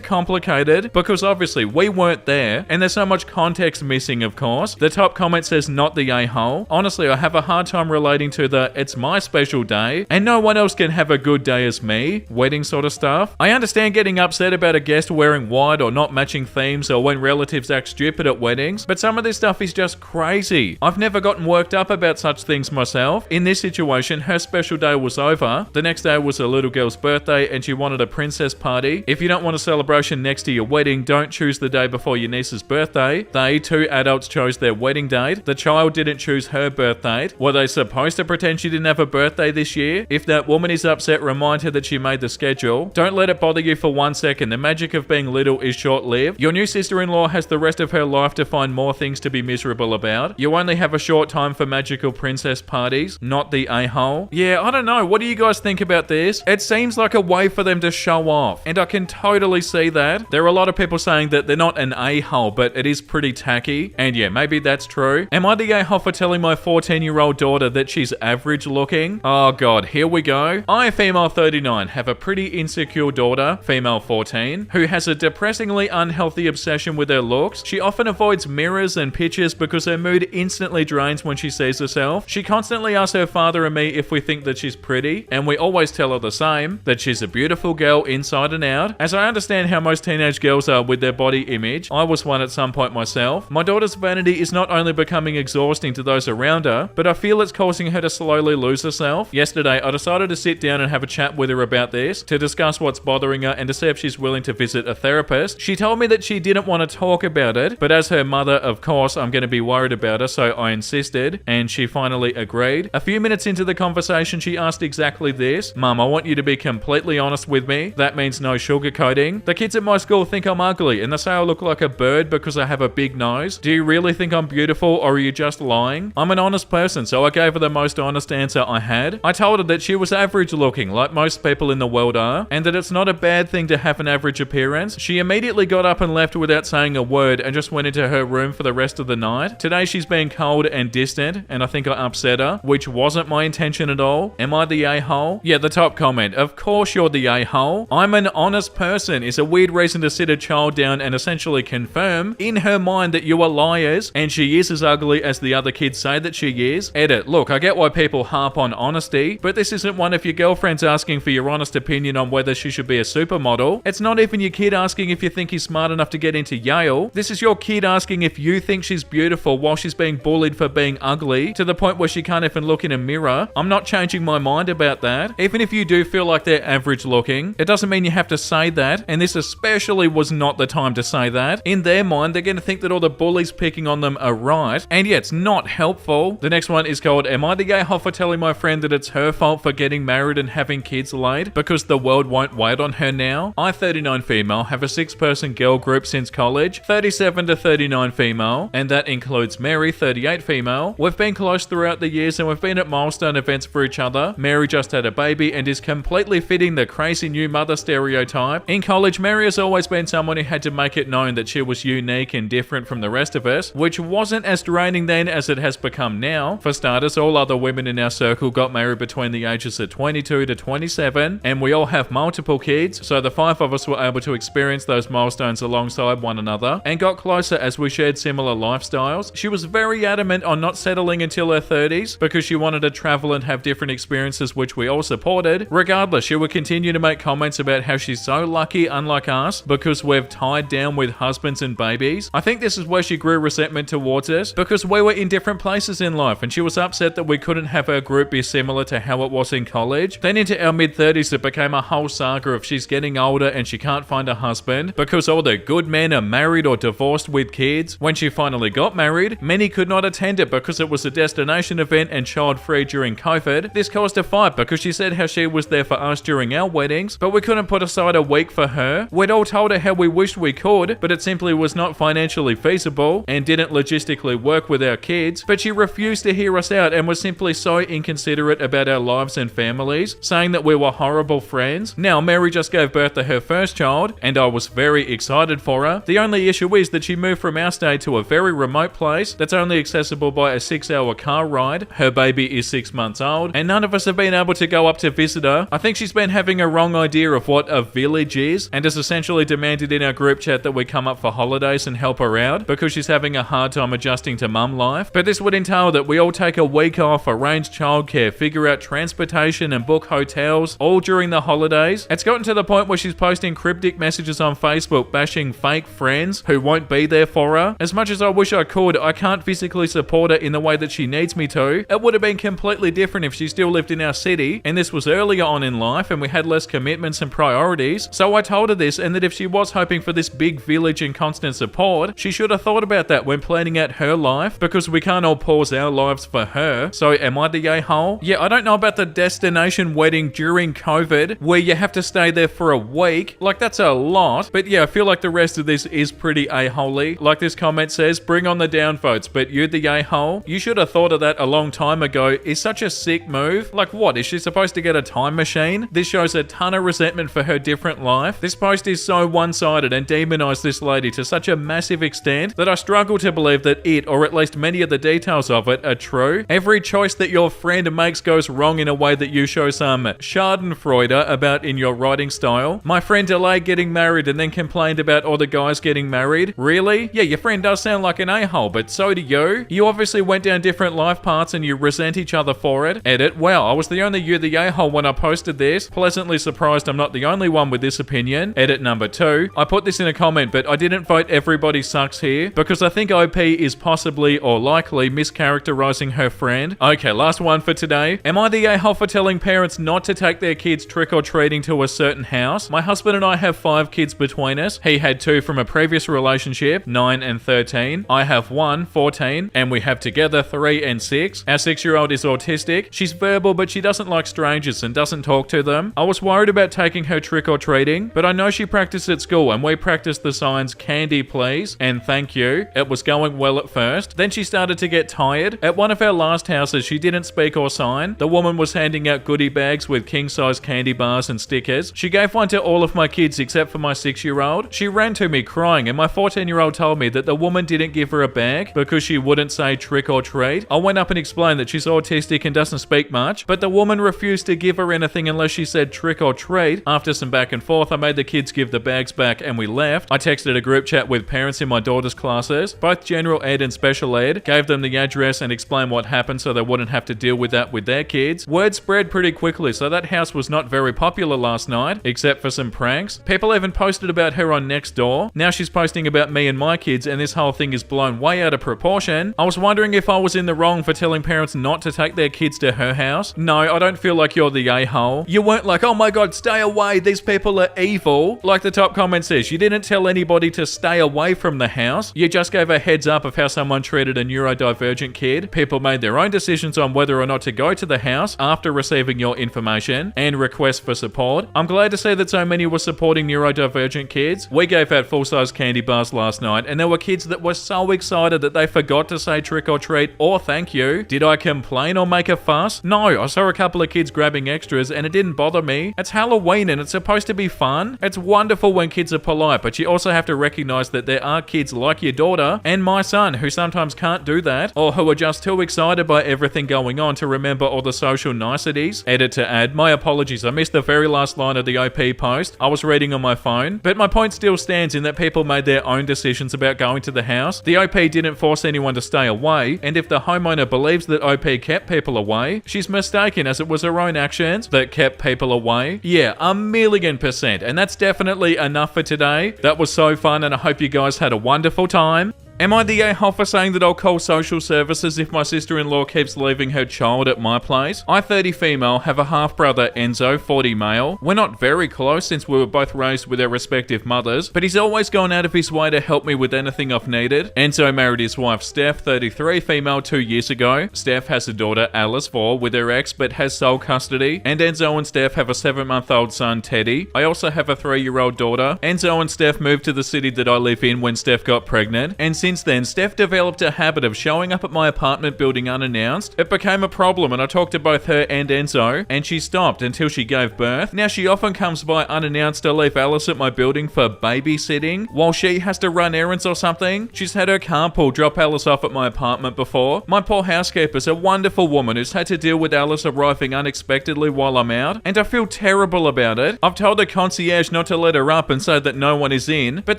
complicated because obviously we weren't there and there's so much context missing, of course. The top comment says not the a-hole. Honestly, I have a hard time relating to the it's my special day and no one else can have a good day as me wedding sort of stuff. I understand getting upset about a guest wearing white or not matching themes or when relatives act stupid at weddings, but some of this stuff is just crazy. I've never gotten worked up about such things myself. In this situation, her special day was over. The next day was a little girl's birthday and she wanted a princess party. If you don't want a celebration next to your wedding, don't choose the day before your niece's birthday. They, two adults, chose their wedding date. The child didn't choose her birth date. Were they supposed to pretend she didn't have a birthday this year? If that woman is upset, remind her that she made the schedule. Don't let it bother you for 1 second. The magic of being little is short-lived. Your new sister-in-law has the rest of her life to find more things to be miserable about. You only have a short time for magical princess parties, not the a-hole. Yeah, I don't know. What do you guys think about this? It seems like a way for them to show off, and I can totally see that. There are a lot of people saying that they're not an a-hole, but it is pretty tacky, and yeah, maybe that's true. Am I the a-hole for telling my 14-year-old daughter that she's average looking? Oh god, here we go. I, female 39, have a pretty insecure daughter, female 14, who has a depressingly unhealthy obsession with her looks. She often avoids mirrors and pictures because her mood instantly drains when she sees herself. She constantly asks her father and me if we think that she's pretty, and we always tell her the same, that she's a beautiful girl inside and out. As I understand how most teenage girls are with their body image, I was one at some point myself. My daughter's vanity is not only becoming exhausting to those around her, but I feel it's causing her to slowly lose herself. Yesterday, I decided to sit down and have a chat with her about this, to discuss what's bothering her and to see if she's willing to visit a therapist. She told me that she didn't want to talk about it, but as her mother, of course, I'm going to be worried about her, so I insisted, and she finally agreed. A few minutes into the conversation, she asked exactly this: Mum, I want you to be completely honest with me. That means no sugarcoating. The kids at my school think I'm ugly, and they say I look like a bird because I have a big nose. Do you really think I'm beautiful, or are you just lying? I'm an honest person, so I gave her the most honest answer I had. I told her that she was average looking, like most people in the world are, and that it's not a bad thing to have an average appearance. She immediately got up and left without saying a word and just went into her room for the rest of the night. Today she's being cold and distant, and I think I upset her, which wasn't my intention at all. Am I the a-hole? Yeah, the top comment. Of course you're the a-hole. I'm an honest person is a weird reason to sit a child down and essentially confirm in her mind that you are liars and she is as ugly as the other kids say that she is. Edit. Look, I get why people harp on honesty, but this isn't one of your girlfriends asking for your honest opinion on whether she should be a supermodel. It's not even your kid asking if you think he's smart enough to get into Yale. This is your kid asking if you think she's beautiful while she's being bullied for being ugly to the point where she can't even look in a mirror. I'm not changing my mind about that. Even if you do feel like they're average looking, it doesn't mean you have to say that, and this especially was not the time to say that. In their mind, they're going to think that all the bullies picking on them are right, and yeah, it's not helpful. The next one is called, Am I the a-hole for telling my friend that it's her fault for getting married and having kids late because the world won't wait on her now? I, 39 female, have a 6-person girl group since college, 37 to 39 female, and that includes Mary, 38 female. We've been close throughout the years and we've been at milestone events for each other. Mary just had a baby and is completely fitting the crazy new mother stereotype. In college, Mary has always been someone who had to make it known that she was unique and different from the rest of us, which wasn't as draining then as it has become now. For starters, all other women in our circle got married between the ages of 22 to 27, and we all have multiple kids, so the 5 of us were able to experience those milestones alongside one another and got closer as we shared similar lifestyles. She was very adamant on not settling until her 30s because she wanted to travel and have different experiences, which we all supported. Regardless, she would continue to make comments about how she's so lucky, unlike us, because we've tied down with husbands and babies. I think this is where she grew resentment towards us, because we were in different places in life and she was upset that we couldn't have her group be similar to how it was in college. Then into our mid-30s, it became a whole saga of she's getting older and she can't find a husband because all the good men are married or divorced with kids. When she finally got married, many could not attend it because it was a destination event and child-free during COVID. This caused a fight because she said how she was there for us during our weddings, but we couldn't put aside a week for her. We'd all told her how we wished we could, but it simply was not financially feasible and didn't logistically work with our kids. But she refused to hear us out and was simply so inconsiderate about our lives and families, saying that we were horrible friends. Now, Mary just gave birth to her first child, and I was very excited for her. The only issue is that she moved from our state to a very remote place that's only accessible by a 6-hour car ride. Her baby is 6 months old, and none of us have been able to go up to visit her. I think she's been having a wrong idea of what a village is, and has essentially demanded in our group chat that we come up for holidays and help her out, because she's having a hard time adjusting to mum life. But this would entail that we all take a week off, arrange childcare, figure out transportation and book hotels, all during the holidays. It's gotten to the point where she's posting cryptic messages on Facebook bashing fake friends who won't be there for her. As much as I wish I could, I can't physically support her in the way that she needs me to. It would have been completely different if she still lived in our city, and this was earlier on in life and we had less commitments and priorities. So I told her this, and that if she was hoping for this big village and constant support, she should have thought about that when planning out her life, because we can't all pause our lives for her. So am I the a-hole? Yeah, I don't know about the destination wedding during COVID where you have to stay there for a week. Like, that's a lot. But yeah, I feel like the rest of this is pretty a-holy. Like this comment says, bring on the downvotes, but you the a-hole? You should have thought of that a long time ago. Is such a sick move. Like, what? Is she supposed to get a time machine? This shows a ton of resentment for her different life. This post is so one-sided and demonized this lady to such a massive extent that I struggle to believe that it, or at least many of the details of it, are true. Every choice that your friend makes goes wrong in a way that you show some schadenfreude about in your writing style. My friend delayed getting married and then complained about all the guys getting married. Really? Yeah, your friend does sound like an a-hole, but so do you. You obviously went down different life paths and you resent each other for it. Edit. Wow, I was the only you the a-hole when I posted this. Pleasantly surprised I'm not the only one with this opinion. Edit number 2. I put this in a comment, but I didn't vote everybody sucks here because I think OP is possibly or likely mischaracterizing her friend. Okay, last one for today. Am I the a-hole for telling parents not to take their kids trick-or-treating to a certain house? My husband and I have 5 kids between us. He had 2 from a previous relationship, 9 and 13. I have 1, 14, and we have together 3 and 6. Our 6-year-old is autistic. She's verbal, but she doesn't like strangers and doesn't talk to them. I was worried about taking her trick-or-treating, but I know she practiced at school and we practiced the signs candy please and thank you. It was going well at first. Then she started to get tired. At one of our last houses, she didn't speak or sign. The woman was handing out goodie bags with king-size candy bars and stickers. She gave one to all of my kids except for my 6-year-old. She ran to me crying and my 14-year-old told me that the woman didn't give her a bag because she wouldn't say trick or treat. I went up and explained that she's autistic and doesn't speak much, but the woman refused to give her anything unless she said trick or treat. After some back and forth, I made the kids give the bags back and we left. I texted a group chat with parents in my daughter's classes, both general ed and special ed, gave them the address and explained what happened so they wouldn't have to deal with that with their kids. Word spread pretty quickly, so that house was not very popular last night, except for some pranks. People even posted about her on Nextdoor. Now she's posting about me and my kids, and this whole thing is blown way out of proportion. I was wondering if I was in the wrong for telling parents not to take their kids to her house. No, I don't feel like you're the a-hole. You weren't like, oh my god, stay away, these people are evil. Like the top comment says, you didn't tell anybody to stay away from the house. You just gave a heads up of how someone treated a neurodivergent kid. People made their own decisions on whether or not to go to the house after receiving your information and requests for support. I'm glad to see that so many were supporting neurodivergent kids. We gave out full-size candy bars last night, and there were kids that were so excited that they forgot to say trick or treat or thank you. Did I complain or make a fuss? No, I saw a couple of kids grabbing extras and it didn't bother me. It's Halloween and it's supposed to be fun. It's wonderful when kids are polite, but you also have to recognize that there are kids like your daughter and my son who sometimes can't do that, or who are just too excited by everything going on to remember all the social niceties. Edit to add, my apologies, I missed the very last line of the OP post. I was reading on my phone, but my point still stands in that people made their own decisions about going to the house. The OP didn't force anyone to stay away, and if the homeowner believes that OP kept people away, she's mistaken, as it was her own actions that kept people away. Yeah, 1,000,000%, and that's definitely enough for today. That was so fun, and I hope you guys had a wonderful time. Am I the a-hole for saying that I'll call social services if my sister-in-law keeps leaving her child at my place? I, 30 female, have a half-brother, Enzo, 40 male. We're not very close since we were both raised with our respective mothers, but he's always gone out of his way to help me with anything I've needed. Enzo married his wife, Steph, 33 female, 2 years ago. Steph has a daughter, Alice, 4, with her ex, but has sole custody. And Enzo and Steph have a 7-month-old son, Teddy. I also have a 3-year-old daughter. Enzo and Steph moved to the city that I live in when Steph got pregnant, and Since then, Steph developed a habit of showing up at my apartment building unannounced. It became a problem and I talked to both her and Enzo, and she stopped until she gave birth. Now she often comes by unannounced to leave Alice at my building for babysitting while she has to run errands or something. She's had her carpool drop Alice off at my apartment before. My poor housekeeper's a wonderful woman who's had to deal with Alice arriving unexpectedly while I'm out, and I feel terrible about it. I've told the concierge not to let her up and say that no one is in, but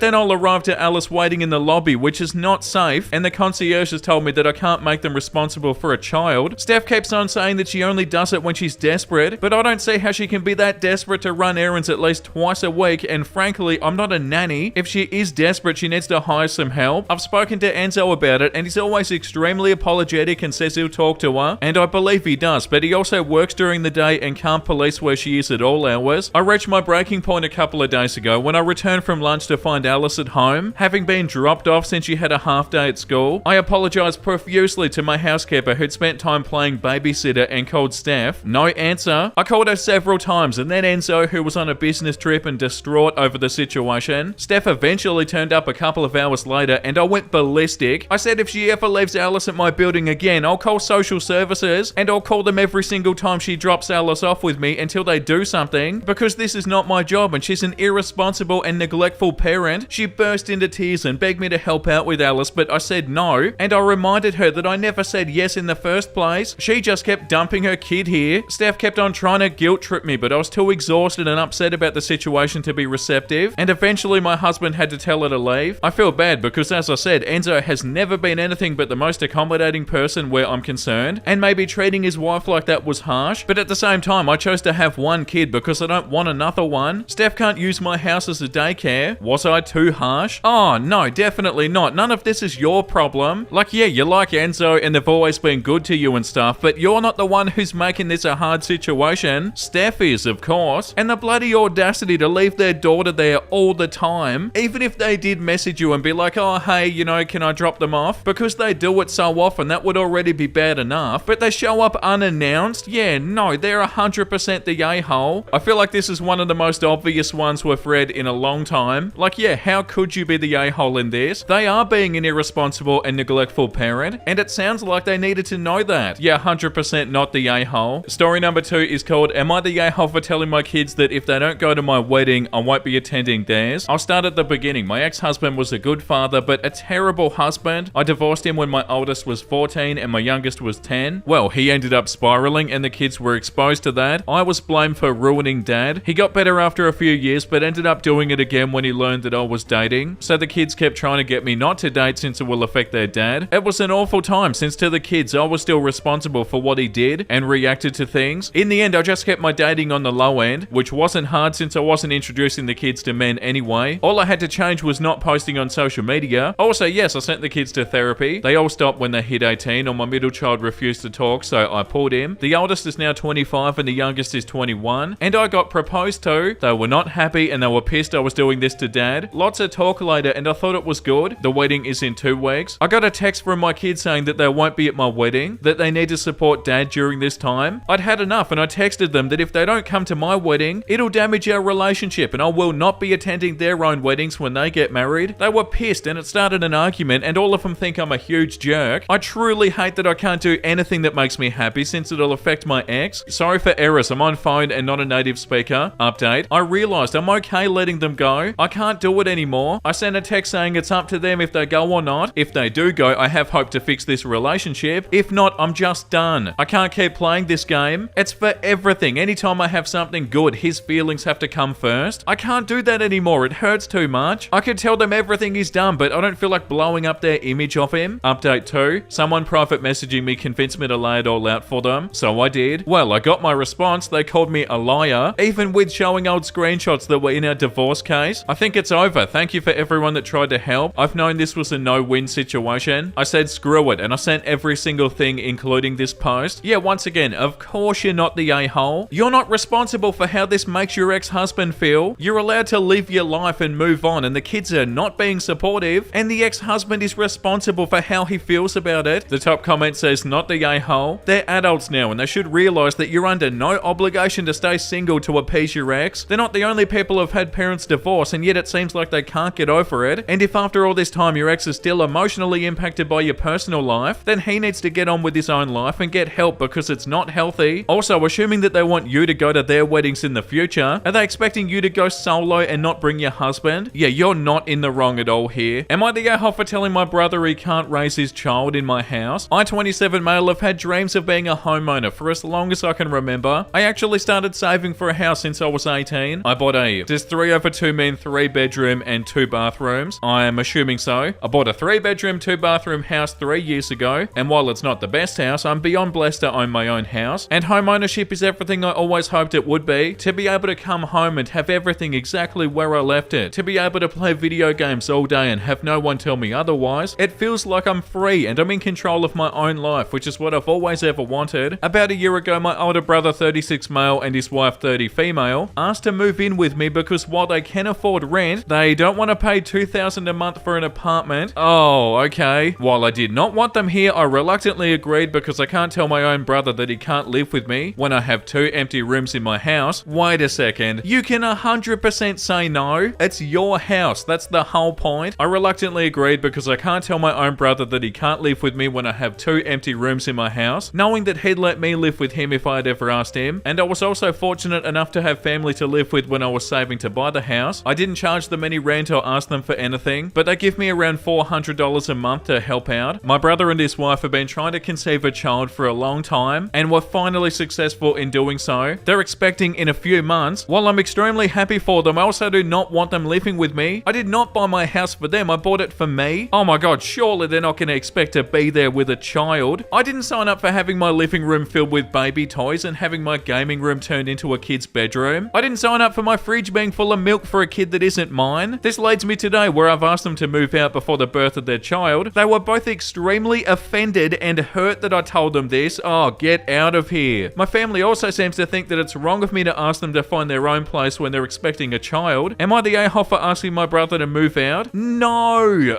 then I'll arrive to Alice waiting in the lobby, which is not safe, and the concierge has told me that I can't make them responsible for a child. Steph keeps on saying that she only does it when she's desperate, but I don't see how she can be that desperate to run errands at least twice a week, and frankly, I'm not a nanny. If she is desperate, she needs to hire some help. I've spoken to Enzo about it, and he's always extremely apologetic and says he'll talk to her, and I believe he does, but he also works during the day and can't police where she is at all hours. I reached my breaking point a couple of days ago when I returned from lunch to find Alice at home, having been dropped off since she had a half day at school. I apologized profusely to my housekeeper who'd spent time playing babysitter and called Steph. No answer. I called her several times, and then Enzo, who was on a business trip and distraught over the situation. Steph eventually turned up a couple of hours later and I went ballistic. I said if she ever leaves Alice at my building again, I'll call social services and I'll call them every single time she drops Alice off with me until they do something, because this is not my job and she's an irresponsible and neglectful parent. She burst into tears and begged me to help out with Alice, but I said no, and I reminded her that I never said yes in the first place. She just kept dumping her kid here. Steph kept on trying to guilt trip me, but I was too exhausted and upset about the situation to be receptive, and eventually my husband had to tell her to leave. I feel bad because, as I said, Enzo has never been anything but the most accommodating person where I'm concerned, and maybe treating his wife like that was harsh, but at the same time I chose to have one kid because I don't want another one. Steph can't use my house as a daycare. Was I too harsh? Oh no, definitely not. None of this is your problem. Like, yeah, you like Enzo and they've always been good to you and stuff, but you're not the one who's making this a hard situation. Steph is, of course, and the bloody audacity to leave their daughter there all the time, even if they did message you and be like, oh hey, you know, can I drop them off? Because they do it so often, that would already be bad enough, but they show up unannounced. Yeah, no, they're 100% the a-hole. I feel like this is one of the most obvious ones we've read in a long time. Like, yeah, how could you be the a-hole in this? They are being an irresponsible and neglectful parent, and it sounds like they needed to know that. Yeah, 100% not the a-hole. Story number 2 is called, Am I the a-hole for telling my kids that if they don't go to my wedding, I won't be attending theirs? I'll start at the beginning. My ex-husband was a good father, but a terrible husband. I divorced him when my oldest was 14 and my youngest was 10. Well, he ended up spiraling and the kids were exposed to that. I was blamed for ruining dad. He got better after a few years, but ended up doing it again when he learned that I was dating. So the kids kept trying to get me not to date since it will affect their dad. It was an awful time since to the kids, I was still responsible for what he did and reacted to things. In the end, I just kept my dating on the low end, which wasn't hard since I wasn't introducing the kids to men anyway. All I had to change was not posting on social media. Also, yes, I sent the kids to therapy. They all stopped when they hit 18, or my middle child refused to talk, so I pulled him. The oldest is now 25 and the youngest is 21, and I got proposed to. They were not happy and they were pissed I was doing this to dad. Lots of talk later and I thought it was good. The wedding is in 2 weeks. I got a text from my kids saying that they won't be at my wedding, that they need to support dad during this time. I'd had enough and I texted them that if they don't come to my wedding, it'll damage our relationship and I will not be attending their own weddings when they get married. They were pissed and it started an argument and all of them think I'm a huge jerk. I truly hate that I can't do anything that makes me happy since it'll affect my ex. Sorry for errors, I'm on phone and not a native speaker. Update. I realized I'm okay letting them go. I can't do it anymore. I sent a text saying it's up to them if they go or not. If they do go, I have hope to fix this relationship. If not, I'm just done. I can't keep playing this game. It's for everything. Anytime I have something good, his feelings have to come first. I can't do that anymore. It hurts too much. I could tell them everything he's done, but I don't feel like blowing up their image of him. Update 2. Someone private messaging me convinced me to lay it all out for them, so I did. Well, I got my response. They called me a liar, even with showing old screenshots that were in our divorce case. I think it's over. Thank you for everyone that tried to help. I've known this was a no-win situation. I said screw it, and I sent every single thing, including this post. Yeah, once again, of course you're not the a-hole. You're not responsible for how this makes your ex-husband feel. You're allowed to live your life and move on, and the kids are not being supportive, and the ex-husband is responsible for how he feels about it. The top comment says, not the a-hole. They're adults now, and they should realize that you're under no obligation to stay single to appease your ex. They're not the only people who've had parents divorce, and yet it seems like they can't get over it. And if after all this time your ex is still emotionally impacted by your personal life, then he needs to get on with his own life and get help because it's not healthy. Also, assuming that they want you to go to their weddings in the future, are they expecting you to go solo and not bring your husband? Yeah, you're not in the wrong at all here. Am I the a-hole for telling my brother he can't raise his child in my house? I, 27 male, have had dreams of being a homeowner for as long as I can remember. I actually started saving for a house since I was 18. I bought does 3/2 mean 3 bedroom and 2 bathrooms? I am assuming so. I bought a 3 bedroom, 2 bathroom house 3 years ago, and while it's not the best house, I'm beyond blessed to own my own house, and home ownership is everything I always hoped it would be. To be able to come home and have everything exactly where I left it. To be able to play video games all day and have no one tell me otherwise. It feels like I'm free and I'm in control of my own life, which is what I've always ever wanted. About a year ago, my older brother, 36 male, and his wife, 30 female, asked to move in with me because while they can afford rent, they don't want to pay $2,000 a month for an apartment. Oh, okay. While I did not want them here, I reluctantly agreed because I can't tell my own brother that he can't live with me when I have 2 empty rooms in my house. Wait a second. You can 100% say no. It's your house. That's the whole point. I reluctantly agreed because I can't tell my own brother that he can't live with me when I have 2 empty rooms in my house, knowing that he'd let me live with him if I had ever asked him. And I was also fortunate enough to have family to live with when I was saving to buy the house. I didn't charge them any rent or ask them for anything, but they give me around $400 a month to help out. My brother and his wife have been trying to conceive a child for a long time and were finally successful in doing so. They're expecting in a few months. While I'm extremely happy for them, I also do not want them living with me. I did not buy my house for them, I bought it for me. Oh my god, surely they're not going to expect to be there with a child. I didn't sign up for having my living room filled with baby toys and having my gaming room turned into a kid's bedroom. I didn't sign up for my fridge being full of milk for a kid that isn't mine. This leads me today where I've asked them to move out before the birth of their child. They were both extremely offended and hurt that I told them this. Oh, get out of here. My family also seems to think that it's wrong of me to ask them to find their own place when they're expecting a child. Am I the a-hole for asking my brother to move out? No,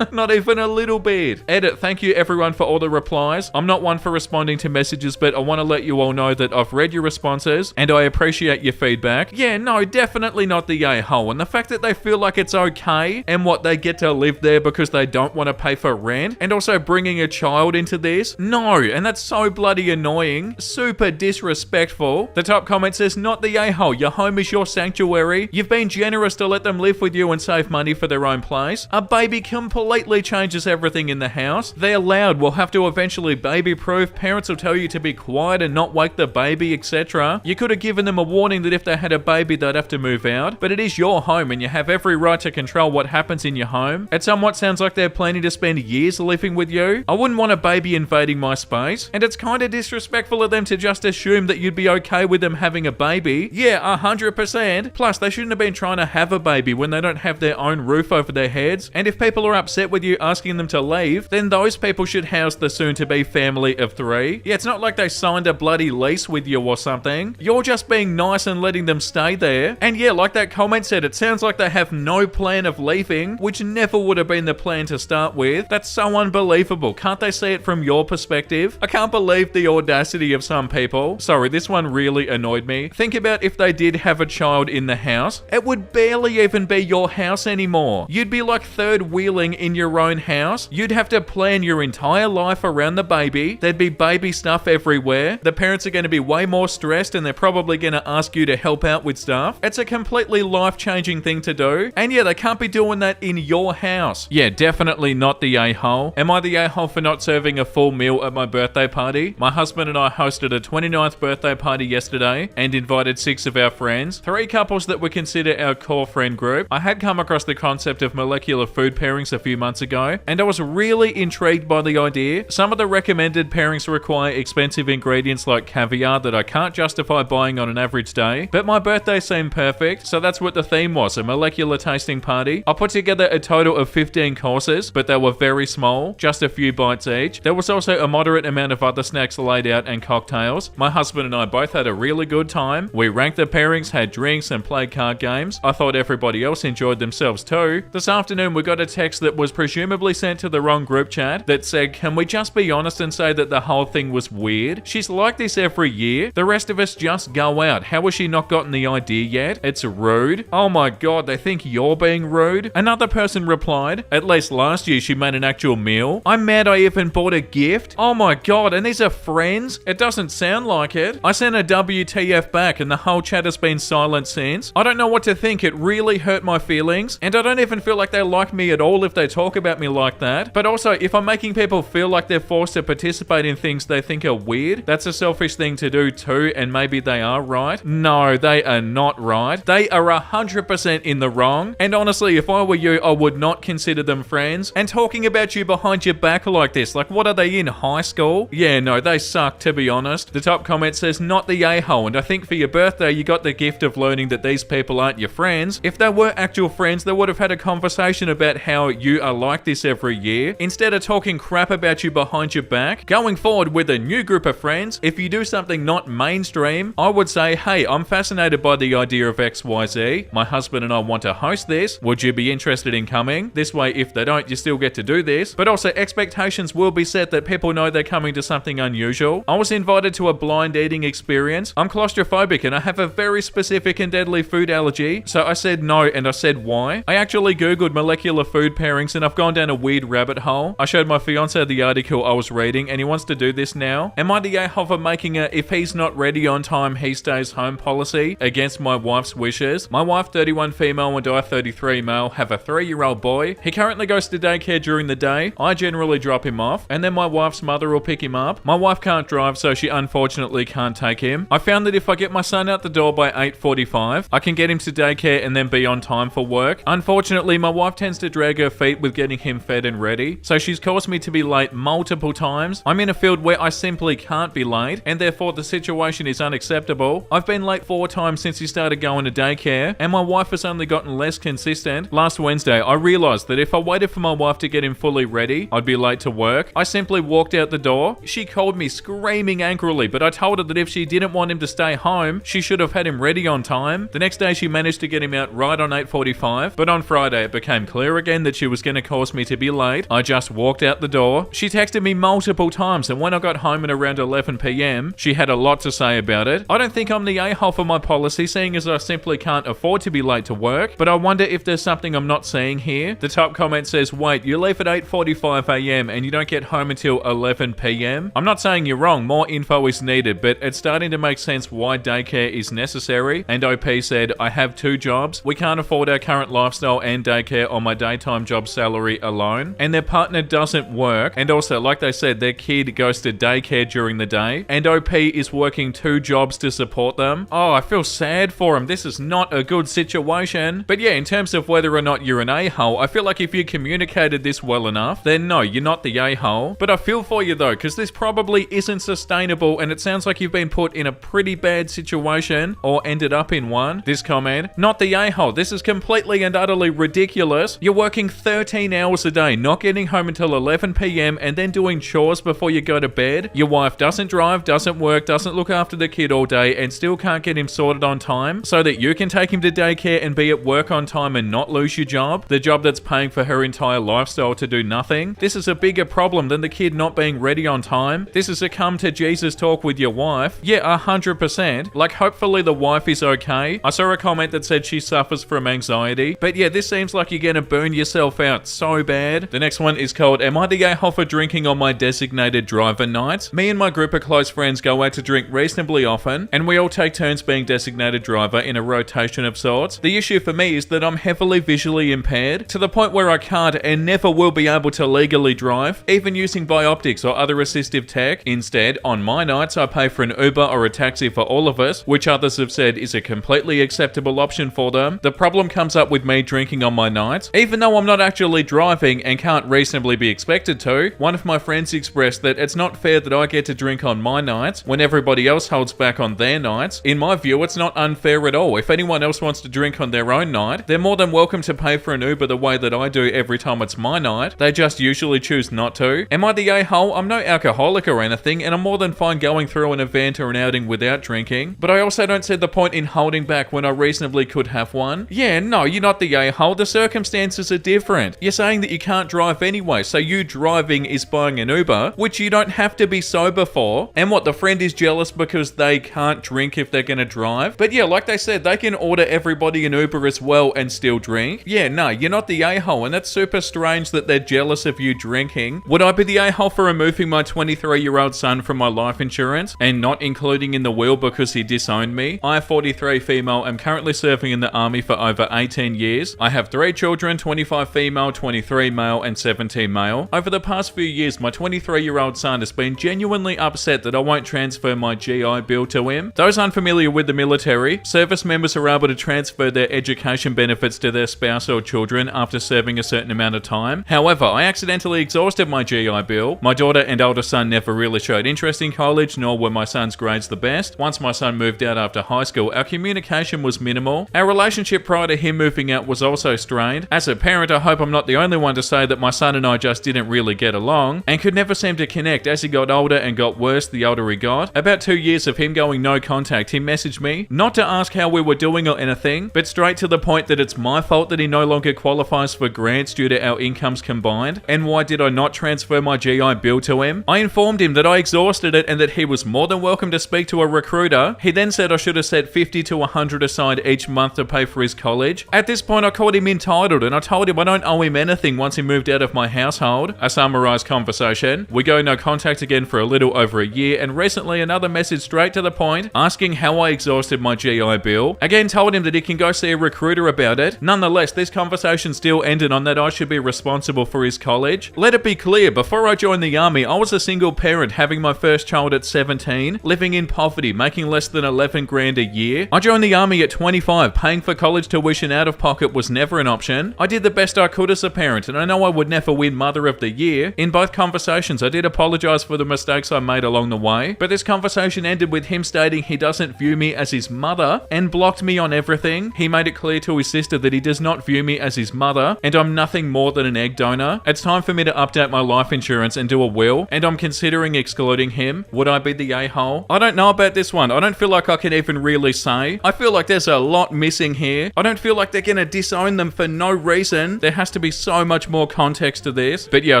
not even a little bit. Edit, thank you everyone for all the replies. I'm not one for responding to messages, but I want to let you all know that I've read your responses and I appreciate your feedback. Yeah, no, definitely not the a-hole. And the fact that they feel like it's okay and what they get to live there because they don't want to pay for rent and also bringing a child into this. No, and that's so bloody annoying. Super disrespectful. The top comment says, not the a-hole. Your home is your sanctuary. You've been generous to let them live with you and save money for their own place. A baby completely changes everything in the house. They're loud. We'll have to eventually baby proof. Parents will tell you to be quiet and not wake the baby, etc. You could have given them a warning that if they had a baby, they'd have to move out. But it is your home and you have every right to control what happens in your home. It somewhat sounds like they're planning to spend years living with you. I wouldn't want a baby invading my space. And it's kind of disrespectful of them to just assume that you'd be okay with them having a baby. Yeah, 100%. Plus, they shouldn't have been trying to have a baby when they don't have their own roof over their heads. And if people are upset with you asking them to leave, then those people should house the soon-to-be family of 3. Yeah, it's not like they signed a bloody lease with you or something. You're just being nice and letting them stay there. And yeah, like that comment said, it sounds like they have no plan of leaving, which never would have been the plan to start with. That's so unbelievable. Can't they see it from your perspective? I can't believe the audacity of some people. Sorry, this one really annoyed me. Think about if they did have a child in the house. It would barely even be your house anymore. You'd be like third wheeling in your own house. You'd have to plan your entire life around the baby. There'd be baby stuff everywhere. The parents are going to be way more stressed and they're probably going to ask you to help out with stuff. It's a completely life-changing thing to do. And yeah, they can't be doing that in your house. Yeah, definitely not the a-hole. Am I the a-hole for not serving a full meal at my birthday party? My husband and I hosted a 29th birthday party yesterday and invited 6 of our friends, 3 couples that we consider our core friend group. I had come across the concept of molecular food pairings a few months ago, and I was really intrigued by the idea. Some of the recommended pairings require expensive ingredients like caviar that I can't justify buying on an average day, but my birthday seemed perfect, so that's what the theme was, a molecular tasting party. I put together a total of 15 courses, but they were very small, just a few bites each. There was also a moderate amount of other snacks laid out and cocktails. My husband and I both had a really good time. We ranked the pairings, had drinks, and played card games. I thought everybody else enjoyed themselves too. This afternoon we got a text that was presumably sent to the wrong group chat that said, can we just be honest and say that the whole thing was weird? She's like this every year. The rest of us just go out. How has she not gotten the idea yet? It's rude. Oh my god, they think you're being rude. Another person replied, lied. At least last year she made an actual meal. I'm mad I even bought a gift. Oh my god, and these are friends? It doesn't sound like it. I sent a WTF back and the whole chat has been silent since. I don't know what to think. It really hurt my feelings, and I don't even feel like they like me at all if they talk about me like that. But also, if I'm making people feel like they're forced to participate in things they think are weird, that's a selfish thing to do too, and maybe they are right. No, they are not right. They are 100% in the wrong. And honestly, if I were you, I would not consider them friends. And talking about you behind your back like this, like what are they in high school? Yeah, no, they suck, to be honest. The top comment says, not the a-hole, and I think for your birthday you got the gift of learning that these people aren't your friends. If they were actual friends, they would have had a conversation about how you are like this every year, instead of talking crap about you behind your back. Going forward with a new group of friends, if you do something not mainstream, I would say, hey, I'm fascinated by the idea of XYZ. My husband and I want to host this. Would you be interested in coming? This way, if they don't, you still get to do this. But also, expectations will be set that people know they're coming to something unusual. I was invited to a blind eating experience. I'm claustrophobic and I have a very specific and deadly food allergy, so I said no, and I said why. I actually googled molecular food pairings and I've gone down a weird rabbit hole. I showed my fiance the article I was reading and he wants to do this now. Am I the a-hole for making a if he's not ready on time he stays home policy against my wife's wishes? My wife, 31 female, and I, 33 male, have a 3-year-old boy. He currently goes to daycare during the day. I generally drop him off and then my wife's mother will pick him up. My wife can't drive, so she unfortunately can't take him. I found that if I get my son out the door by 8:45, I can get him to daycare and then be on time for work. Unfortunately, my wife tends to drag her feet with getting him fed and ready, so she's caused me to be late multiple times. I'm in a field where I simply can't be late, and therefore the situation is unacceptable. I've been late 4 times since he started going to daycare, and my wife has only gotten less consistent. Last Wednesday, I realized that if I waited for my wife to get him fully ready, I'd be late to work. I simply walked out the door. She called me screaming angrily, but I told her that if she didn't want him to stay home, she should have had him ready on time. The next day, she managed to get him out right on 8:45, but on Friday, it became clear again that she was going to cause me to be late. I just walked out the door. She texted me multiple times, and when I got home at around 11 p.m, she had a lot to say about it. I don't think I'm the a-hole for my policy, seeing as I simply can't afford to be late to work, but I wonder if there's something I'm not seeing here. The top comment says, wait, you leave at 8:45 a.m. and you don't get home until 11 p.m? I'm not saying you're wrong, more info is needed, but it's starting to make sense why daycare is necessary. And OP said, I have 2 jobs. We can't afford our current lifestyle and daycare on my daytime job salary alone. And their partner doesn't work. And also, like they said, their kid goes to daycare during the day. And OP is working 2 jobs to support them. Oh, I feel sad for him. This is not a good situation. But yeah, in terms of whether or not you're an a-hole, I feel like if you communicated this well enough, then no, you're not the a-hole. But I feel for you though, because this probably isn't sustainable and it sounds like you've been put in a pretty bad situation or ended up in one. This comment, not the a-hole. This is completely and utterly ridiculous. You're working 13 hours a day, not getting home until 11 p.m. and then doing chores before you go to bed. Your wife doesn't drive, doesn't work, doesn't look after the kid all day and still can't get him sorted on time so that you can take him to daycare and be at work on time and not lose your job. The job that's paying for her entire lifestyle to do nothing. This is a bigger problem than the kid not being ready on time. This is a come to Jesus talk with your wife. Yeah, 100%. Like, hopefully the wife is okay. I saw a comment that said she suffers from anxiety. But yeah, this seems like you're gonna burn yourself out so bad. The next one is called, am I the a-hole for drinking on my designated driver nights? Me and my group of close friends go out to drink reasonably often, and we all take turns being designated driver in a rotation of sorts. The issue for me is that I'm heavily visually impaired, to the point where I can't and never will be able to legally drive, even using bioptics or other assistive tech. Instead, on my nights, I pay for an Uber or a taxi for all of us, which others have said is a completely acceptable option for them. The problem comes up with me drinking on my nights. Even though I'm not actually driving and can't reasonably be expected to, one of my friends expressed that it's not fair that I get to drink on my nights when everybody else holds back on their nights. In my view, it's not unfair at all. If anyone else wants to drink on their own night, they're more than welcome to pay for an Uber the way that I do every time it's my night. They just usually choose not to. Am I the a-hole? I'm no alcoholic or anything, and I'm more than fine going through an event or an outing without drinking, but I also don't see the point in holding back when I reasonably could have one. Yeah, no, you're not the a-hole. The circumstances are different. You're saying that you can't drive anyway, so you driving is buying an Uber, which you don't have to be sober for. And what, the friend is jealous because they can't drink if they're gonna drive? But yeah, like they said, they can order everybody an Uber as well and still drink. Yeah, no, you're not the a-hole, and that's super strange that they're jealous of you drinking. Would I be the a-hole for removing my 23-year-old son from my life insurance and not including in the will because he disowned me? I, 43 female, am currently serving in the army for over 18 years. I have 3 children, 25 female, 23 male, and 17 male. Over the past few years, my 23-year-old son has been genuinely upset that I won't transfer my GI Bill to him. Those unfamiliar with the military, service members are able to transfer their education benefits to their spouse or children after serving a certain amount of time. However, I accidentally exhausted my GI Bill. My daughter and older son never really showed interest in college, nor were my son's grades the best. Once my son moved out after high school, our communication was minimal. Our relationship prior to him moving out was also strained. As a parent, I hope I'm not the only one to say that my son and I just didn't really get along and could never seem to connect. As he got older and got worse the older he got, about 2 years of him going no contact, he messaged me, not to ask how we were doing or anything, but straight to the point that it's my fault that he no longer qualifies for grants due to our incomes combined, and why did I not transfer my GI Bill to him? I informed him that I exhausted it and that he was more than welcome to speak to a recruiter. He then said I should have set 50 to 100 aside each month to pay for his college. At this point, I called him entitled and I told him I don't owe him anything once he moved out of my household. A summarized conversation. We go no contact again for a little over a year, and recently another message straight to the point, asking how I exhausted my GI Bill. Again, told him that he can go see a recruiter about it. Nonetheless, this conversation still ended on that I should be responsible for his college. Let it be clear, before I joined the army, I was a single parent having my first child at 17, living in poverty, making less than 11 grand a year. I joined the army at 25, paying for college tuition out of pocket was never an option. I did the best I could as a parent, and I know I would never win Mother of the Year. In both conversations, I did apologize for the mistakes I made along the way, but this conversation ended with him stating he doesn't view me as his mother and blocked me on everything. He made it clear to his sister that he does not view me as his mother, and I'm nothing more than an egg donor. It's time for me to update my life insurance and do a will, and I'm considering excluding him. Would I be the a-hole? I don't know about this one. I don't feel like I can even really say. I feel like there's a lot missing here. I don't feel like they're gonna disown them for no reason. There has to be so much more context to this. But yeah, I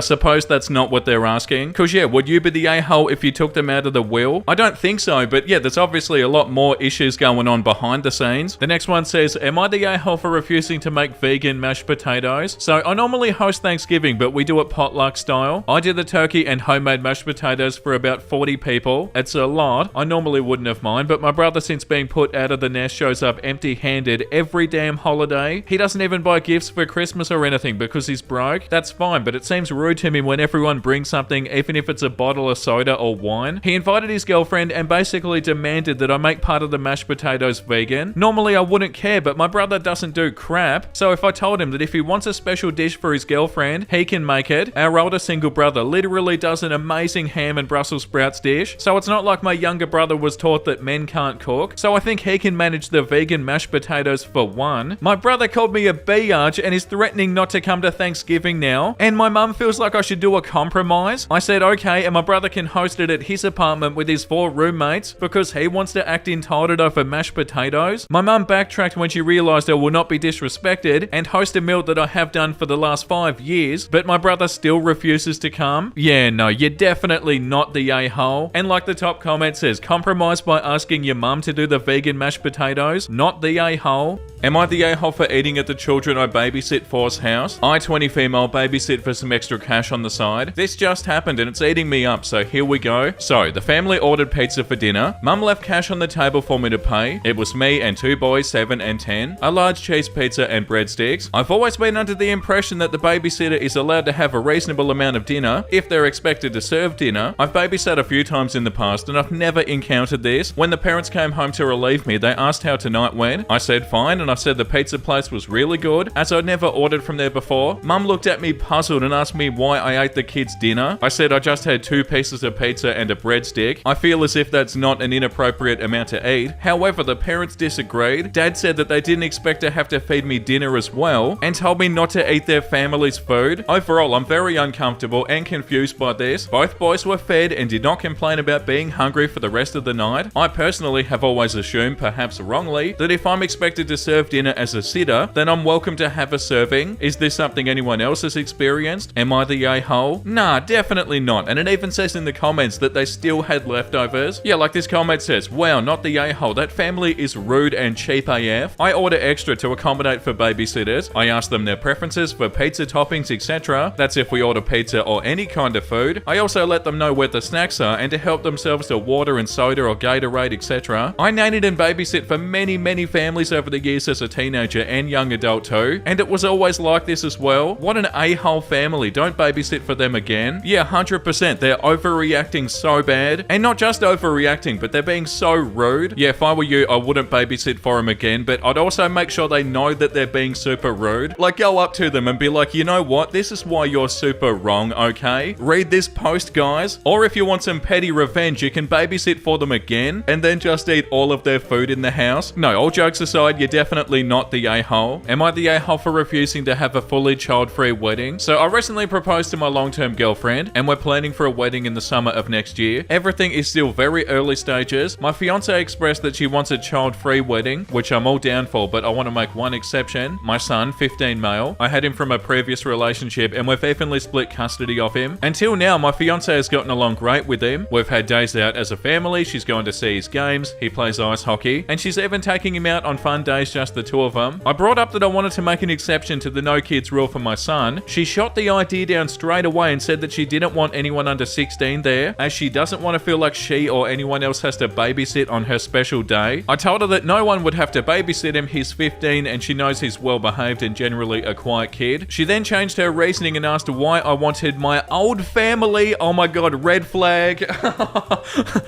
suppose that's not what they're asking. Cause yeah, would you be the a-hole if you took them out of the will? I don't think so, but yeah, there's obviously a lot more issues going on behind the scenes. The next one says, am I the a-hole for refusing to make vegan mashed potatoes? So I normally host Thanksgiving, but we do it potluck style. I did the turkey and homemade mashed potatoes for about 40 people. It's a lot. I normally wouldn't have mind, but my brother, since being put out of the nest, shows up empty-handed every damn holiday. He doesn't even buy gifts for Christmas or anything because he's broke. That's fine, but it seems rude to me when everyone brings something, even if it's a bottle of soda or wine. He invited his girlfriend and basically demanded that I make part of the mashed potatoes vegan. Normally I wouldn't care, but my brother doesn't do crap, so if I told him that if he wants a special dish for his girlfriend, he can make it. Our older single brother literally does an amazing ham and Brussels sprouts dish, so it's not like my younger brother was taught that men can't cook, so I think he can manage the vegan mashed potatoes for one. My brother called me a biatch and is threatening not to come to Thanksgiving now, and my mum feels like I should do a compromise. I said okay, and my brother can host it at his apartment with his 4 roommates because he wants to act entitled over mashed potatoes. My mum backtracked when she realised I will not be disrespected and host a meal that I have done for the last 5 years, but my brother still refuses to come. Yeah, no, you're definitely not the a-hole. And like the top comment says, compromise by asking your mum to do the vegan mashed potatoes, not the a-hole. Am I the a-hole for eating at the children I babysit for's house? I, 20 female, babysit for some extra cash on the side. This just happened and it's eating me up, so here we go. So, the family ordered pizza for dinner. Mum left cash on the table for me to pay. It was me and 2 boys, 7 and 10. A large cheese pizza and breadsticks. I've always been under the impression that the babysitter is allowed to have a reasonable amount of dinner if they're expected to serve dinner. I've babysat a few times in the past and I've never encountered this. When the parents came home to relieve me, they asked how tonight went. I said fine, and I said the pizza place was really good, as I'd never ordered from there before. Mum looked at me puzzled and asked me why I ate the kids' dinner. I said I just had 2 pieces of pizza and a breadstick. I feel as if that's not an inappropriate amount to eat. However, the parents disagreed. Dad said that they didn't expect to have to feed me dinner as well, and told me not to eat their family's food. Overall, I'm very uncomfortable and confused by this. Both boys were fed and did not complain about being hungry for the rest of the night. I personally have always assumed, perhaps wrongly, that if I'm expected to serve serve dinner as a sitter, then I'm welcome to have a serving. Is this something anyone else has experienced? Am I the a-hole? Nah, definitely not. And it even says in the comments that they still had leftovers. Yeah, like this comment says, wow, not the a-hole. That family is rude and cheap AF. I order extra to accommodate for babysitters. I ask them their preferences for pizza toppings, etc. That's if we order pizza or any kind of food. I also let them know where the snacks are and to help themselves to water and soda or Gatorade, etc. I nannied and babysit for many families over the years as a teenager and young adult too, and it was always like this as well. What an a-hole family. Don't babysit for them again. Yeah, 100%. They're overreacting so bad. And not just overreacting, but they're being so rude. Yeah, if I were you, I wouldn't babysit for them again, but I'd also make sure they know that they're being super rude. Like, go up to them and be like, you know what? This is why you're super wrong, okay? Read this post, guys. Or if you want some petty revenge, you can babysit for them again and then just eat all of their food in the house. No, all jokes aside, you're definitely not the a-hole. Am I the a-hole for refusing to have a fully child-free wedding? So I recently proposed to my long-term girlfriend and we're planning for a wedding in the summer of next year. Everything is still very early stages. My fiance expressed that she wants a child-free wedding, which I'm all down for, but I want to make one exception. My son, 15 male, I had him from a previous relationship and we've evenly split custody of him. Until now, my fiance has gotten along great with him. We've had days out as a family, she's gone to see his games, he plays ice hockey, and she's even taking him out on fun days, just the two of them. I brought up that I wanted to make an exception to the no kids rule for my son. She shot the idea down straight away and said that she didn't want anyone under 16 there, as she doesn't want to feel like she or anyone else has to babysit on her special day. I told her that no one would have to babysit him, he's 15 and she knows he's well behaved and generally a quiet kid. She then changed her reasoning and asked why I wanted my old family. Oh my god, red flag.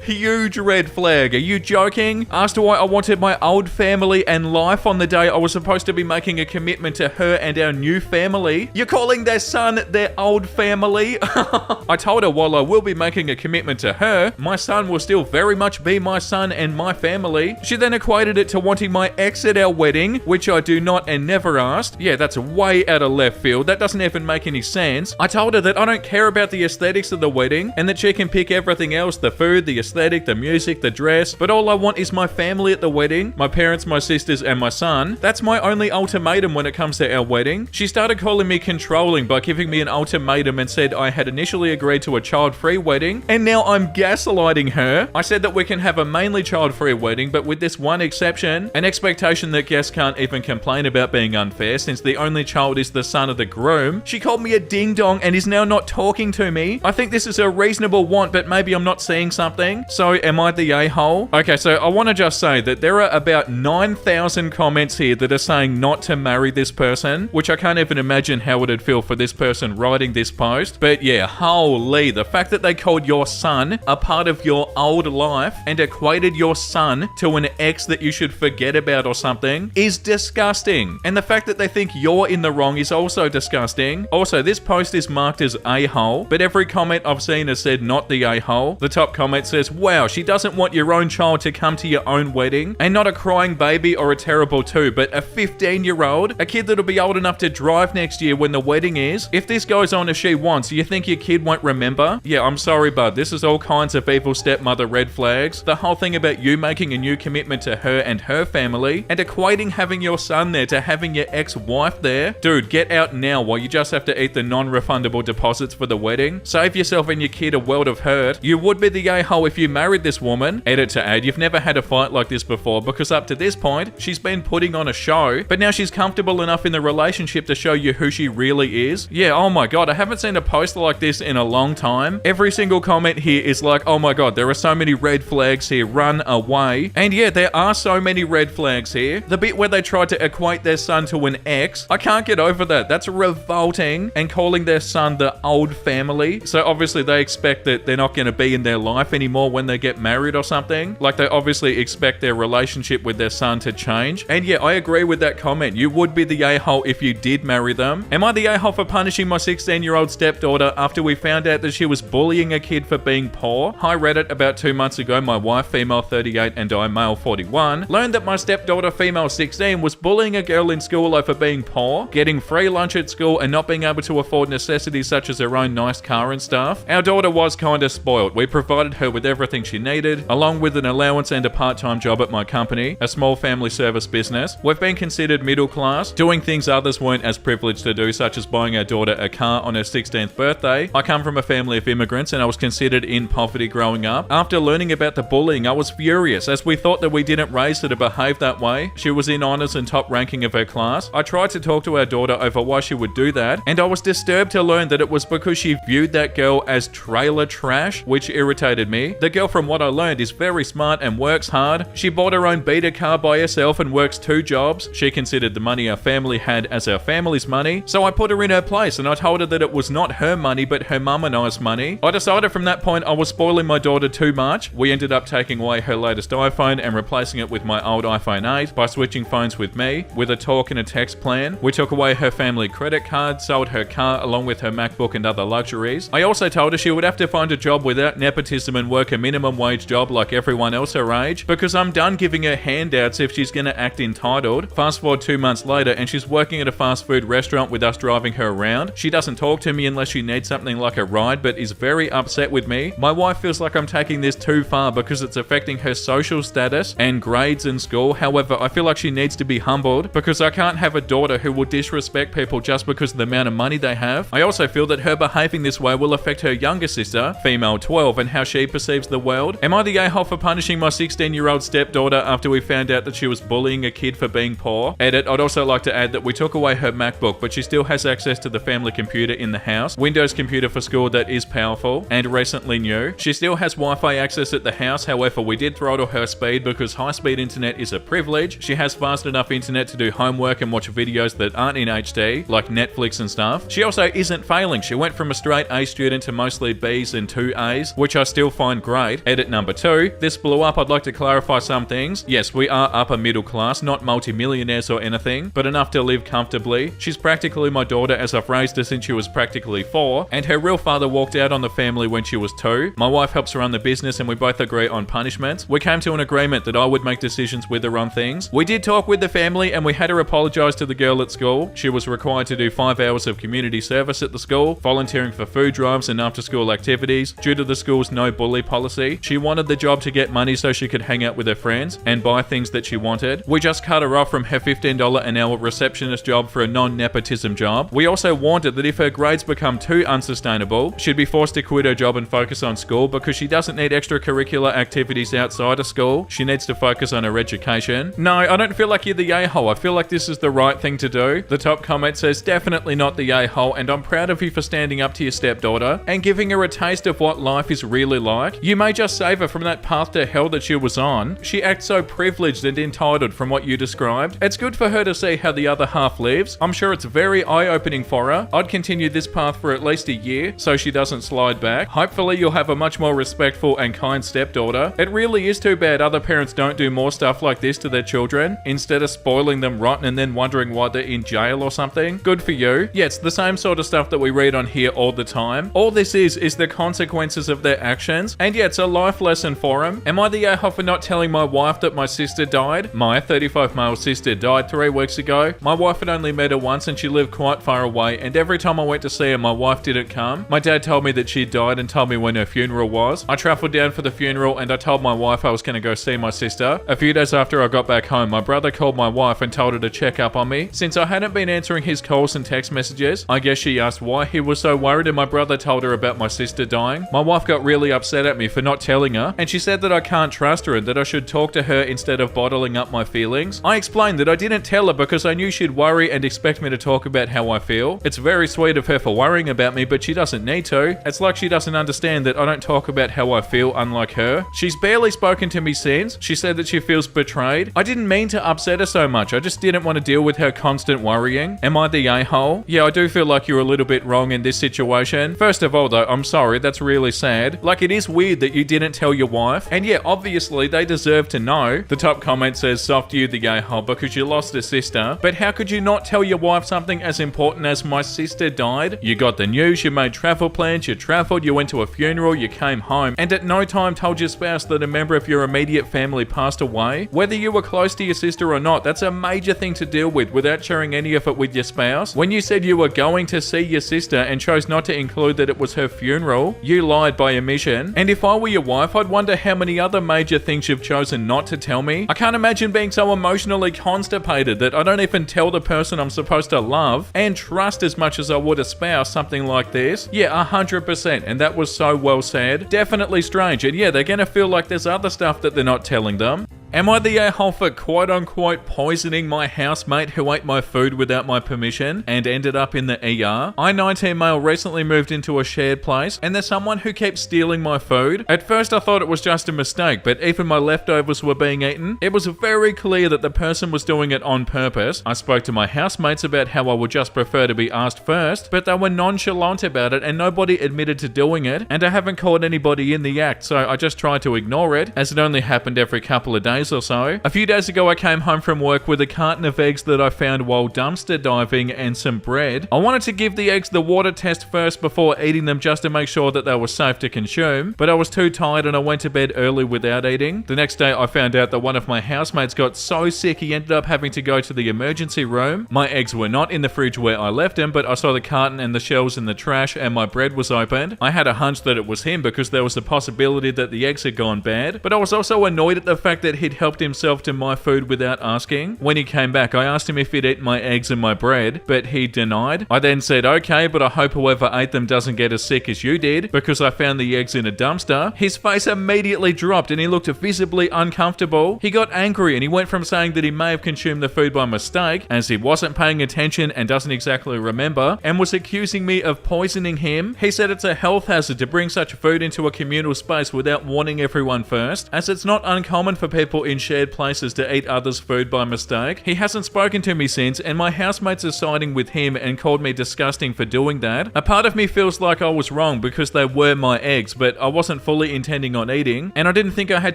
Huge red flag. Are you joking? Asked why I wanted my old family and life on the day I was supposed to be making a commitment to her and our new family. You're calling their son their old family? I told her while I will be making a commitment to her, my son will still very much be my son and my family. She then equated it to wanting my ex at our wedding, which I do not and never asked. Yeah, that's way out of left field. That doesn't even make any sense. I told her that I don't care about the aesthetics of the wedding and that she can pick everything else, the food, the aesthetic, the music, the dress, but all I want is my family at the wedding, my parents, my sisters, and my son. That's my only ultimatum when it comes to our wedding. She started calling me controlling by giving me an ultimatum and said I had initially agreed to a child-free wedding, and now I'm gaslighting her. I said that we can have a mainly child-free wedding, but with this one exception, an expectation that guests can't even complain about being unfair since the only child is the son of the groom. She called me a ding-dong and is now not talking to me. I think this is a reasonable want, but maybe I'm not seeing something. So am I the a-hole? Okay, so I want to just say that there are about 9,000 comments here that are saying not to marry this person, which I can't even imagine how it'd feel for this person writing this post. But yeah, holy, the fact that they called your son a part of your old life and equated your son to an ex that you should forget about or something is disgusting. And the fact that they think you're in the wrong is also disgusting. Also, this post is marked as a-hole, but every comment I've seen has said not the a-hole. The top comment says, wow, she doesn't want your own child to come to your own wedding, and not a crying baby or a terrible two, but a 15-year-old, a kid that'll be old enough to drive next year when the wedding is. If this goes on as she wants, you think your kid won't remember? Yeah, I'm sorry, bud. This is all kinds of evil stepmother red flags. The whole thing about you making a new commitment to her and her family, and equating having your son there to having your ex-wife there. Dude, get out now while you just have to eat the non-refundable deposits for the wedding. Save yourself and your kid a world of hurt. You would be the a-hole if you married this woman. Edit to add, you've never had a fight like this before because up to this point, she's been putting on a show, but now she's comfortable enough in the relationship to show you who she really is. Yeah, oh my god, I haven't seen a post like this in a long time. Every single comment here is like, oh my god, there are so many red flags here, run away. And yeah, there are so many red flags here. The bit where they tried to equate their son to an ex, I can't get over that. That's revolting. And calling their son the old family. So obviously they expect that they're not going to be in their life anymore when they get married or something. Like they obviously expect their relationship with their son to change. And yeah, I agree with that comment. You would be the a-hole if you did marry them. Am I the a-hole for punishing my 16-year-old stepdaughter after we found out that she was bullying a kid for being poor? Hi Reddit, about 2 months ago, my wife, female 38, and I, male 41, learned that my stepdaughter, female 16, was bullying a girl in school over being poor, getting free lunch at school, and not being able to afford necessities such as her own nice car and stuff. Our daughter was kinda spoiled. We provided her with everything she needed, along with an allowance and a part-time job at my company, a small family service business business. We've been considered middle class, doing things others weren't as privileged to do, such as buying our daughter a car on her 16th birthday. I come from a family of immigrants and I was considered in poverty growing up. After learning about the bullying, I was furious as we thought that we didn't raise her to behave that way. She was in honours and top ranking of her class. I tried to talk to our daughter over why she would do that, and I was disturbed to learn that it was because she viewed that girl as trailer trash, which irritated me. The girl, from what I learned, is very smart and works hard. She bought her own beater car by herself and works 2 jobs. She considered the money our family had as our family's money, so I put her in her place and I told her that it was not her money but her mum and I's money. I decided from that point I was spoiling my daughter too much. We ended up taking away her latest iPhone and replacing it with my old iPhone 8 by switching phones with me, with a talk and a text plan. We took away her family credit card, sold her car along with her MacBook and other luxuries. I also told her she would have to find a job without nepotism and work a minimum wage job like everyone else her age, because I'm done giving her handouts if she's gonna act entitled. Fast forward 2 months later and she's working at a fast food restaurant with us driving her around. She doesn't talk to me unless she needs something like a ride, but is very upset with me. My wife feels like I'm taking this too far because it's affecting her social status and grades in school. However, I feel like she needs to be humbled because I can't have a daughter who will disrespect people just because of the amount of money they have. I also feel that her behaving this way will affect her younger sister, female 12, and how she perceives the world. Am I the a-hole for punishing my 16-year-old stepdaughter after we found out that she was bullying a kid for being poor? Edit. I'd also like to add that we took away her MacBook, but she still has access to the family computer in the house, Windows computer for school that is powerful and recently new. She still has Wi-Fi access at the house, however we did throttle her speed because high-speed internet is a privilege. She has fast enough internet to do homework and watch videos that aren't in HD, like Netflix and stuff. She also isn't failing. She went from a straight A student to mostly B's and 2 A's, which I still find great. Edit number 2. This blew up. I'd like to clarify some things. Yes, we are upper middle class, not multi-millionaires or anything, but enough to live comfortably. She's practically my daughter as I've raised her since she was practically 4, and her real father walked out on the family when she was 2. My wife helps run the business and we both agree on punishments. We came to an agreement that I would make decisions with her on things. We did talk with the family and we had her apologise to the girl at school. She was required to do 5 hours of community service at the school, volunteering for food drives and after-school activities due to the school's no bully policy. She wanted the job to get money so she could hang out with her friends and buy things that she wanted. We just cut her off from her $15 an hour receptionist job for a non-nepotism job. We also warned her that if her grades become too unsustainable, she'd be forced to quit her job and focus on school because she doesn't need extracurricular activities outside of school. She needs to focus on her education. No, I don't feel like you're the a-hole. I feel like this is the right thing to do. The top comment says, definitely not the a-hole, and I'm proud of you for standing up to your stepdaughter and giving her a taste of what life is really like. You may just save her from that path to hell that she was on. She acts so privileged and entitled from what you described. It's good for her to see how the other half lives. I'm sure it's very eye-opening for her. I'd continue this path for at least a year so she doesn't slide back. Hopefully you'll have a much more respectful and kind stepdaughter. It really is too bad other parents don't do more stuff like this to their children instead of spoiling them rotten and then wondering why they're in jail or something. Good for you. Yeah, it's the same sort of stuff that we read on here all the time. All this is the consequences of their actions, and yeah, it's a life lesson for them. Am I the a-hole for not telling my wife that my sister died? My 35 male sister died 3 weeks ago. My wife had only met her once and she lived quite far away, and every time I went to see her, my wife didn't come. My dad told me that she died and told me when her funeral was. I travelled down for the funeral and I told my wife I was going to go see my sister. A few days after I got back home, my brother called my wife and told her to check up on me. Since I hadn't been answering his calls and text messages, I guess she asked why he was so worried, and my brother told her about my sister dying. My wife got really upset at me for not telling her, and she said that I can't trust her and that I should talk to her instead of bottling up my feelings. I explained that I didn't tell her because I knew she'd worry and expect me to talk about how I feel. It's very sweet of her for worrying about me, but she doesn't need to. It's like she doesn't understand that I don't talk about how I feel, unlike her. She's barely spoken to me since. She said that she feels betrayed. I didn't mean to upset her so much. I just didn't want to deal with her constant worrying. Am I the a-hole? Yeah, I do feel like you're a little bit wrong in this situation. First of all though, I'm sorry, that's really sad. Like, it is weird that you didn't tell your wife, and yeah, obviously they deserve to know. The top comment says, soft you the a-hole because you lost a sister, but how could you not tell your wife something as important as my sister died? You got the news, you made travel plans, you traveled, you went to a funeral, you came home, and at no time told your spouse that a member of your immediate family passed away. Whether you were close to your sister or not, that's a major thing to deal with without sharing any of it with your spouse. When you said you were going to see your sister and chose not to include that it was her funeral, you lied by omission. And if I were your wife, I'd wonder how many other major things you've chosen not to tell me. I can't imagine being so so emotionally constipated that I don't even tell the person I'm supposed to love and trust as much as I would a spouse something like this? Yeah, 100%, and that was so well said. Definitely strange, and yeah, they're gonna feel like there's other stuff that they're not telling them. Am I the a-hole for quote-unquote poisoning my housemate who ate my food without my permission and ended up in the ER? I, 19 male, recently moved into a shared place and there's someone who keeps stealing my food. At first I thought it was just a mistake, but even my leftovers were being eaten. It was very clear that the person was doing it on purpose. I spoke to my housemates about how I would just prefer to be asked first, but they were nonchalant about it and nobody admitted to doing it, and I haven't caught anybody in the act, so I just tried to ignore it, as it only happened every couple of days or so. A few days ago I came home from work with a carton of eggs that I found while dumpster diving and some bread. I wanted to give the eggs the water test first before eating them just to make sure that they were safe to consume, but I was too tired and I went to bed early without eating. The next day I found out that one of my housemates got so sick he ended up having to go to the emergency room. My eggs were not in the fridge where I left them, but I saw the carton and the shells in the trash and my bread was opened. I had a hunch that it was him because there was a possibility that the eggs had gone bad, but I was also annoyed at the fact that he'd helped himself to my food without asking. When he came back, I asked him if he'd eaten my eggs and my bread, but he denied. I then said, okay, but I hope whoever ate them doesn't get as sick as you did, because I found the eggs in a dumpster. His face immediately dropped and he looked visibly uncomfortable. He got angry and he went from saying that he may have consumed the food by mistake, as he wasn't paying attention and doesn't exactly remember, and was accusing me of poisoning him. He said it's a health hazard to bring such food into a communal space without warning everyone first, as it's not uncommon for people in shared places to eat others' food by mistake. He hasn't spoken to me since, and my housemates are siding with him and called me disgusting for doing that. A part of me feels like I was wrong because they were my eggs, but I wasn't fully intending on eating, and I didn't think I had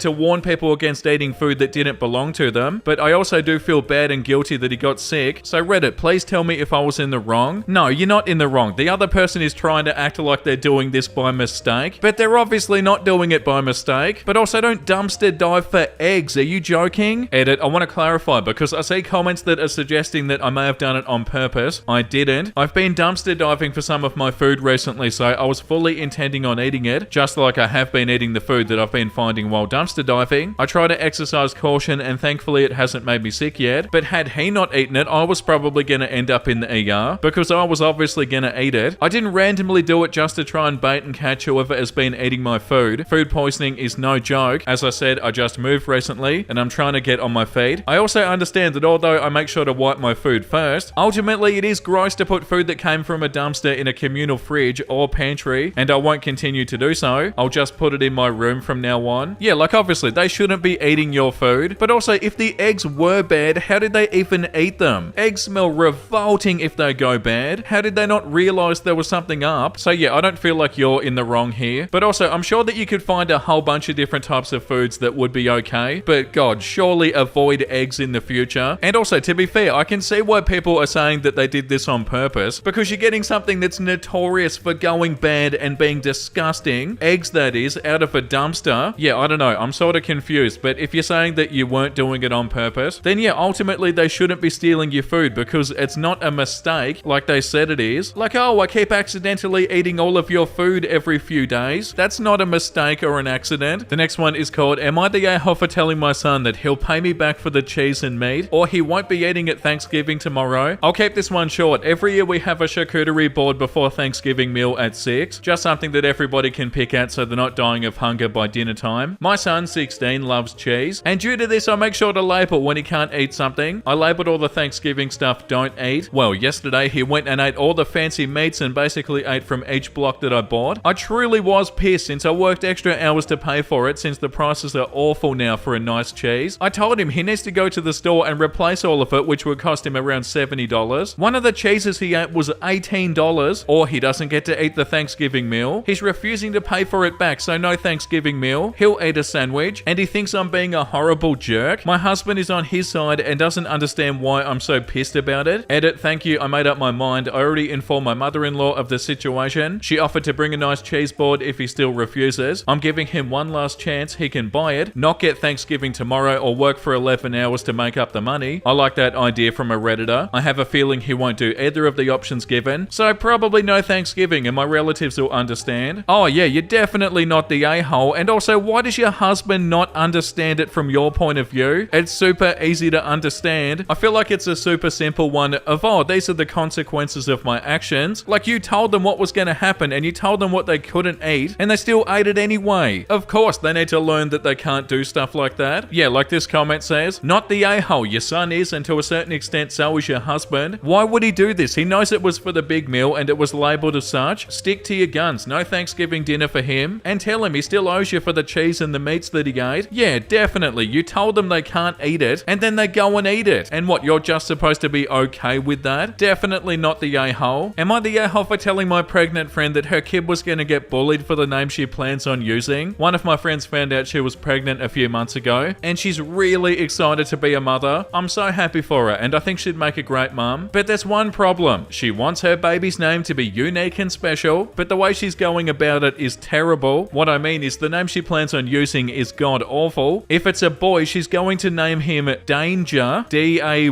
to warn people against eating food that didn't belong to them, but I also do feel bad and guilty that he got sick. So Reddit, please tell me if I was in the wrong. No, you're not in the wrong. The other person is trying to act like they're doing this by mistake, but they're obviously not doing it by mistake. But also, don't dumpster dive for eggs. Are you joking? Edit, I want to clarify because I see comments that are suggesting that I may have done it on purpose. I didn't. I've been dumpster diving for some of my food recently, so I was fully intending on eating it, just like I have been eating the food that I've been finding while dumpster diving. I try to exercise caution and thankfully it hasn't made me sick yet, but had he not eaten it, I was probably going to end up in the ER because I was obviously going to eat it. I didn't randomly do it just to try and bait and catch whoever has been eating my food. Food poisoning is no joke. As I said, I just moved recently and I'm trying to get on my feet. I also understand that although I make sure to wipe my food first, ultimately it is gross to put food that came from a dumpster in a communal fridge or pantry, and I won't continue to do so. I'll just put it in my room from now on. Yeah, like obviously they shouldn't be eating your food, but also if the eggs were bad, how did they even eat them? Eggs smell revolting if they go bad. How did they not realize there was something up? So yeah, I don't feel like you're in the wrong here, but also I'm sure that you could find a whole bunch of different types of foods that would be okay, but God, surely avoid eggs in the future. And also, to be fair, I can see why people are saying that they did this on purpose, because you're getting something that's notorious for going bad and being disgusting, eggs that is, out of a dumpster. Yeah, I don't know, I'm sort of confused, but if you're saying that you weren't doing it on purpose, then yeah, ultimately they shouldn't be stealing your food because it's not a mistake like they said it is. Like, oh, I keep accidentally eating all of your food every few days. That's not a mistake or an accident. The next one is called, am I the a-hole for telling my son that he'll pay me back for the cheese and meat, or he won't be eating at Thanksgiving tomorrow? I'll keep this one short. Every year we have a charcuterie board before Thanksgiving meal at 6. Just something that everybody can pick at so they're not dying of hunger by dinner time. My son, 16, loves cheese, and due to this I make sure to label when he can't eat something. I labeled all the Thanksgiving stuff don't eat. Well, yesterday he went and ate all the fancy meats and basically ate from each block that I bought. I truly was pissed since I worked extra hours to pay for it since the prices are awful now for a nice cheese. I told him he needs to go to the store and replace all of it, which would cost him around $70. One of the cheeses he ate was $18, or he doesn't get to eat the Thanksgiving meal. He's refusing to pay for it back, so no Thanksgiving meal. He'll eat a sandwich, and he thinks I'm being a horrible jerk. My husband is on his side and doesn't understand why I'm so pissed about it. Edit, thank you, I made up my mind. I already informed my mother-in-law of the situation. She offered to bring a nice cheese board if he still refuses. I'm giving him one last chance. He can buy it, not get Thanksgiving Thanksgiving tomorrow or work for 11 hours to make up the money. I like that idea from a Redditor. I have a feeling he won't do either of the options given, so probably no Thanksgiving and my relatives will understand. Oh yeah, you're definitely not the a-hole, and also why does your husband not understand it from your point of view? It's super easy to understand. I feel like it's a super simple one of, oh, these are the consequences of my actions. Like, you told them what was going to happen and you told them what they couldn't eat and they still ate it anyway. Of course, they need to learn that they can't do stuff like that. Yeah, like this comment says, not the a-hole, your son is, and to a certain extent so is your husband. Why would he do this? He knows it was for the big meal and it was labelled as such. Stick to your guns. No Thanksgiving dinner for him. And tell him he still owes you for the cheese and the meats that he ate. Yeah, definitely. You told them they can't eat it and then they go and eat it. And what, you're just supposed to be okay with that? Definitely not the a-hole. Am I the a-hole for telling my pregnant friend that her kid was going to get bullied for the name she plans on using? One of my friends found out she was pregnant a few months ago and she's really excited to be a mother. I'm so happy for her and I think she'd make a great mum. But there's one problem. She wants her baby's name to be unique and special, but the way she's going about it is terrible. What I mean is the name she plans on using is god awful. If it's a boy, she's going to name him Danger, D-A-Y-N-G-E-R.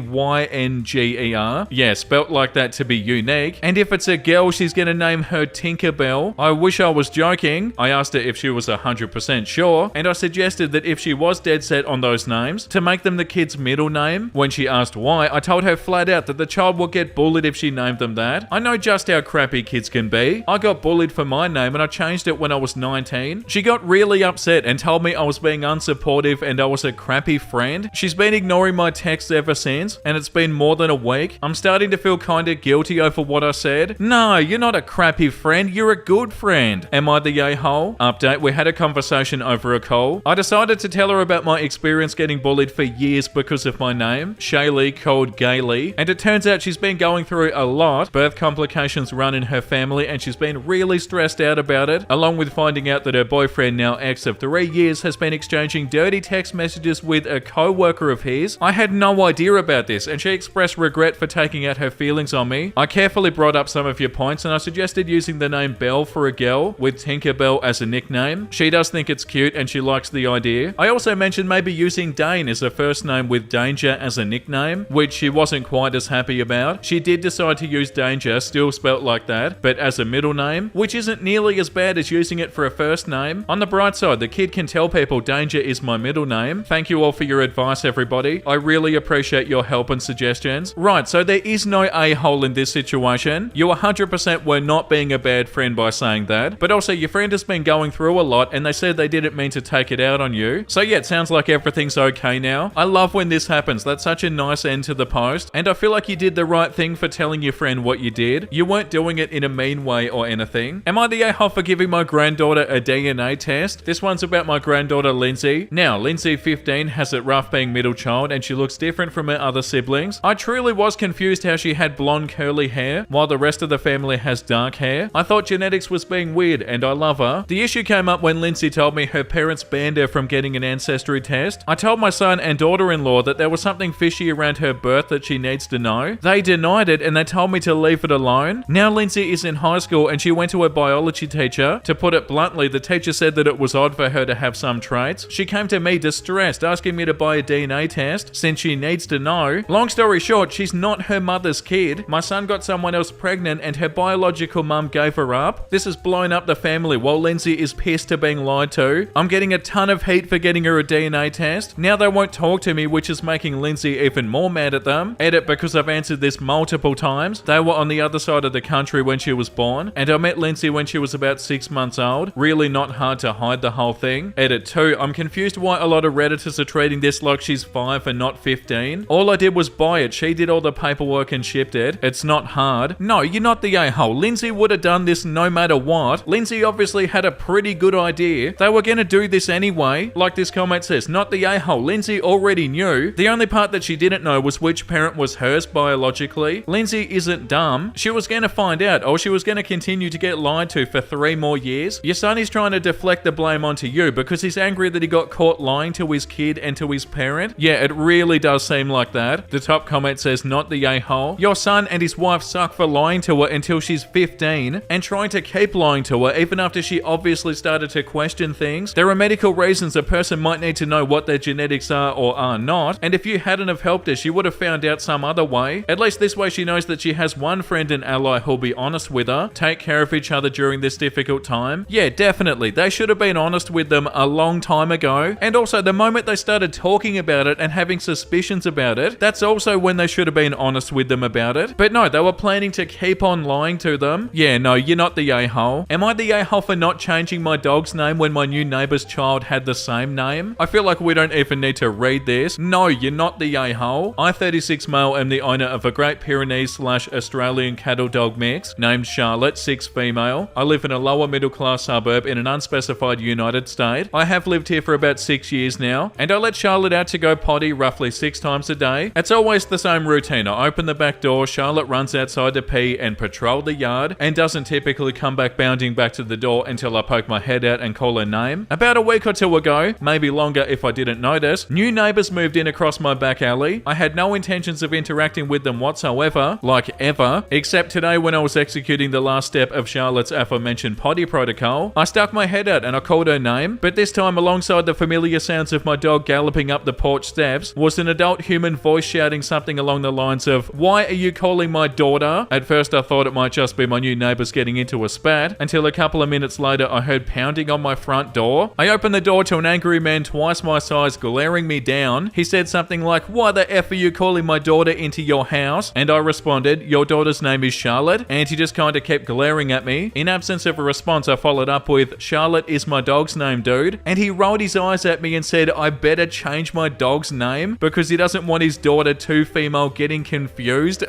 Yeah, spelt like that to be unique. And if it's a girl, she's going to name her Tinkerbell. I wish I was joking. I asked her if she was 100% sure, and I suggested that if she was dead set on those names, to make them the kid's middle name. When she asked why, I told her flat out that the child will get bullied if she named them that. I know just how crappy kids can be. I got bullied for my name and I changed it when I was 19. She got really upset and told me I was being unsupportive and I was a crappy friend. She's been ignoring my texts ever since, and it's been more than a week. I'm starting to feel kinda guilty over what I said. No, you're not a crappy friend, you're a good friend. Am I the a-hole? Update, we had a conversation over a call. I decided to tell her about my experience getting bullied for years because of my name, Shaylee called Gailey, and it turns out she's been going through a lot. Birth complications run in her family and she's been really stressed out about it, along with finding out that her boyfriend, now ex of 3 years, has been exchanging dirty text messages with a co-worker of his. I had no idea about this and she expressed regret for taking out her feelings on me. I carefully brought up some of your points and I suggested using the name Belle for a girl with Tinkerbell as a nickname. She does think it's cute and she likes the idea. I also mentioned maybe using Dane as a first name with Danger as a nickname, which she wasn't quite as happy about. She did decide to use Danger, still spelt like that, but as a middle name, which isn't nearly as bad as using it for a first name. On the bright side, the kid can tell people Danger is my middle name. Thank you all for your advice, everybody. I really appreciate your help and suggestions. Right, so there is no a-hole in this situation. You 100% were not being a bad friend by saying that, but also your friend has been going through a lot and they said they didn't mean to take it out on you. So yeah, it sounds like everything's okay now. I love when this happens. That's such a nice end to the post, and I feel like you did the right thing for telling your friend what you did. You weren't doing it in a mean way or anything. Am I the a-hole for giving my granddaughter a DNA test? This one's about my granddaughter Lindsay. Now, Lindsay, 15, has it rough being middle child and she looks different from her other siblings. I truly was confused how she had blonde curly hair while the rest of the family has dark hair. I thought genetics was being weird and I love her. The issue came up when Lindsay told me her parents banned her from getting an ancestry test. I told my son and daughter-in-law that there was something fishy around her birth that she needs to know. They denied it and they told me to leave it alone. Now Lindsay is in high school and she went to a biology teacher. To put it bluntly, the teacher said that it was odd for her to have some traits. She came to me distressed, asking me to buy a DNA test since she needs to know. Long story short, she's not her mother's kid. My son got someone else pregnant and her biological mum gave her up. This has blown up the family while Lindsay is pissed to being lied to. I'm getting a ton of heat for getting her a DNA test. Now they won't talk to me, which is making Lindsay even more mad at them. Edit, because I've answered this multiple times. They were on the other side of the country when she was born, and I met Lindsay when she was about 6 months old. Really not hard to hide the whole thing. Edit 2, I'm confused why a lot of Redditors are treating this like she's 5 and not 15. All I did was buy it. She did all the paperwork and shipped it. It's not hard. No, you're not the a-hole. Lindsay would have done this no matter what. Lindsay obviously had a pretty good idea. They were going to do this anyway. Like this comment says, not the a-hole. Lindsay already knew. The only part that she didn't know was which parent was hers biologically. Lindsay isn't dumb. She was going to find out, or she was going to continue to get lied to for 3 more years. Your son is trying to deflect the blame onto you because he's angry that he got caught lying to his kid and to his parent. Yeah, it really does seem like that. The top comment says, not the a-hole. Your son and his wife suck for lying to her until she's 15 and trying to keep lying to her even after she obviously started to question things. There are medical reasons a person might need need to know what their genetics are or are not, and if you hadn't have helped her, she would have found out some other way. At least this way she knows that she has one friend and ally who'll be honest with her, take care of each other during this difficult time. Yeah, definitely. They should have been honest with them a long time ago. And also, the moment they started talking about it and having suspicions about it, that's also when they should have been honest with them about it. But no, they were planning to keep on lying to them. Yeah, no, you're not the a-hole. Am I the a-hole for not changing my dog's name when my new neighbor's child had the same name? I feel like we don't even need to read this. No, you're not the a-hole. I, 36 male, am the owner of a Great Pyrenees/Australian cattle dog mix named Charlotte, 6 female. I live in a lower middle class suburb in an unspecified United State. I have lived here for about 6 years now, and I let Charlotte out to go potty roughly 6 times a day. It's always the same routine. I open the back door, Charlotte runs outside to pee and patrol the yard, and doesn't typically come back bounding back to the door until I poke my head out and call her name. About a week or two ago, maybe longer if I didn't notice, new neighbors moved in across my back alley. I had no intentions of interacting with them whatsoever, like ever, except today when I was executing the last step of Charlotte's aforementioned potty protocol. I stuck my head out and I called her name, but this time alongside the familiar sounds of my dog galloping up the porch steps was an adult human voice shouting something along the lines of, "Why are you calling my daughter?" At first I thought it might just be my new neighbors getting into a spat, until a couple of minutes later I heard pounding on my front door. I opened the door to an angry man twice my size glaring me down. He said something like, "Why the F are you calling my daughter into your house?" And I responded, "Your daughter's name is Charlotte?" And he just kind of kept glaring at me. In absence of a response, I followed up with, "Charlotte is my dog's name, dude." And he rolled his eyes at me and said I better change my dog's name because he doesn't want his daughter, 2 female, getting confused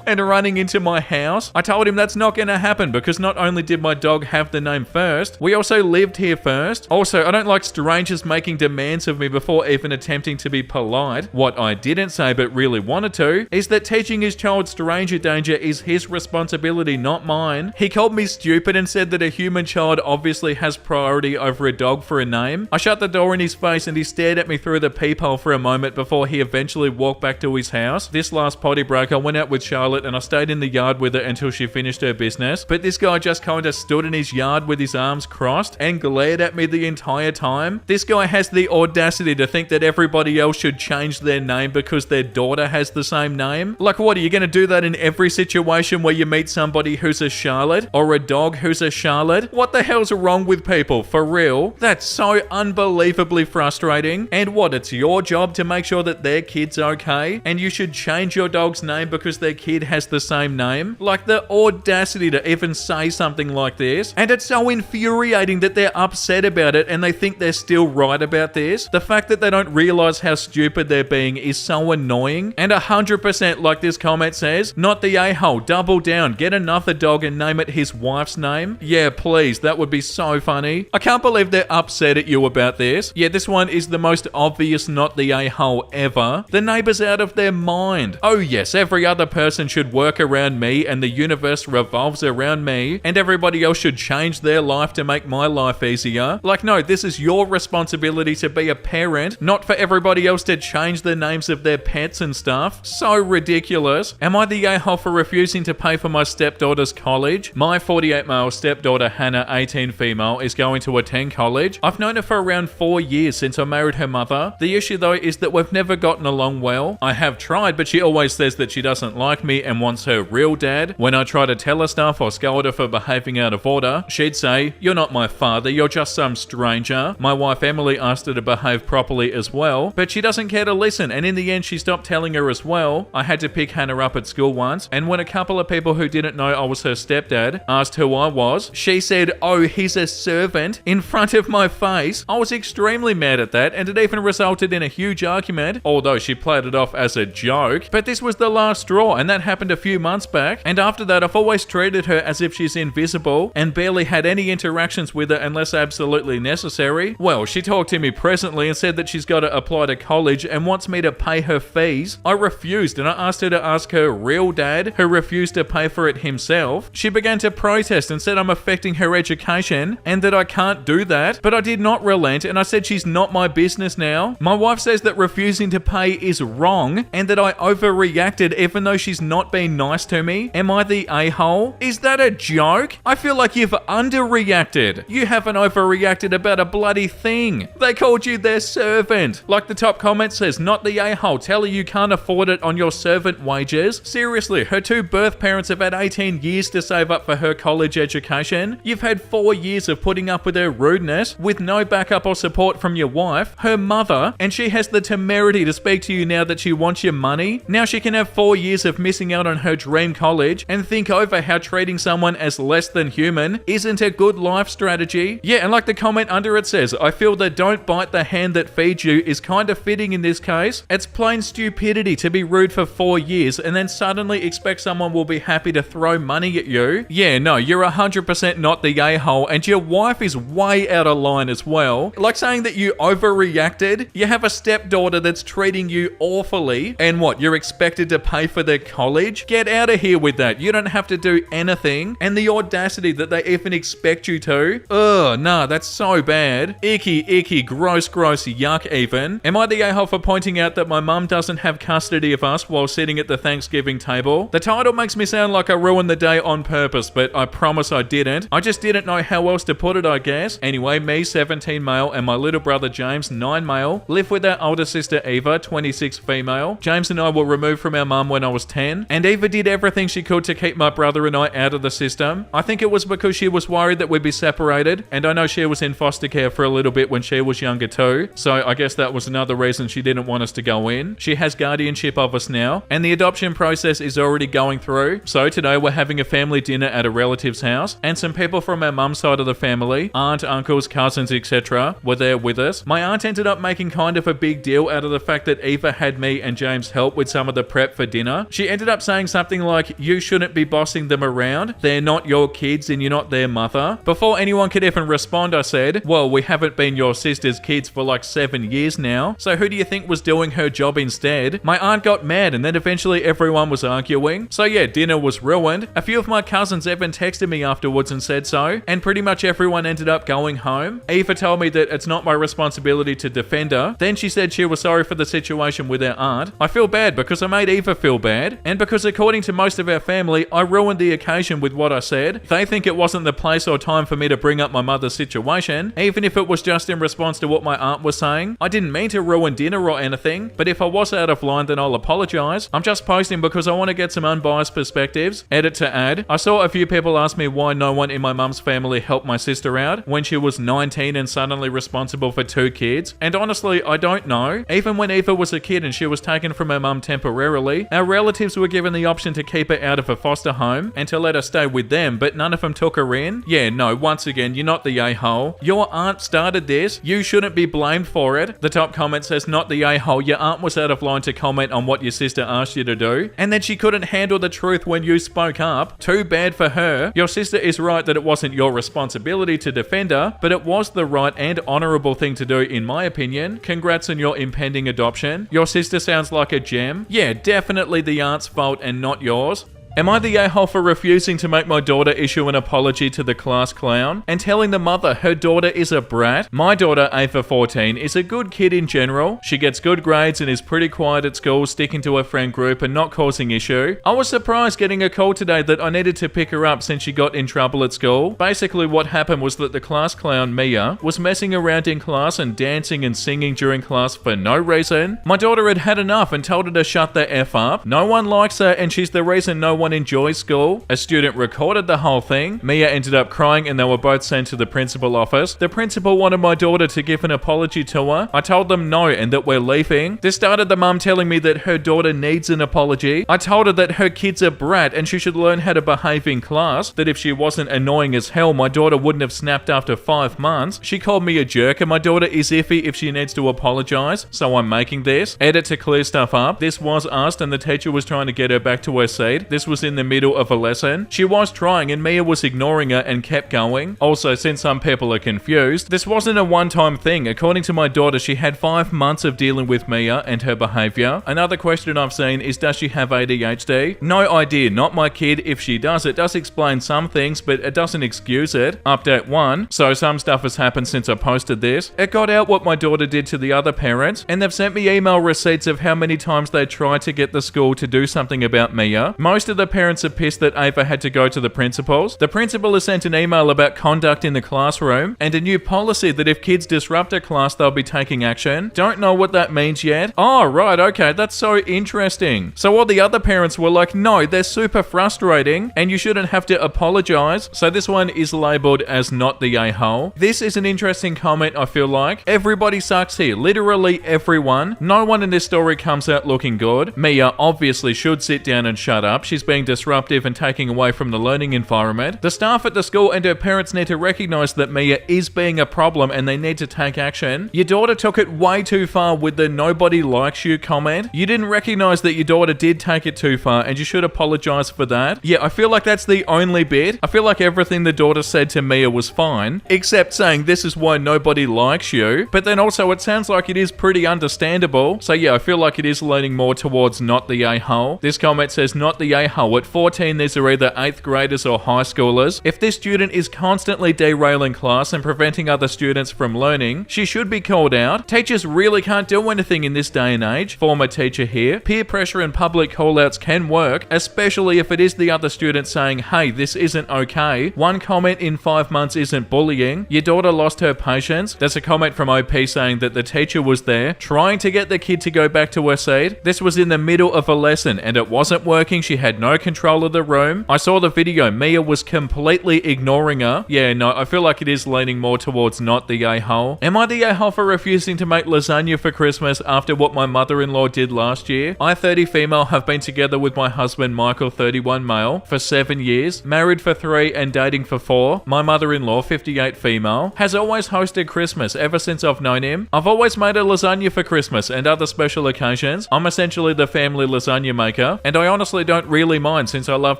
and running into my house. I told him that's not going to happen because not only did my dog have the name first, we also lived here first. Also, I don't like strangers making demands of me before even attempting to be polite. What I didn't say but really wanted to is that teaching his child stranger danger is his responsibility, not mine. He called me stupid and said that a human child obviously has priority over a dog for a name. I shut the door in his face and he stared at me through the peephole for a moment before he eventually walked back to his house. This last potty break, I went out with Charlotte and I stayed in the yard with her until she finished her business. But this guy just kind of stood in his yard with his arms crossed and glared at me the entire time. This guy has the audacity to think that everybody else should change their name because their daughter has the same name. Like, what, are you going to do that in every situation where you meet somebody who's a Charlotte or a dog who's a Charlotte? What the hell's wrong with people? For real? That's so unbelievably frustrating. And what, it's your job to make sure that their kid's okay and you should change your dog's name because their kid has the same name? Like, the audacity to even say something like this. And it's so infuriating that they're upset about it and they think they're still right about this. The fact that they don't realize how stupid they're being is so annoying. And 100%, like this comment says, not the a-hole, double down, get another dog and name it his wife's name. Yeah, please, that would be so funny. I can't believe they're upset at you about this. Yeah, this one is the most obvious not the a-hole ever. The neighbor's out of their mind. Oh yes, every other person should work around me and the universe revolves around me and everybody else should change their life to make my life easier. Like, no, this is your responsibility to be a parent, not for everybody else to change the names of their pets and stuff. So ridiculous. Am I the a-hole for refusing to pay for my stepdaughter's college? My 48 male stepdaughter Hannah, 18 female, is going to attend college. I've known her for around 4 years since I married her mother. The issue though is that we've never gotten along well. I have tried, but she always says that she doesn't like me and wants her real dad. When I try to tell her stuff or scold her for behaving out of order, she'd say, "You're not my father, you're just some stranger." My wife Emily asked her to behave properly as well, but she doesn't care to listen, and in the end she stopped telling her as well. I had to pick Hannah up at school once, and when a couple of people who didn't know I was her stepdad asked who I was, she said, "Oh, he's a servant," in front of my face. I was extremely mad at that, and it even resulted in a huge argument, although she played it off as a joke. But this was the last straw, and that happened a few months back, and after that I've always treated her as if she's invisible and barely had any interactions with her unless absolutely necessary. Well, she talked to me presently and said that she's got to apply to college and wants me to pay her fees. I refused, and I asked her to ask her real dad, who refused to pay for it himself. She began to protest and said I'm affecting her education and that I can't do that, but I did not relent, and I said she's not my business now. My wife says that refusing to pay is wrong and that I overreacted even though she's not being nice to me. Am I the a-hole? Is that a joke? I feel like you've underreacted. You haven't overreacted about a bloody thing. They called you their servant. Like the top comment says, not the a-hole. Tell her you can't afford it on your servant wages. Seriously, her two birth parents have had 18 years to save up for her college education. You've had 4 years of putting up with her rudeness with no backup or support from your wife, her mother, and she has the temerity to speak to you now that she wants your money. Now she can have 4 years of missing out on her dream college and think over how treating someone as less than human isn't a good life strategy. Yeah, and like the comment under it says, I feel that don't bite the hand that feeds you is kind of fitting in this case. It's plain stupidity to be rude for 4 years and then suddenly expect someone will be happy to throw money at you. Yeah, no, you're 100% not the a-hole, and your wife is way out of line as well. Like saying that you overreacted. You have a stepdaughter that's treating you awfully, and what, you're expected to pay for their college? Get out of here with that. You don't have to do anything, and the audacity that they even expect you to. Ugh, nah, that's so bad. Icky, gross, yuck even. Am I the a-hole for pointing out that my mum doesn't have custody of us while sitting at the Thanksgiving table? The title makes me sound like I ruined the day on purpose, but I promise I didn't. I just didn't know how else to put it, I guess. Anyway, me, 17 male, and my little brother James, 9 male, live with our older sister Eva, 26 female. James and I were removed from our mum when I was 10, and Eva did everything she could to keep my brother and I out of the system. I think it was because she was worried that we'd be separated, and I know she was in foster care for a little bit when she was younger too, so I guess that was another reason she didn't want us to go in. She has guardianship of us now, and the adoption process is already going through. So today we're having a family dinner at a relative's house, and some people from our mum's side of the family, aunt, uncles, cousins, etc., were there with us. My aunt ended up making kind of a big deal out of the fact that Eva had me and James help with some of the prep for dinner. She ended up saying something like, you shouldn't be bossing them around. They're not your kids and you're not their mother. Before anyone could even respond, I said, well, we haven't been your sister's kids for like 7 years now, so who do you think was doing her job instead? My aunt got mad and then eventually everyone was arguing. So yeah, dinner was ruined. A few of my cousins even texted me afterwards and said so, and pretty much everyone ended up going home. Eva told me that it's not my responsibility to defend her. Then she said she was sorry for the situation with our aunt. I feel bad because I made Eva feel bad, and because according to most of our family, I ruined the occasion with what I said. They think it wasn't the place or time for me to bring up my mother's situation, even if it was just in response to what my aunt was saying. I didn't mean to ruin dinner or anything, but if I was out of line, then I'll apologize. I'm just posting because I want to get some unbiased perspectives. Edit to add, I saw a few people ask me why no one in my mum's family helped my sister out when she was 19 and suddenly responsible for 2 kids, and honestly, I don't know. Even when Eva was a kid and she was taken from her mum temporarily, our relatives were given the option to keep her out of a foster home and to let her stay with them, but none of them took her in. Yeah, no, once again, you're not the a-hole. Your aunt started this. You shouldn't be blamed for it. The top comment says, not the a-hole. Your aunt was out of line to comment on what your sister asked you to do, and then she couldn't handle the truth when you spoke up. Too bad for her. Your sister is right that it wasn't your responsibility to defend her, but it was the right and honorable thing to do in my opinion. Congrats on your impending adoption. Your sister sounds like a gem. Yeah, definitely the aunt's fault and not yours. Am I the a-hole for refusing to make my daughter issue an apology to the class clown and telling the mother her daughter is a brat? My daughter, Ava 14, is a good kid in general. She gets good grades and is pretty quiet at school, sticking to her friend group and not causing issue. I was surprised getting a call today that I needed to pick her up since she got in trouble at school. Basically what happened was that the class clown, Mia, was messing around in class and dancing and singing during class for no reason. My daughter had had enough and told her to shut the F up. No one likes her and she's the reason no one enjoys school. A student recorded the whole thing. Mia ended up crying and they were both sent to the principal office. The principal wanted my daughter to give an apology to her. I told them no and that we're leaving. This started the mum telling me that her daughter needs an apology. I told her that her kid's a brat and she should learn how to behave in class, that if she wasn't annoying as hell, my daughter wouldn't have snapped after 5 months. She called me a jerk and my daughter is iffy if she needs to apologize, so I'm making this. Edit to clear stuff up. This was asked and the teacher was trying to get her back to her seat. This was in the middle of a lesson. She was trying and Mia was ignoring her and kept going. Also, since some people are confused, this wasn't a one-time thing. According to my daughter, she had 5 months of dealing with Mia and her behavior. Another question I've seen is, does she have ADHD? No idea, not my kid. If she does, it does explain some things, but it doesn't excuse it. Update 1. So some stuff has happened since I posted this. It got out what my daughter did to the other parents, and they've sent me email receipts of how many times they tried to get the school to do something about Mia. Most of the parents are pissed that Ava had to go to the principal's. The principal has sent an email about conduct in the classroom and a new policy that if kids disrupt a class, they'll be taking action. Don't know what that means yet. Oh, right, okay, that's so interesting. So all the other parents were like, no, they're super frustrating and you shouldn't have to apologize. So this one is labeled as not the a-hole. This is an interesting comment, I feel like. Everybody sucks here. Literally everyone. No one in this story comes out looking good. Mia obviously should sit down and shut up. She's being disruptive and taking away from the learning environment. The staff at the school and her parents need to recognize that Mia is being a problem and they need to take action. Your daughter took it way too far with the nobody likes you comment. You didn't recognize that your daughter did take it too far and you should apologize for that. Yeah, I feel like that's the only bit. I feel like everything the daughter said to Mia was fine, except saying this is why nobody likes you. But then also it sounds like it is pretty understandable. So yeah, I feel like it is leaning more towards not the a-hole. This comment says not the a-hole. At 14, these are either 8th graders or high schoolers. If this student is constantly derailing class and preventing other students from learning, she should be called out. Teachers really can't do anything in this day and age. Former teacher here. Peer pressure and public call-outs can work, especially if it is the other student saying, hey, this isn't okay. One comment in 5 months isn't bullying. Your daughter lost her patience. There's a comment from OP saying that the teacher was there trying to get the kid to go back to her seat. This was in the middle of a lesson and it wasn't working. She had no control of the room. I saw the video. Mia was completely ignoring her. Yeah, no, I feel like it is leaning more towards not the a-hole. Am I the a-hole for refusing to make lasagna for Christmas after what my mother-in-law did last year? I, 30 female, have been together with my husband Michael, 31 male, for 7 years, married for 3 and dating for 4. My mother-in-law, 58 female, has always hosted Christmas ever since I've known him. I've always made a lasagna for Christmas and other special occasions. I'm essentially the family lasagna maker, and I honestly don't really mind since I love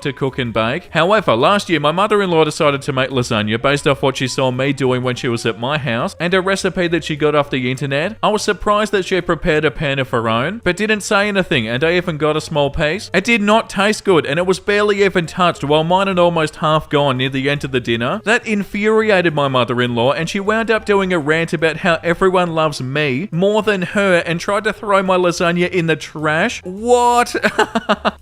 to cook and bake. However, last year my mother-in-law decided to make lasagna based off what she saw me doing when she was at my house and a recipe that she got off the internet. I was surprised that she prepared a pan of her own, but didn't say anything, and I even got a small piece. It did not taste good, and it was barely even touched, while mine had almost half gone near the end of the dinner. That infuriated my mother-in-law, and she wound up doing a rant about how everyone loves me more than her and tried to throw my lasagna in the trash. What?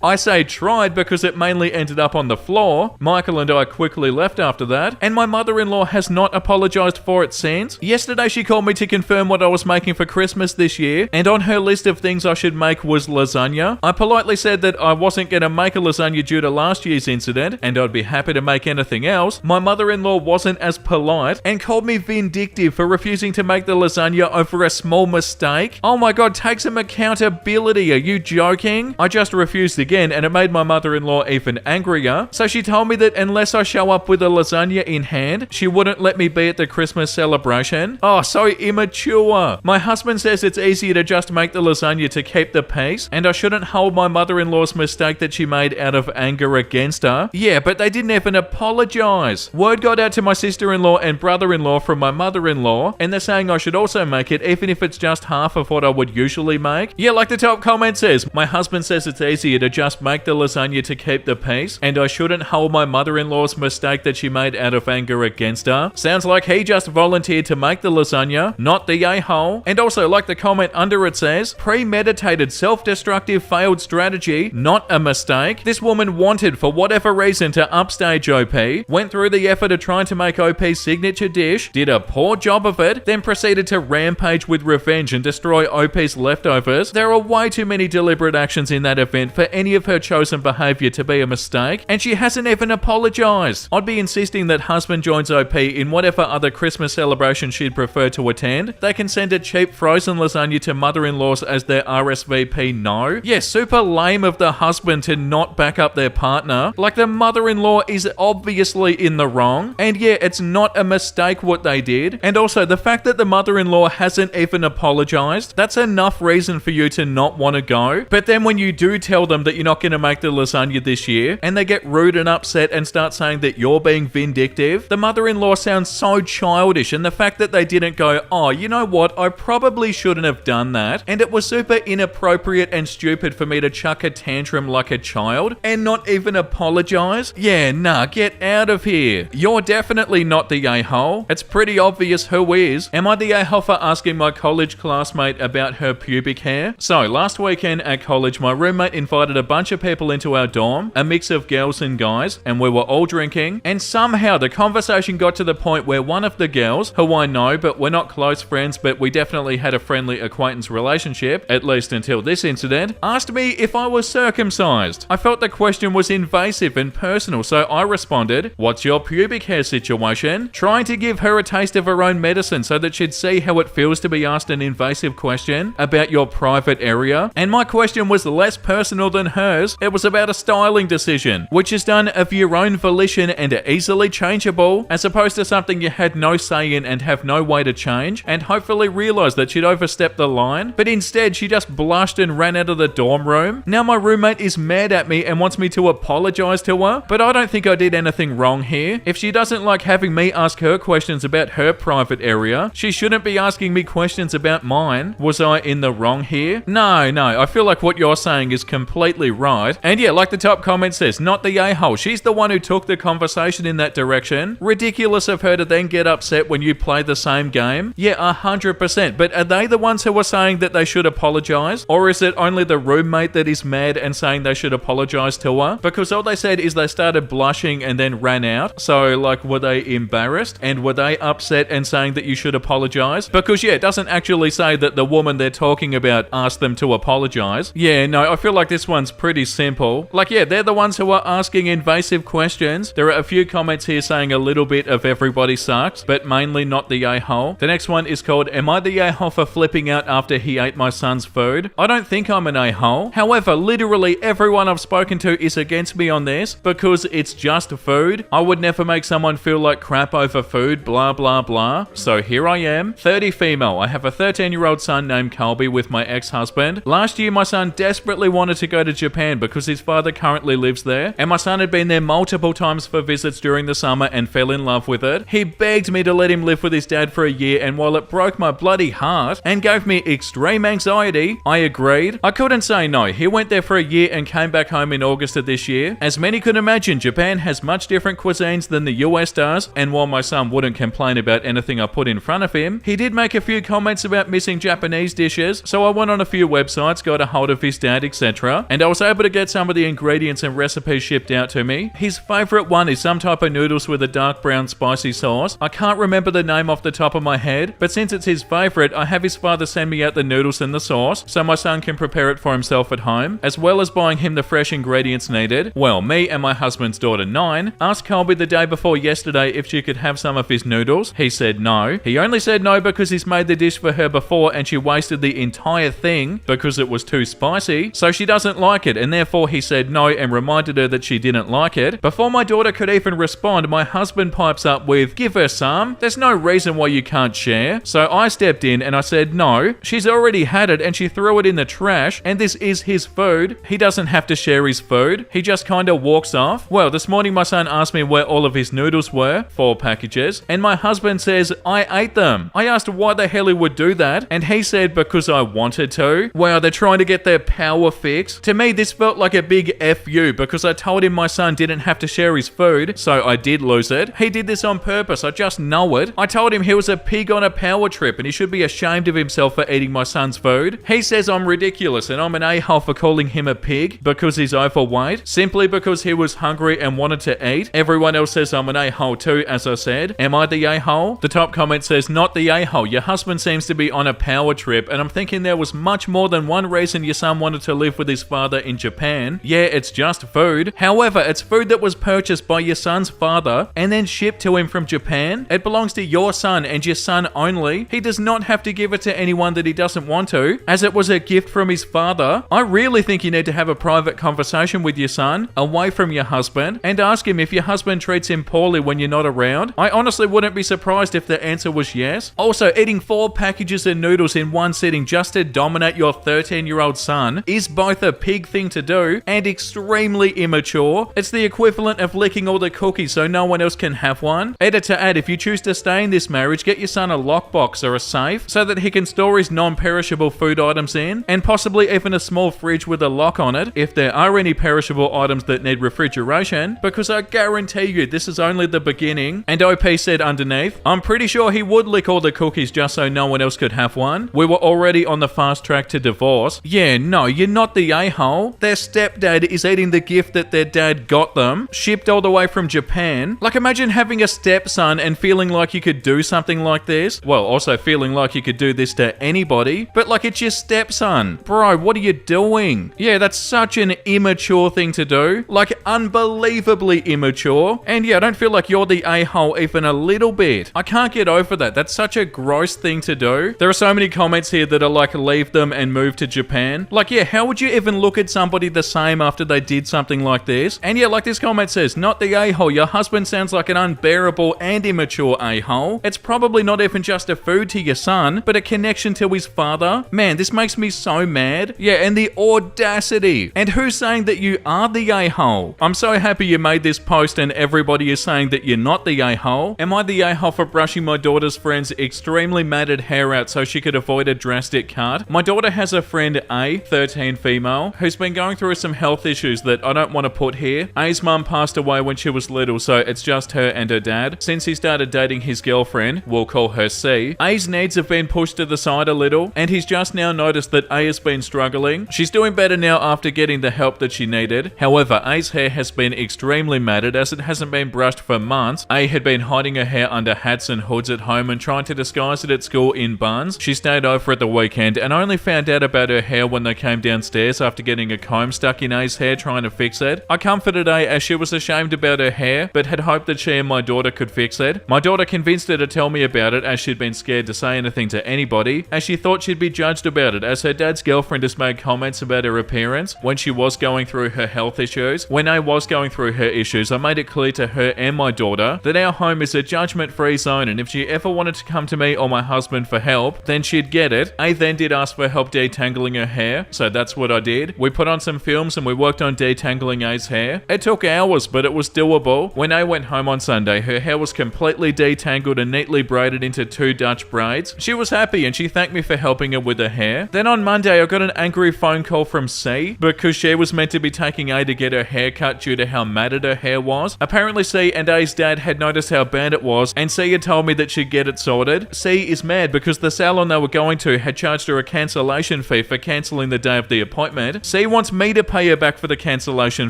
I say tried because it mainly ended up on the floor. Michael and I quickly left after that, and my mother-in-law has not apologized for it since. Yesterday she called me to confirm what I was making for Christmas this year, and on her list of things I should make was lasagna. I politely said that I wasn't going to make a lasagna due to last year's incident, and I'd be happy to make anything else. My mother-in-law wasn't as polite and called me vindictive for refusing to make the lasagna over a small mistake. Oh my god, take some accountability. Are you joking? I just refused again, and it made my mother-in-law even angrier. So she told me that unless I show up with a lasagna in hand, she wouldn't let me be at the Christmas celebration. Oh, so immature. My husband says it's easier to just make the lasagna to keep the peace, and I shouldn't hold my mother-in-law's mistake that she made out of anger against her. Yeah, but they didn't even apologize. Word got out to my sister-in-law and brother-in-law from my mother-in-law, and they're saying I should also make it, even if it's just half of what I would usually make. Yeah, like the top comment says, my husband says it's easier to just make the lasagna to keep the peace, and I shouldn't hold my mother-in-law's mistake that she made out of anger against her. Sounds like he just volunteered to make the lasagna, not the a-hole. And also, like the comment under it says, premeditated, self-destructive, failed strategy, not a mistake. This woman wanted, for whatever reason, to upstage OP, went through the effort of trying to make OP's signature dish, did a poor job of it, then proceeded to rampage with revenge and destroy OP's leftovers. There are way too many deliberate actions in that event for any of her chosen behavior to be a mistake, and she hasn't even apologized. I'd be insisting that husband joins OP in whatever other Christmas celebration she'd prefer to attend. They can send a cheap frozen lasagna to mother-in-laws as their RSVP no. Yeah, super lame of the husband to not back up their partner. Like, the mother-in-law is obviously in the wrong, and yeah, it's not a mistake what they did. And also, the fact that the mother-in-law hasn't even apologized, that's enough reason for you to not want to go. But then when you do tell them that you're not going to make the lasagna this year, and they get rude and upset and start saying that you're being vindictive, the mother-in-law sounds so childish. And the fact that they didn't go, oh, you know what, I probably shouldn't have done that, and it was super inappropriate and stupid for me to chuck a tantrum like a child and not even apologize. Yeah, nah, get out of here. You're definitely not the a-hole. It's pretty obvious who is. Am I the a-hole for asking my college classmate about her pubic hair? So, last weekend at college, my roommate invited a bunch of people into to our dorm, a mix of girls and guys, and we were all drinking, and somehow the conversation got to the point where one of the girls, who I know but we're not close friends, but we definitely had a friendly acquaintance relationship, at least until this incident, asked me if I was circumcised. I felt the question was invasive and personal, so I responded, "What's your pubic hair situation?" Trying to give her a taste of her own medicine so that she'd see how it feels to be asked an invasive question about your private area. And my question was less personal than hers. It was about a styling decision, which is done of your own volition and easily changeable, as opposed to something you had no say in and have no way to change, and hopefully realised that she'd overstepped the line, but instead she just blushed and ran out of the dorm room. Now my roommate is mad at me and wants me to apologise to her, but I don't think I did anything wrong here. If she doesn't like having me ask her questions about her private area, she shouldn't be asking me questions about mine. Was I in the wrong here? No, I feel like what you're saying is completely right. And yeah, like the top comment says, not the a-hole. She's the one who took the conversation in that direction. Ridiculous of her to then get upset when you play the same game. Yeah, 100%. But are they the ones who are saying that they should apologise? Or is it only the roommate that is mad and saying they should apologise to her? Because all they said is they started blushing and then ran out. So like, were they embarrassed? And were they upset and saying that you should apologise? Because yeah, it doesn't actually say that the woman they're talking about asked them to apologise. Yeah, no, I feel like this one's pretty simple. Like yeah, they're the ones who are asking invasive questions. There are a few comments here saying a little bit of everybody sucks, but mainly not the a-hole. The next one is called, "Am I the a-hole for flipping out after he ate my son's food?" I don't think I'm an a-hole. However, literally everyone I've spoken to is against me on this because it's just food. I would never make someone feel like crap over food, blah blah blah. So here I am, 30 female. I have a 13-year-old son named Colby with my ex-husband. Last year my son desperately wanted to go to Japan because his father currently lives there, and my son had been there multiple times for visits during the summer and fell in love with it. He begged me to let him live with his dad for a year, and while it broke my bloody heart and gave me extreme anxiety, I agreed. I couldn't say no. He went there for a year and came back home in August of this year. As many could imagine, Japan has much different cuisines than the US does, and while my son wouldn't complain about anything I put in front of him, he did make a few comments about missing Japanese dishes, so I went on a few websites, got a hold of his dad, etc., and I was able to get some of the ingredients and recipes shipped out to me. His favourite one is some type of noodles with a dark brown spicy sauce. I can't remember the name off the top of my head, but since it's his favourite, I have his father send me out the noodles and the sauce so my son can prepare it for himself at home, as well as buying him the fresh ingredients needed. Well, me and my husband's daughter 9 asked Colby the day before yesterday if she could have some of his noodles. He said no. He only said no because he's made the dish for her before and she wasted the entire thing because it was too spicy, so she doesn't like it, and therefore he said no and reminded her that she didn't like it. Before my daughter could even respond, my husband pipes up with, "Give her some. There's no reason why you can't share." So I stepped in and I said no. She's already had it and she threw it in the trash, and this is his food. He doesn't have to share his food. He just kinda walks off. Well, this morning my son asked me where all of his noodles were, 4 packages, and my husband says I ate them. I asked why the hell he would do that, and he said because I wanted to. Wow, they're trying to get their power fix. To me, this felt like a big FU because I told him my son didn't have to share his food, so I did lose it. He did this on purpose, I just know it. I told him he was a pig on a power trip and he should be ashamed of himself for eating my son's food. He says I'm ridiculous and I'm an a-hole for calling him a pig because he's overweight, simply because he was hungry and wanted to eat. Everyone else says I'm an a-hole too, as I said. Am I the a-hole? The top comment says, not the a-hole. Your husband seems to be on a power trip, and I'm thinking there was much more than one reason your son wanted to live with his father in Japan. Yeah, it's just food. However, it's food that was purchased by your son's father and then shipped to him from Japan. It belongs to your son and your son only. He does not have to give it to anyone that he doesn't want to, as it was a gift from his father. I really think you need to have a private conversation with your son, away from your husband, and ask him if your husband treats him poorly when you're not around. I honestly wouldn't be surprised if the answer was yes. Also, eating 4 packages of noodles in one sitting just to dominate your 13-year-old son is both a pig thing to do and extremely immature. It's the equivalent of licking all the cookies so no one else can have one. Editor add, if you choose to stay in this marriage, get your son a lockbox or a safe so that he can store his non-perishable food items in, and possibly even a small fridge with a lock on it if there are any perishable items that need refrigeration, because I guarantee you this is only the beginning. And OP said underneath, I'm pretty sure he would lick all the cookies just so no one else could have one. We were already on the fast track to divorce. Yeah, no, you're not the a-hole. They're step stepdad is eating the gift that their dad got them, shipped all the way from Japan. Like, imagine having a stepson and feeling like you could do something like this. Well, also feeling like you could do this to anybody, but like it's your stepson. Bro, what are you doing? Yeah, that's such an immature thing to do. Like, unbelievably immature. And yeah, I don't feel like you're the a-hole even a little bit. I can't get over that. That's such a gross thing to do. There are so many comments here that are like, leave them and move to Japan. Like, yeah, how would you even look at somebody the same after they did something like this? And yeah, like this comment says, not the a-hole. Your husband sounds like an unbearable and immature a-hole. It's probably not even just a food to your son, but a connection to his father. Man, this makes me so mad. Yeah, and the audacity. And who's saying that you are the a-hole? I'm so happy you made this post and everybody is saying that you're not the a-hole. Am I the a-hole for brushing my daughter's friend's extremely matted hair out so she could avoid a drastic cut? My daughter has a friend A, 13 female, who's been going through some health issues that I don't want to put here. A's mum passed away when she was little, so it's just her and her dad. Since he started dating his girlfriend, we'll call her C, A's needs have been pushed to the side a little, and he's just now noticed that A has been struggling. She's doing better now after getting the help that she needed. However, A's hair has been extremely matted as it hasn't been brushed for months. A had been hiding her hair under hats and hoods at home and trying to disguise it at school in buns. She stayed over at the weekend and only found out about her hair when they came downstairs after getting a comb stuck in A's hair trying to fix it. I comforted A as she was ashamed about her hair, but had hoped that she and my daughter could fix it. My daughter convinced her to tell me about it as she'd been scared to say anything to anybody, as she thought she'd be judged about it, as her dad's girlfriend has made comments about her appearance when she was going through her health issues. When A was going through her issues, I made it clear to her and my daughter that our home is a judgment-free zone, and if she ever wanted to come to me or my husband for help, then she'd get it. A then did ask for help detangling her hair, so that's what I did. We put on some films and we worked on detangling A's hair. It took hours, but it was doable. When A went home on Sunday, her hair was completely detangled and neatly braided into 2 Dutch braids. She was happy and she thanked me for helping her with her hair. Then on Monday, I got an angry phone call from C because she was meant to be taking A to get her hair cut due to how matted her hair was. Apparently C and A's dad had noticed how bad it was, and C had told me that she'd get it sorted. C is mad because the salon they were going to had charged her a cancellation fee for cancelling the day of the appointment. C wants me to pay her back for the cancellation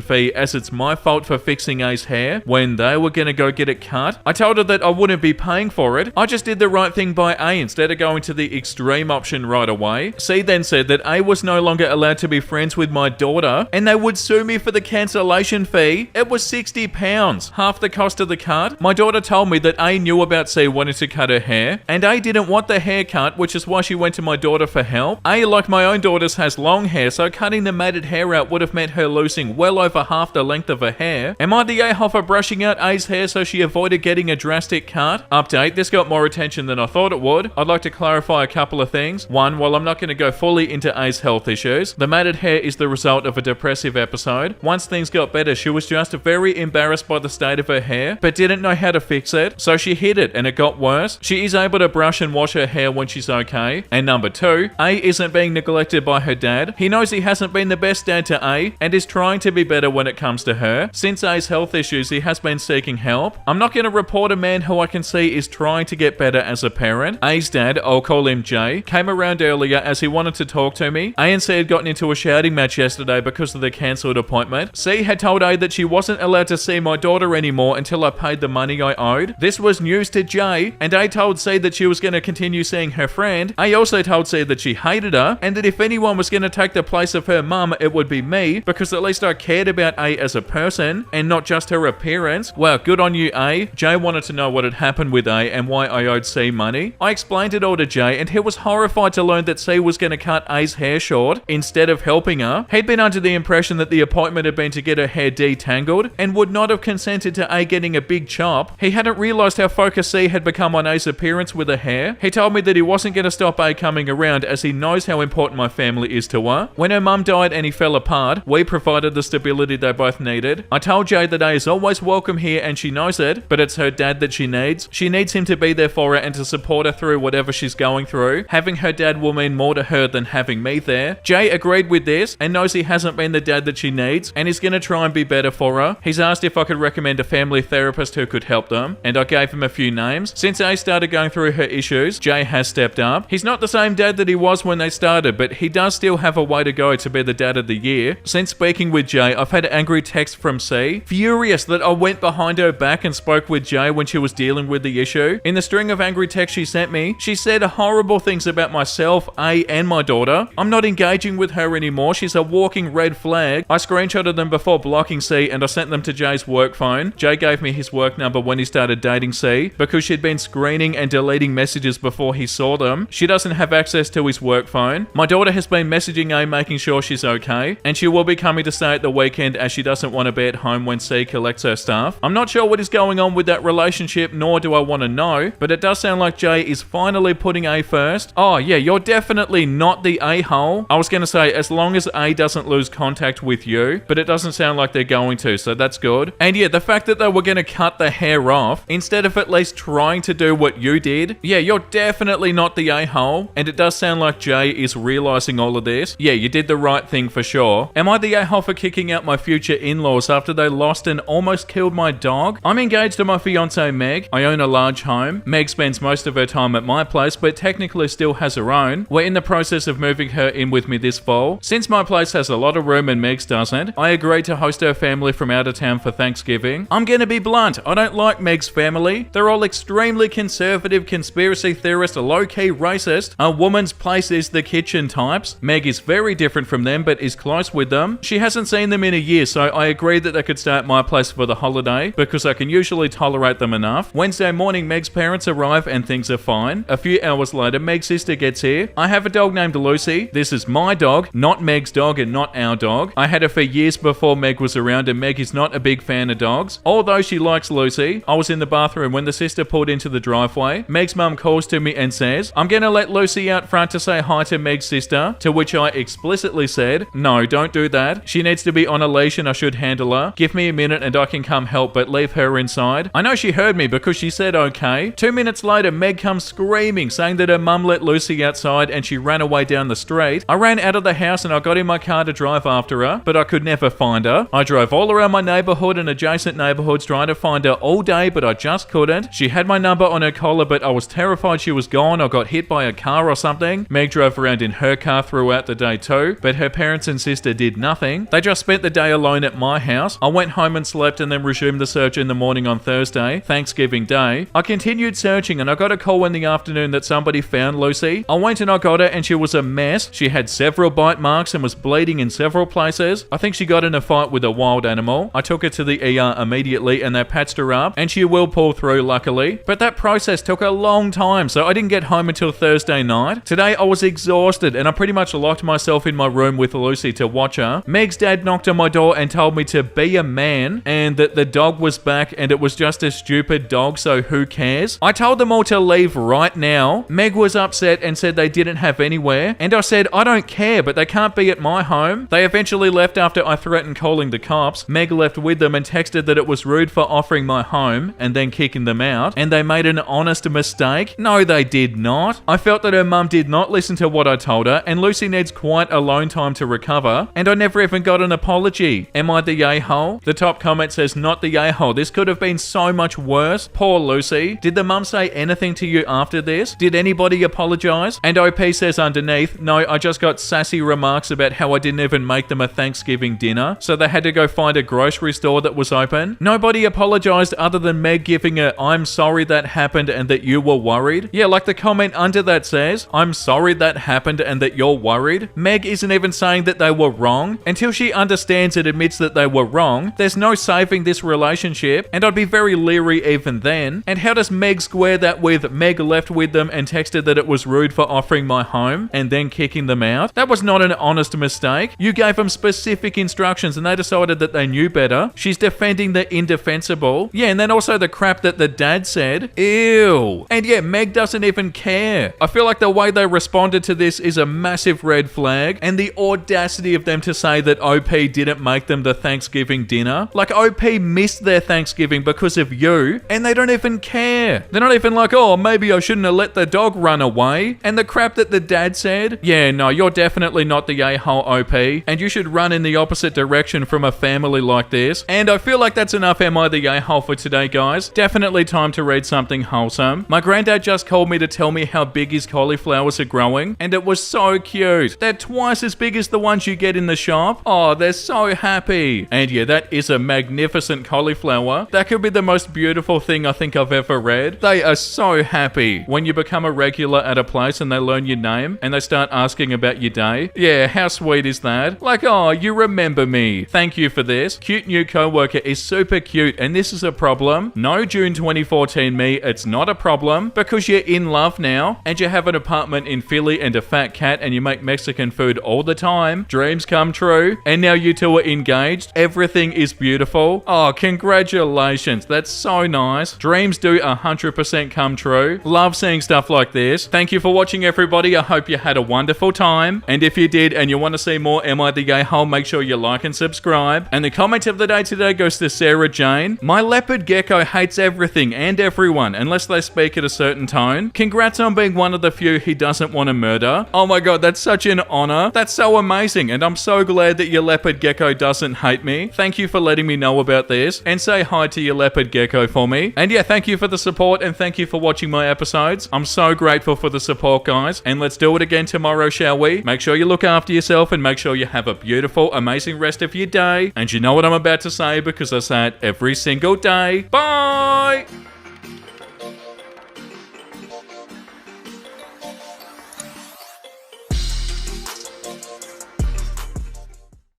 fee as it's my fault for fixing A's hair when they were going to go get it cut. I told her that I wouldn't be paying for it. I just did the right thing by A instead of going to the extreme option right away. C then said that A was no longer allowed to be friends with my daughter and they would sue me for the cancellation fee. It was £60, half the cost of the cut. My daughter told me that A knew about C wanting to cut her hair and A didn't want the haircut, which is why she went to my daughter for help. A, like my own daughters, has long hair, so cutting the matted hair out would have meant her losing well over half the length of her hair. Am I the a-hole for brushing out A's hair so she avoided getting a drastic cut? Update, this got more attention than I thought it would. I'd like to clarify a couple of things. One, while I'm not going to go fully into A's health issues, the matted hair is the result of a depressive episode. Once things got better, she was just very embarrassed by the state of her hair, but didn't know how to fix it, so she hid it and it got worse. She is able to brush and wash her hair when she's okay. And number 2, A isn't being neglected by her dad. He knows he hasn't been the best dad to A and is trying to be better when it comes to her. Since A's health issues, he has been seeking help. I'm not going to report a man who I can see is trying to get better as a parent. A's dad, I'll call him Jay, came around earlier as he wanted to talk to me. A and C had gotten into a shouting match yesterday because of the cancelled appointment. C had told A that she wasn't allowed to see my daughter anymore until I paid the money I owed. This was news to Jay, and A told C that she was going to continue seeing her friend. A also told C that she hated her, and that if anyone was going to take the place of her mum, it would be me, because at least I cared about A as a person, and not just her appearance. Wow, good on you, A. Jay wanted to know what had happened with A and why I owed C money. I explained it all to Jay, and he was horrified to learn that C was going to cut A's hair short instead of helping her. He'd been under the impression that the appointment had been to get her hair detangled, and would not have consented to A getting a big chop. He hadn't realised how focused C had become on A's appearance with her hair. He told me that he wasn't going to stop A coming around as he knows how important my family is to her. When her mum died and he fell apart, we provided the stability they both needed. I told Jay that A is always welcome here and she knows it, but it's her dad that she needs. She needs him to be there for her and to support her through whatever she's going through. Having her dad will mean more to her than having me there. Jay agreed with this and knows he hasn't been the dad that she needs and is going to try and be better for her. He's asked if I could recommend a family therapist who could help them, and I gave him a few names. Since A started going through her issues, Jay has stepped up. He's not the same dad that he was when they started, but he does still have a way to go to be the dad of the year. Since speaking with Jay, I've had angry texts from C, furious that I went behind her back and spoke with Jay when she was dealing with the issue. In the string of angry texts she sent me, she said horrible things about myself, A, and my daughter. I'm not engaging with her anymore. She's a walking red flag. I screenshotted them before blocking C and I sent them to Jay's work phone. Jay gave me his work number when he started dating C because she'd been screening and deleting messages before he saw them. She doesn't have access to his work phone. My daughter has been messaging A making sure she's okay, and she will be coming to stay at the weekend as she doesn't want to be at home when C collects her stuff. I'm not sure what is going on with that relationship, nor do I want to know, but it does sound like Jay is finally putting A first. Oh yeah, you're definitely not the a-hole. I was going to say, as long as A doesn't lose contact with you, but it doesn't sound like they're going to, so that's good. And yeah, the fact that they were going to cut the hair off, instead of at least trying to do what you did, yeah, you're definitely not the a-hole, and it does sound like Jay is realizing all of this. Yeah, you did the right thing for sure. Am I the a-hole for kicking out my future in-laws after they lost and almost killed my dog? I'm engaged to my fiance Meg. I own a large home. Meg spends most of her time at my place, but technically still has her own. We're in the process of moving her in with me this fall. Since my place has a lot of room and Meg's doesn't, I agreed to host her family from out of town for Thanksgiving. I'm gonna be blunt, I don't like Meg's family. They're all extremely conservative, conspiracy theorist, low-key racist, a woman's place is the kitchen types. Meg is very different from them, but is close with them. She hasn't seen them in a year, so I agreed that they could stay at my place for the holiday, because I can usually tolerate them enough. Wednesday morning, Meg's parents arrive and things are fine. A few hours later, Meg's sister gets here. I have a dog named Lucy. This is my dog, not Meg's dog and not our dog. I had her for years before Meg was around, and Meg is not a big fan of dogs. Although she likes Lucy, I was in the bathroom when the sister pulled into the driveway. Meg's mum calls to me and says, I'm gonna let Lucy out front to say hi to Meg's sister, to which I explicitly said, no, don't do that. She needs to be on a leash and I should handle her. Give me a minute and I can come help, but leave her inside. I know she heard me because she said okay. 2 minutes later, Meg comes screaming, saying that her mum let Lucy outside and she ran away down the street. I ran out of the house and I got in my car to drive after her, but I could never find her. I drove all around my neighborhood and adjacent neighborhoods trying to find her all day, but I just couldn't. She had my number on her collar, but I was terrified she was gone or got hit by a car or something. Meg drove around in her car throughout the day too, but her parents and sister did nothing. They just spent the day alone at my house. I went home and slept and then resumed the search in the morning on Thursday, Thanksgiving Day. I continued searching and I got a call in the afternoon that somebody found Lucy. I went and I got her and she was a mess. She had several bite marks and was bleeding in several places. I think she got in a fight with a wild animal. I took her to the ER immediately and they patched her up, and she will pull through luckily. But that process took a long time, so I didn't get home until Thursday night. Today I was exhausted and I pretty much locked myself in my room with Lucy to watch her. Meg's dad knocked on my door and told me to be a man and that the dog was back and it was just a stupid dog, so who cares? I told them all to leave right now. Meg was upset and said they didn't have anywhere, and I said I don't care, but they can't be at my home. They eventually left after I threatened calling the cops. Meg left with them and texted that it was rude for offering my home and then kicking them out, and they made an honest mistake. No, they did not. I felt that her mum did not listen to what I told her, and Lucy needs quite alone time to recover, and I never even got an apology. Am I the a-hole? The top comment says, not the a-hole. This could have been so much worse. Poor Lucy. Did the mum say anything to you after this? Did anybody apologize? And OP says underneath, no, I just got sassy remarks about how I didn't even make them a Thanksgiving dinner, so they had to go find a grocery store that was open. Nobody apologized other than Meg giving a I'm sorry that happened and that you were worried. Yeah, like the comment under that says, I'm sorry that happened and that you're worried. Meg isn't even saying that they were wrong. Until she understands and admits that they were wrong, there's no saving this relationship, and I'd be very leery even then. And how does Meg square that with Meg left with them and texted that it was rude for offering my home and then kicking them out? That was not an honest mistake. You gave them specific instructions and they decided that they knew better. She's defending the indefensible. Yeah, and then also the crap that the dad said. Ew. And yeah, Meg doesn't even care. I feel like the way they responded to this is a massive red flag, and the audacity of them to say that OP didn't make them the Thanksgiving dinner. Like, OP missed their Thanksgiving because of you, and they don't even care. They're not even like, oh, maybe I shouldn't have let the dog run away. And the crap that the dad said. Yeah, no, you're definitely not the a-hole OP, and you should run in the opposite direction from a family like this. And I feel like that's enough Am I the a-hole for today, guys. Definitely time to read something wholesome. My granddad just called me to tell me how big his cauliflowers are growing, and it was so cute. They're twice as big as the ones you get in in the shop, oh, they're so happy. And yeah, that is a magnificent cauliflower. That could be the most beautiful thing I think I've ever read. They are so happy when you become a regular at a place and they learn your name and they start asking about your day. Yeah, how sweet is that? Like, oh, you remember me. Thank you for this. Cute new coworker is super cute and this is a problem. No, June 2014 me, it's not a problem because you're in love now and you have an apartment in Philly and a fat cat and you make Mexican food all the time. Dreams come true and now you two are engaged. Everything is beautiful. Oh, congratulations. That's so nice. Dreams do 100% come true. Love seeing stuff like this. Thank you for watching, everybody. I hope you had a wonderful time. And if you did and you want to see more Am I the Gay Hole, make sure you like and subscribe. And the comment of the day today goes to Sarah Jane. My leopard gecko hates everything and everyone unless they speak at a certain tone. Congrats on being one of the few he doesn't want to murder. Oh my god, that's such an honor. That's so amazing. And I'm so glad that your leopard gecko doesn't hate me. Thank you for letting me know about this. And say hi to your leopard gecko for me. And yeah, thank you for the support and thank you for watching my episodes. I'm so grateful for the support, guys. And let's do it again tomorrow, shall we? Make sure you look after yourself and make sure you have a beautiful, amazing rest of your day. And you know what I'm about to say because I say it every single day. Bye!